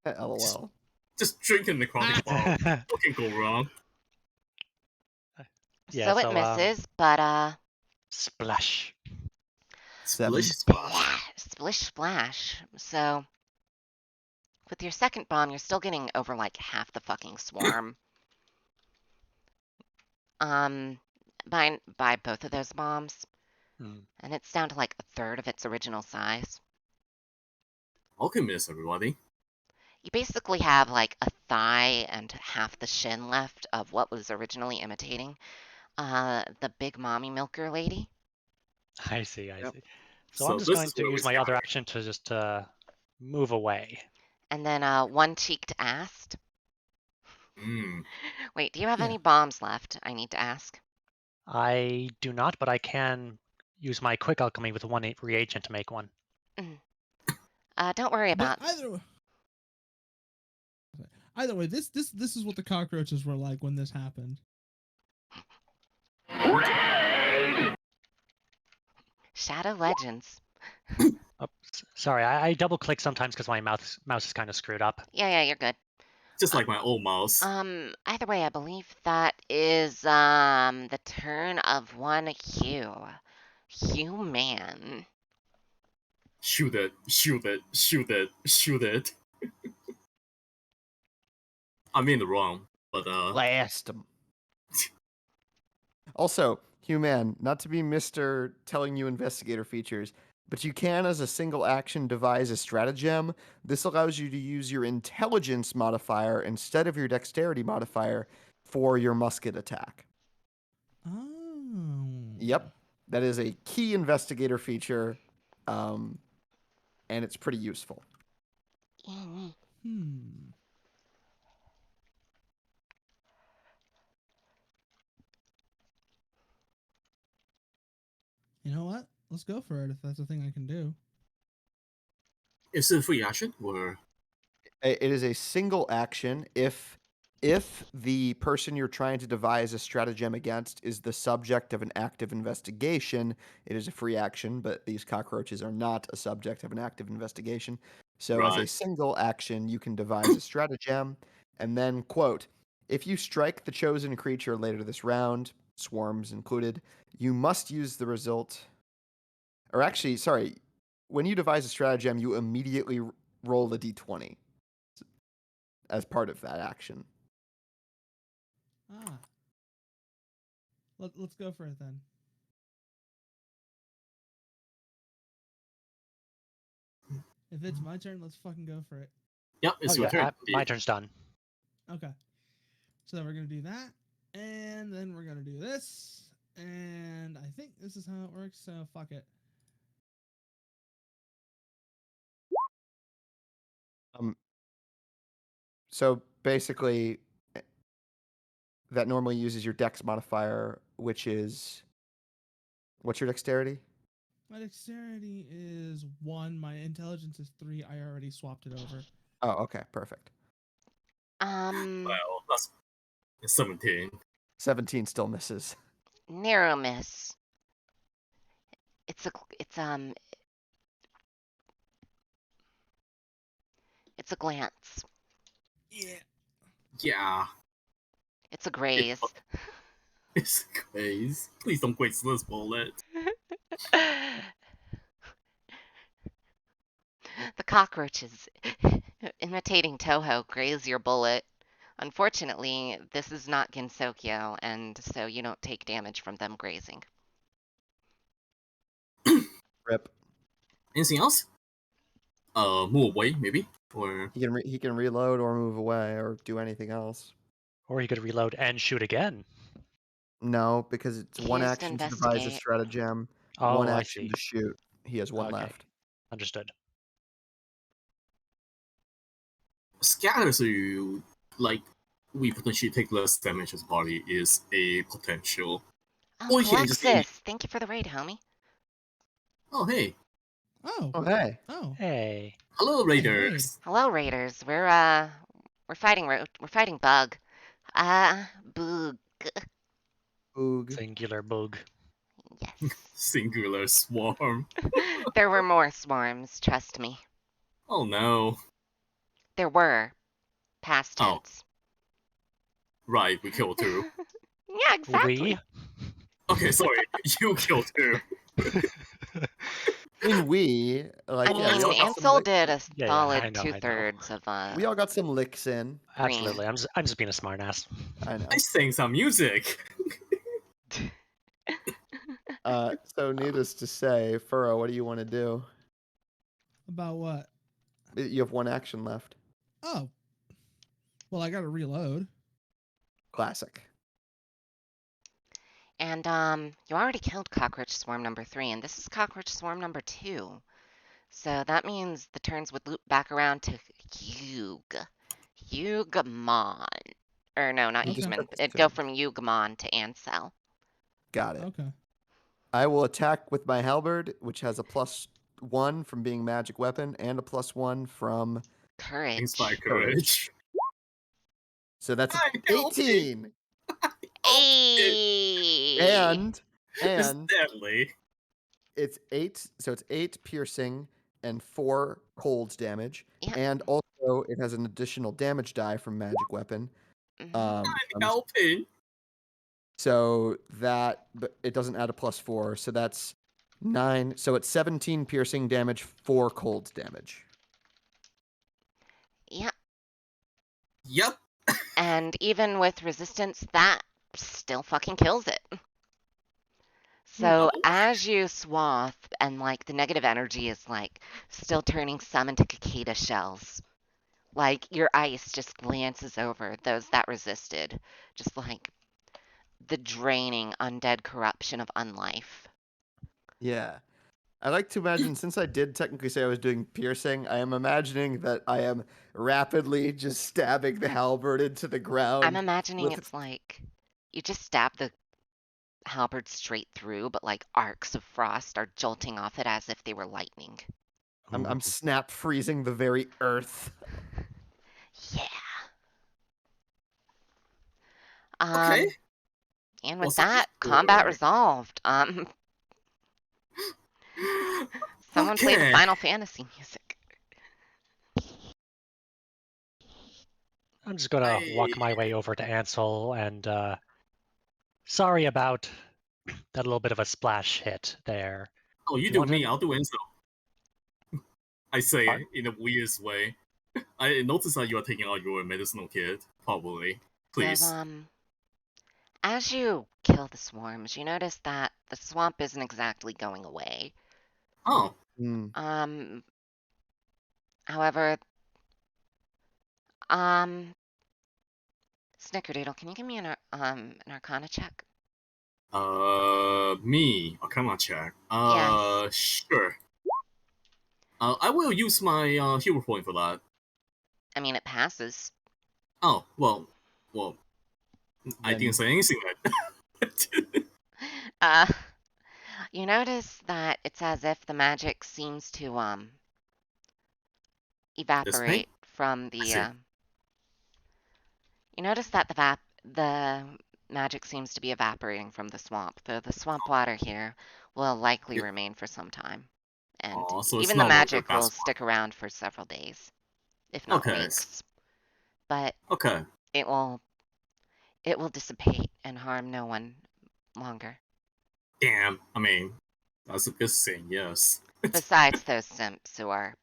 LOL. Just drinking necrotic bomb. What can go wrong? Yeah, So it misses, but Splash. Seven. Splish splash. splish splash. So with your second bomb, you're still getting over half the fucking swarm. By both of those bombs, and it's down to a third of its original size. Alchemist, everybody. You basically have a thigh and half the shin left of what was originally imitating the big mommy milker lady. I see. Yep. See. So So I'm just this going is to where we use my other start. action to just move away. And then one-cheeked ast. Mm. Wait, do you have Yeah. any bombs left? I need to ask. I do not, but I can use my quick alchemy with 1 reagent to make one. Don't worry But about. either way, this is what the cockroaches were like when this happened. Shadow Legends. Oh, sorry, I double click sometimes because my mouse is kind of screwed up. Yeah, you're good. Just like my old mouse. Either way, I believe that is the turn of one Hugh. Human. Shoot it, shoot it, shoot it, shoot it. I'm in the wrong, but Blast him. Also, Human, not to be Mr. telling you investigator features, but you can, as a single action, devise a stratagem. This allows you to use your intelligence modifier instead of your dexterity modifier for your musket attack. Yep, that is a key investigator feature, and it's pretty useful. Mm. Hmm. You know what? Let's go for it if that's a thing I can do. Is it a free action or? It is a single action if the person you're trying to devise a stratagem against is the subject of an active investigation. It is a free action, but these cockroaches are not a subject of an active investigation. So, as a Right. single action, you can devise a stratagem, and then quote: if you strike the chosen creature later this round, swarms included, you must use the result. Or actually, sorry, when you devise a stratagem, you immediately roll a d20 as part of that action. Ah. Let's go for it then. If it's my turn, let's fucking go for it. Yep, it's Oh your yeah, turn. my turn's done. Okay. So then we're gonna do that, and then we're gonna do this, and I think this is how it works. So fuck it. So basically, that normally uses your dex modifier, which is what's your dexterity? My dexterity is 1. My intelligence is 3. I already swapped it over. Oh, okay, perfect. Well, that's 17. 17 still misses. Narrow miss. It's a glance. Yeah. Yeah, It's a graze. it's crazy. Please don't waste this bullet. The cockroaches imitating Toho graze your bullet. Unfortunately, this is not Gensokyo, and so you don't take damage from them grazing. Rip. Anything else? Move away maybe, or He can reload or move away or do anything else. Or he could reload and shoot again. No, because it's one Used action to devise a investigate. stratagem, one Oh, I action see. to shoot. He has one Okay. left. Understood. scatter, so you like we potentially take less damage as a party is a potential. Oh, Or he can just aim. Alexis, thank you for the raid, homie. Oh hey, Oh. Oh, hey. Oh. Hey. hello Hey, raiders. Hello, raiders. We're fighting bug. Boog. Oog. Singular bug. Yes. Singular swarm. There were more swarms, trust me. Oh no. There were. Past Oh, tense. right, we killed two. Yeah, exactly. We? Okay, sorry, you killed two. In we, like, I yeah, we mean, all got some Ansel licks. did a Yeah, solid I know. 2/3 of We all got some licks in. green. Absolutely. I'm just being a smartass. I know. I sang some music. So needless to say, Furrow, what do you want to do? About what? You have one action left. Oh. Well, I gotta reload. Classic. And you already killed cockroach swarm number 3, and this is cockroach swarm number 2. So that means the turns would loop back around to Hugamon. Or no, not You just Okay. human. took his It'd go turn. from Hugamon to Ansel. Got it. Okay. I will attack with my halberd, which has a +1 from being magic weapon and a +1 from. Courage. Inspire courage. So that's I'm an helping. 18. Hey! And It's deadly. it's 8. So it's 8 piercing and 4 cold damage. Yeah. And also it has an additional damage die from magic weapon. Mhm. Um, I'm helping. so that, but it doesn't add a +4. So that's 9. So it's 17 piercing damage, 4 cold damage. Yeah. Yep. And even with resistance, that still fucking kills it. So No. as you swath and like the negative energy is like still turning some into cicada shells. Like your ice just glances over those that resisted. Just like the draining undead corruption of unlife. Yeah. I like to imagine, since I did technically say I was doing piercing, I am imagining that I am rapidly just stabbing the halberd into the ground. I'm imagining with- it's like you just stab the halberd straight through, but like arcs of frost are jolting off it as if they were lightning. I'm snap freezing the very earth. Yeah. Okay. And with Was that that, combat for- resolved. Someone play the Okay. Final Fantasy music. I'm just gonna walk my way over to Ansel and sorry about that little bit of a splash hit there. Oh, you You do want me, to- I'll do Enzo. I say What? it in the weirdest way. I noticed that you are taking out your medicinal kit, probably. Please. So, as you kill the swarms, you notice that the swamp isn't exactly going away. Oh, However, Snickerdoodle, can you give me an Arcana check? me. Arcana check. Yes. Sure. I will use my hero point for that. I mean, it passes. Oh, well, I Then- didn't say anything then. You notice that it's as if the magic seems to evaporate from the. see. You notice that the magic seems to be evaporating from the swamp, though the swamp water here will likely Yeah. remain for some time, and Aw, so it's even the not like a magic will fast one. stick around for several days, if not Okay. weeks. But Okay. it will dissipate and harm no one longer. Damn. I mean, that's a good thing, yes. Besides those simps who are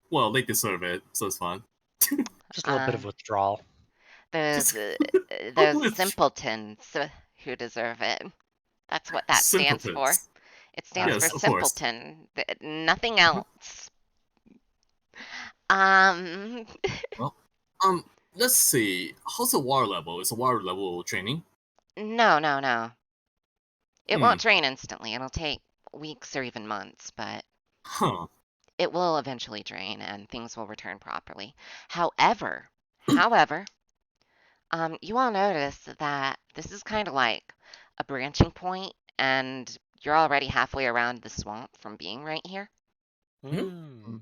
Well, they deserve it, so it's fine. Just a little bit of withdrawal. those Just- those simpletons who deserve it. That's what that stands for. Simpletons. It stands Yes, for of course. simpleton. Nothing else. Um, Let's see. How's the water level? Is the water level training? no. It won't drain instantly. It'll take weeks or even months, but Huh. it will eventually drain and things will return properly. However, you all notice that this is kind of like a branching point, and you're already halfway around the swamp from being right here. Mm.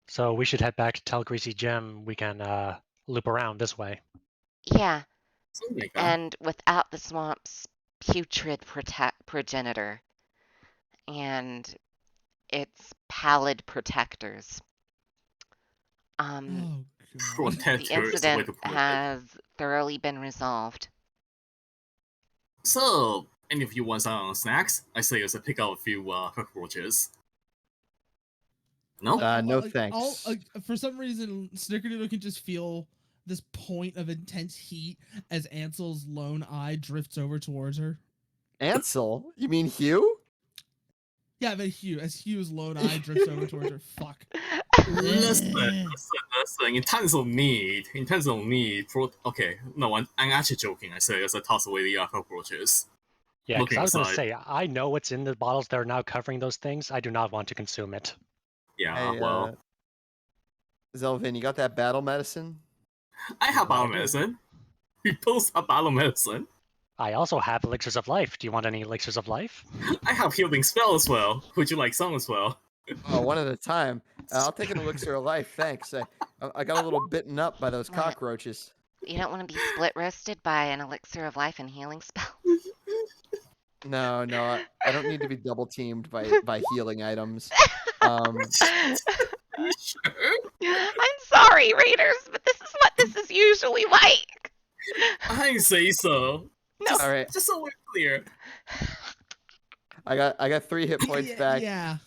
So we should head back to Tell Greasy Gem. We can loop around this way. Yeah, Something like that. and without the swamp's putrid progenitor and its pallid protectors, Oh god. the Protector is the way incident to put it. has thoroughly been resolved. So, any of you want some snacks? I say let's pick out a few cockroaches. No? No Like, thanks. For some reason, Snickerdoodle can just feel this point of intense heat as Ansel's lone eye drifts over towards her. Ansel? You mean Hugh? Yeah, but Hugh's lone eye drifts over towards her. Fuck. Listen. In terms of need, okay, no, I'm actually joking. I say as I toss away the cockroaches. Yeah, because Looking I was going to aside. say, I know what's in the bottles that are now covering those things. I do not want to consume it. Yeah, Hey, well, Zelvin, you got that battle medicine? I have I battle do. medicine. We both have battle medicine. I also have elixirs of life. Do you want any elixirs of life? I have healing spell as well. Would you like some as well? Oh, one at a time. I'll take an elixir of life, thanks. I got a little bitten up by those What? cockroaches. You don't want to be split roasted by an elixir of life and healing spell? No, I don't need to be double teamed by healing items. Are you sure? I'm sorry, Raiders, but this is what this is usually like. I say so. No. All right, Just so we're clear. I got 3 hit points back. Yeah.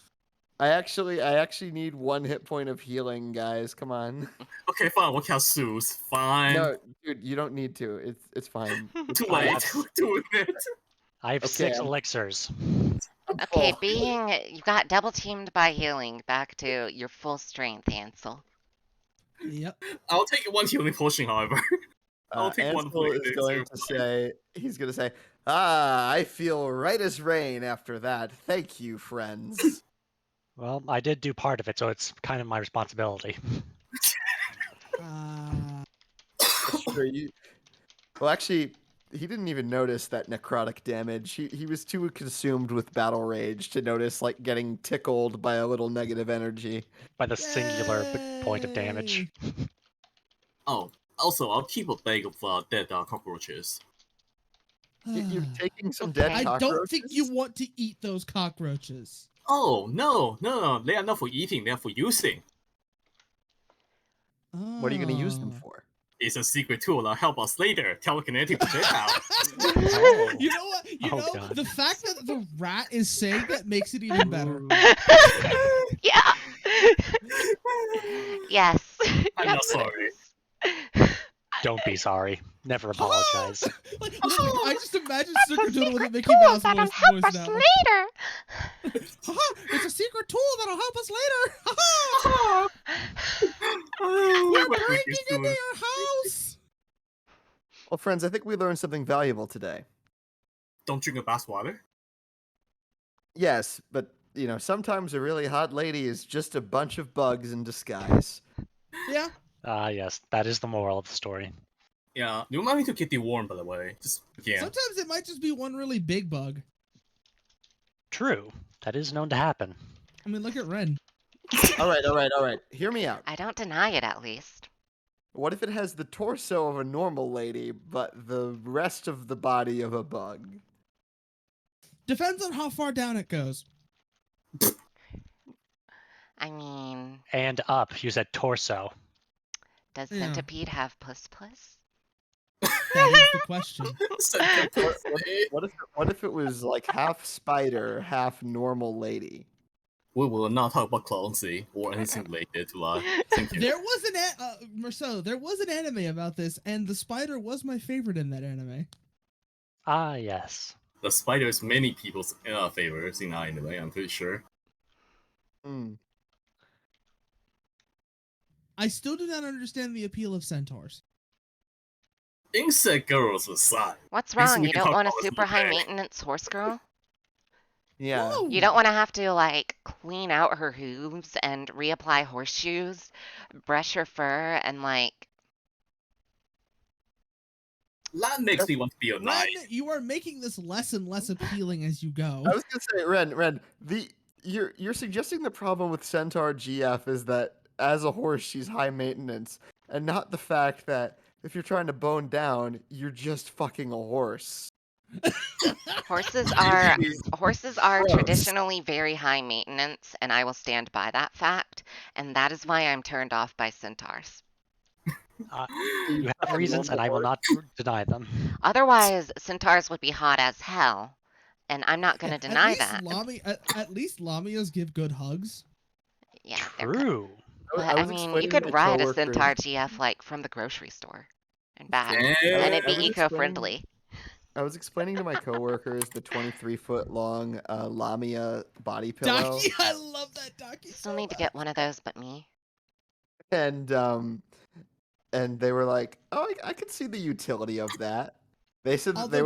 I actually need 1 hit point of healing, guys. Come on. Okay, fine. We'll cast Zeus. Fine. No, dude, you don't need to. It's fine. It's Too fine. late. We're doing it. I have Okay, 6 I'm- elixirs. I'm Okay, full. you got double teamed by healing back to your full strength, Ansel. Yep. I'll take 1 healing potion, however. I'll take one Ansel is going to say, he's going to say, I feel right as rain after that. Thank you, friends. Well, I did do part of it, so it's kind of my responsibility. Sure, well, actually, he didn't even notice that necrotic damage. He was too consumed with battle rage to notice, like, getting tickled by a little negative energy. By the singular point of damage. Oh, also, I'll keep a bag of dead cockroaches. You're taking some Okay. dead I cockroaches? don't think you want to eat those cockroaches. Oh, no. They are not for eating, they are for using. What are you going to use them Oh. for? It's a secret tool that'll help us later. Telekinetic projectile. Oh. You know what? Oh, God. The fact that the rat is saying that makes it even better. Yeah. Yes. I'm Yes, not it sorry. is. Don't be sorry. Never apologize. Like, literally, I just imagine That's a Snickerdoodle with a secret Mickey tool Mouse that'll voice help us now. later. Haha! It's a secret tool that'll help us later. We're We're breaking into your house. Well, friends, I think we learned something valuable today. Don't drink a bath water. Yes, but, sometimes a really hot lady is just a bunch of bugs in disguise. Yeah. Yes, that is the moral of the story. Yeah, you might need to get the warm, by the way. Just again. Sometimes it might just be one really big bug. True. That is known to happen. I mean, look at Ren. All right. Hear me out. I don't deny it, at least. What if it has the torso of a normal lady, but the rest of the body of a bug? Depends on how far down it goes. I mean, And up. You said torso. does Yeah. Centipede have puss? That is the question. What if it was like half spider, half normal lady? We will not talk about clonesy or anything related to thank you. There was Marcelo, there was an anime about this, and the spider was my favorite in that anime. Ah, yes. The spider is many people's favorites in anime, I'm pretty sure. I still do not understand the appeal of centaurs. Insect girls aside. What's Basically, wrong? we You can don't talk want a about this super in a high bit. maintenance horse girl? Yeah. Whoa. You don't want to have to, like, clean out her hooves and reapply horseshoes, brush her fur, and, like... That makes me want to be a Ren, knight. you are making this less and less appealing as you go. I was gonna say, Ren, you're suggesting the problem with Centaur GF is that as a horse she's high maintenance, and not the fact that if you're trying to bone down, you're just fucking a horse. Horses are Gross. traditionally very high maintenance, and I will stand by that fact, and that is why I'm turned off by centaurs. You have reasons, and I will not deny them. Otherwise, centaurs would be hot as hell, and I'm not going to deny that. At least Lamias give good hugs. Yeah, they're good. True. But I mean, you could ride a centaur GF like from the grocery store and back, and it'd be eco-friendly. I was explaining to my coworkers the 23-foot long Lamia body pillow. Ducky, I love that Ducky. Still need to get one of those, but me. And they were like, "Oh, I could see the utility of that." They said that they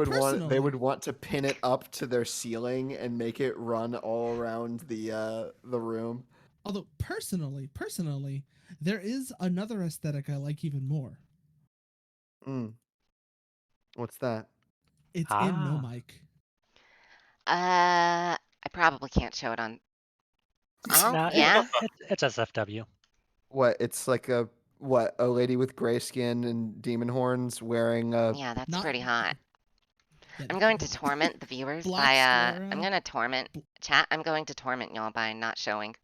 would want to pin it up to their ceiling and make it run all around the room. Although personally, there is another aesthetic I like even more. What's that? It's in No Mic. I probably can't show it on. Oh, Nah, yeah. It's SFW. What? It's like a lady with gray skin and demon horns wearing a. Yeah, that's pretty hot. Yeah, I'm going to torment the viewers Black by sclera. I'm going to torment chat. I'm going to torment y'all by not showing.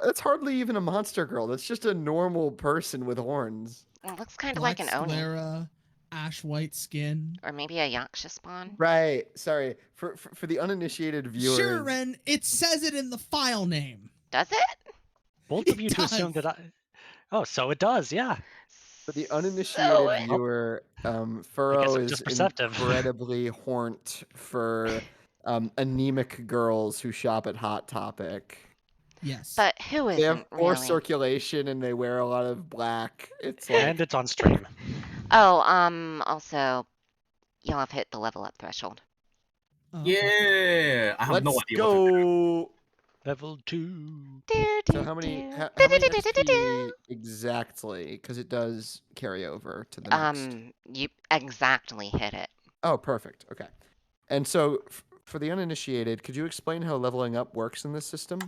That's hardly even a monster girl. That's just a normal person with horns. It looks kind of Black like an Oni, sclera, ash white skin. or maybe a Yaksha spawn. Right. Sorry. For the uninitiated viewers. Sure, Ren. It says it in the file name. Does it? Bold of you to assume that I. Oh, so it does, yeah. For the uninitiated viewer, Furrow I'm is just perceptive. incredibly horned for anemic girls who shop at Hot Topic. Yes. But who They have isn't poor really? circulation and they wear a lot of black. It's like And it's on stream. Oh, also, you'll have hit the level up threshold. Oh, okay. Yeah, I have no Let's idea what to do. go. Level 2. So how many XP exactly? Because it does carry over to the next. You exactly hit it. Oh, perfect. Okay. And so for the uninitiated, could you explain how leveling up works in this system?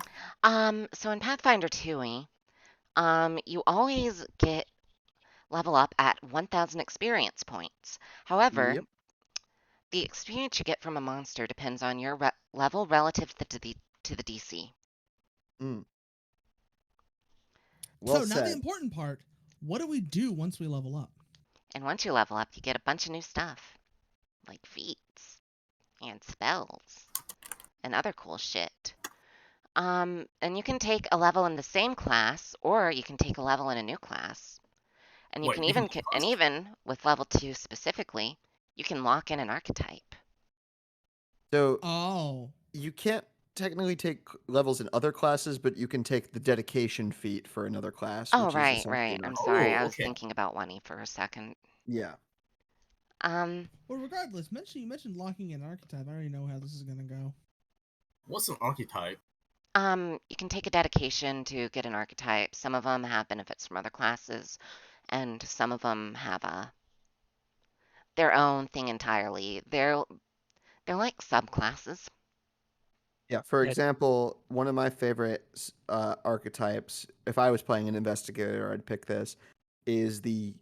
So in Pathfinder 2e, you always get level up at 1,000 experience points. However, Yep. the experience you get from a monster depends on your level relative to the DC. Mm. Well So now the said. important part. What do we do once we level up? And once you level up, you get a bunch of new stuff, like feats and spells and other cool shit. And you can take a level in the same class, or you can take a level in a new class. And you Wait, can you even, can and even with level 2 specifically, you can lock in an archetype. So Oh, you can't technically take levels in other classes, but you can take the dedication feat for another class, Oh, which is right, essentially right. an I'm archetype. sorry. I Oh, was okay. thinking about Wenny for a second. Yeah. Um, well, regardless, you mentioned locking in archetype. I already know how this is gonna go. What's an archetype? you can take a dedication to get an archetype. Some of them have benefits from other classes, and some of them have their own thing entirely. They're like subclasses. Yeah. For Yeah. example, one of my favorite archetypes, if I was playing an investigator, I'd pick this. Is the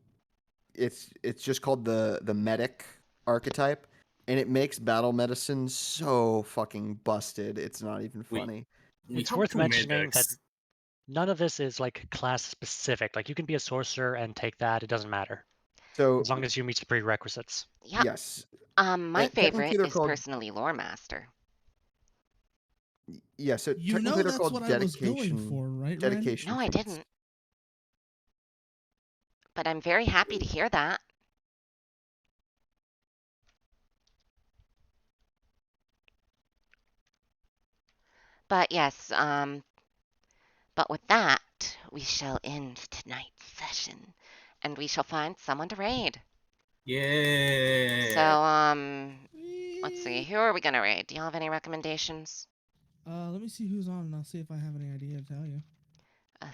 it's just called the medic archetype, and it makes battle medicine so fucking busted. It's not even We funny. we It's have worth two mentioning that medics. none of this is like class specific. Like you can be a sorcerer and take that; it doesn't matter So as long as you meet the prerequisites. Yeah. yes, My technically favorite they're is called personally Lore Master. yeah. So You technically know they're that's called what I was going for, right, Ren? dedication No, I feats. didn't. But I'm very happy to hear that. But yes, but with that, we shall end tonight's session, and we shall find someone to raid. So, Yeah. let's see, who are we gonna raid? Do y'all have any recommendations? Let me see who's on, and I'll see if I have any idea to tell you. I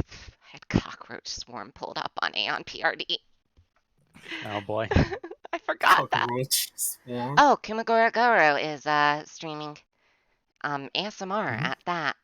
had cockroach swarm pulled up on Aeon PRD. Oh boy. I forgot that. Cockroach swarm. Oh, Kumagoro is streaming ASMR Mhm. at that.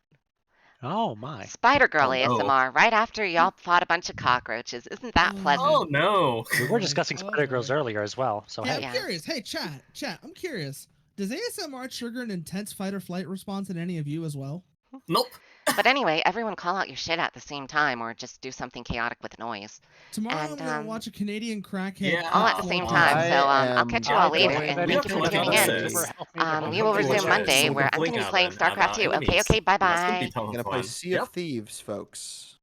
Oh my. Spider Girl Oh no. ASMR right after y'all fought a bunch of cockroaches. Isn't that pleasant? Oh no. We were discussing Oh, Spider Girls boy. earlier as well. So Hey, hey. I'm Yeah. curious. Hey, chat, I'm curious. Does ASMR trigger an intense fight or flight response in any of you as well? Nope. But anyway, everyone call out your shit at the same time or just do something chaotic with noise. Tomorrow And I'm gonna watch a Canadian crackhead Yeah, all cook at the same 12 time. I So tacos. I'll am catch you I all don't later, have and we thank have you to for let tuning Anna in. says. help me with We will to resume watch Monday, some where I'm going to be complaining playing at our StarCraft 2. enemies. Okay, bye That's gonna be bye. tough gonna play fun. Sea of Yep. Thieves, folks.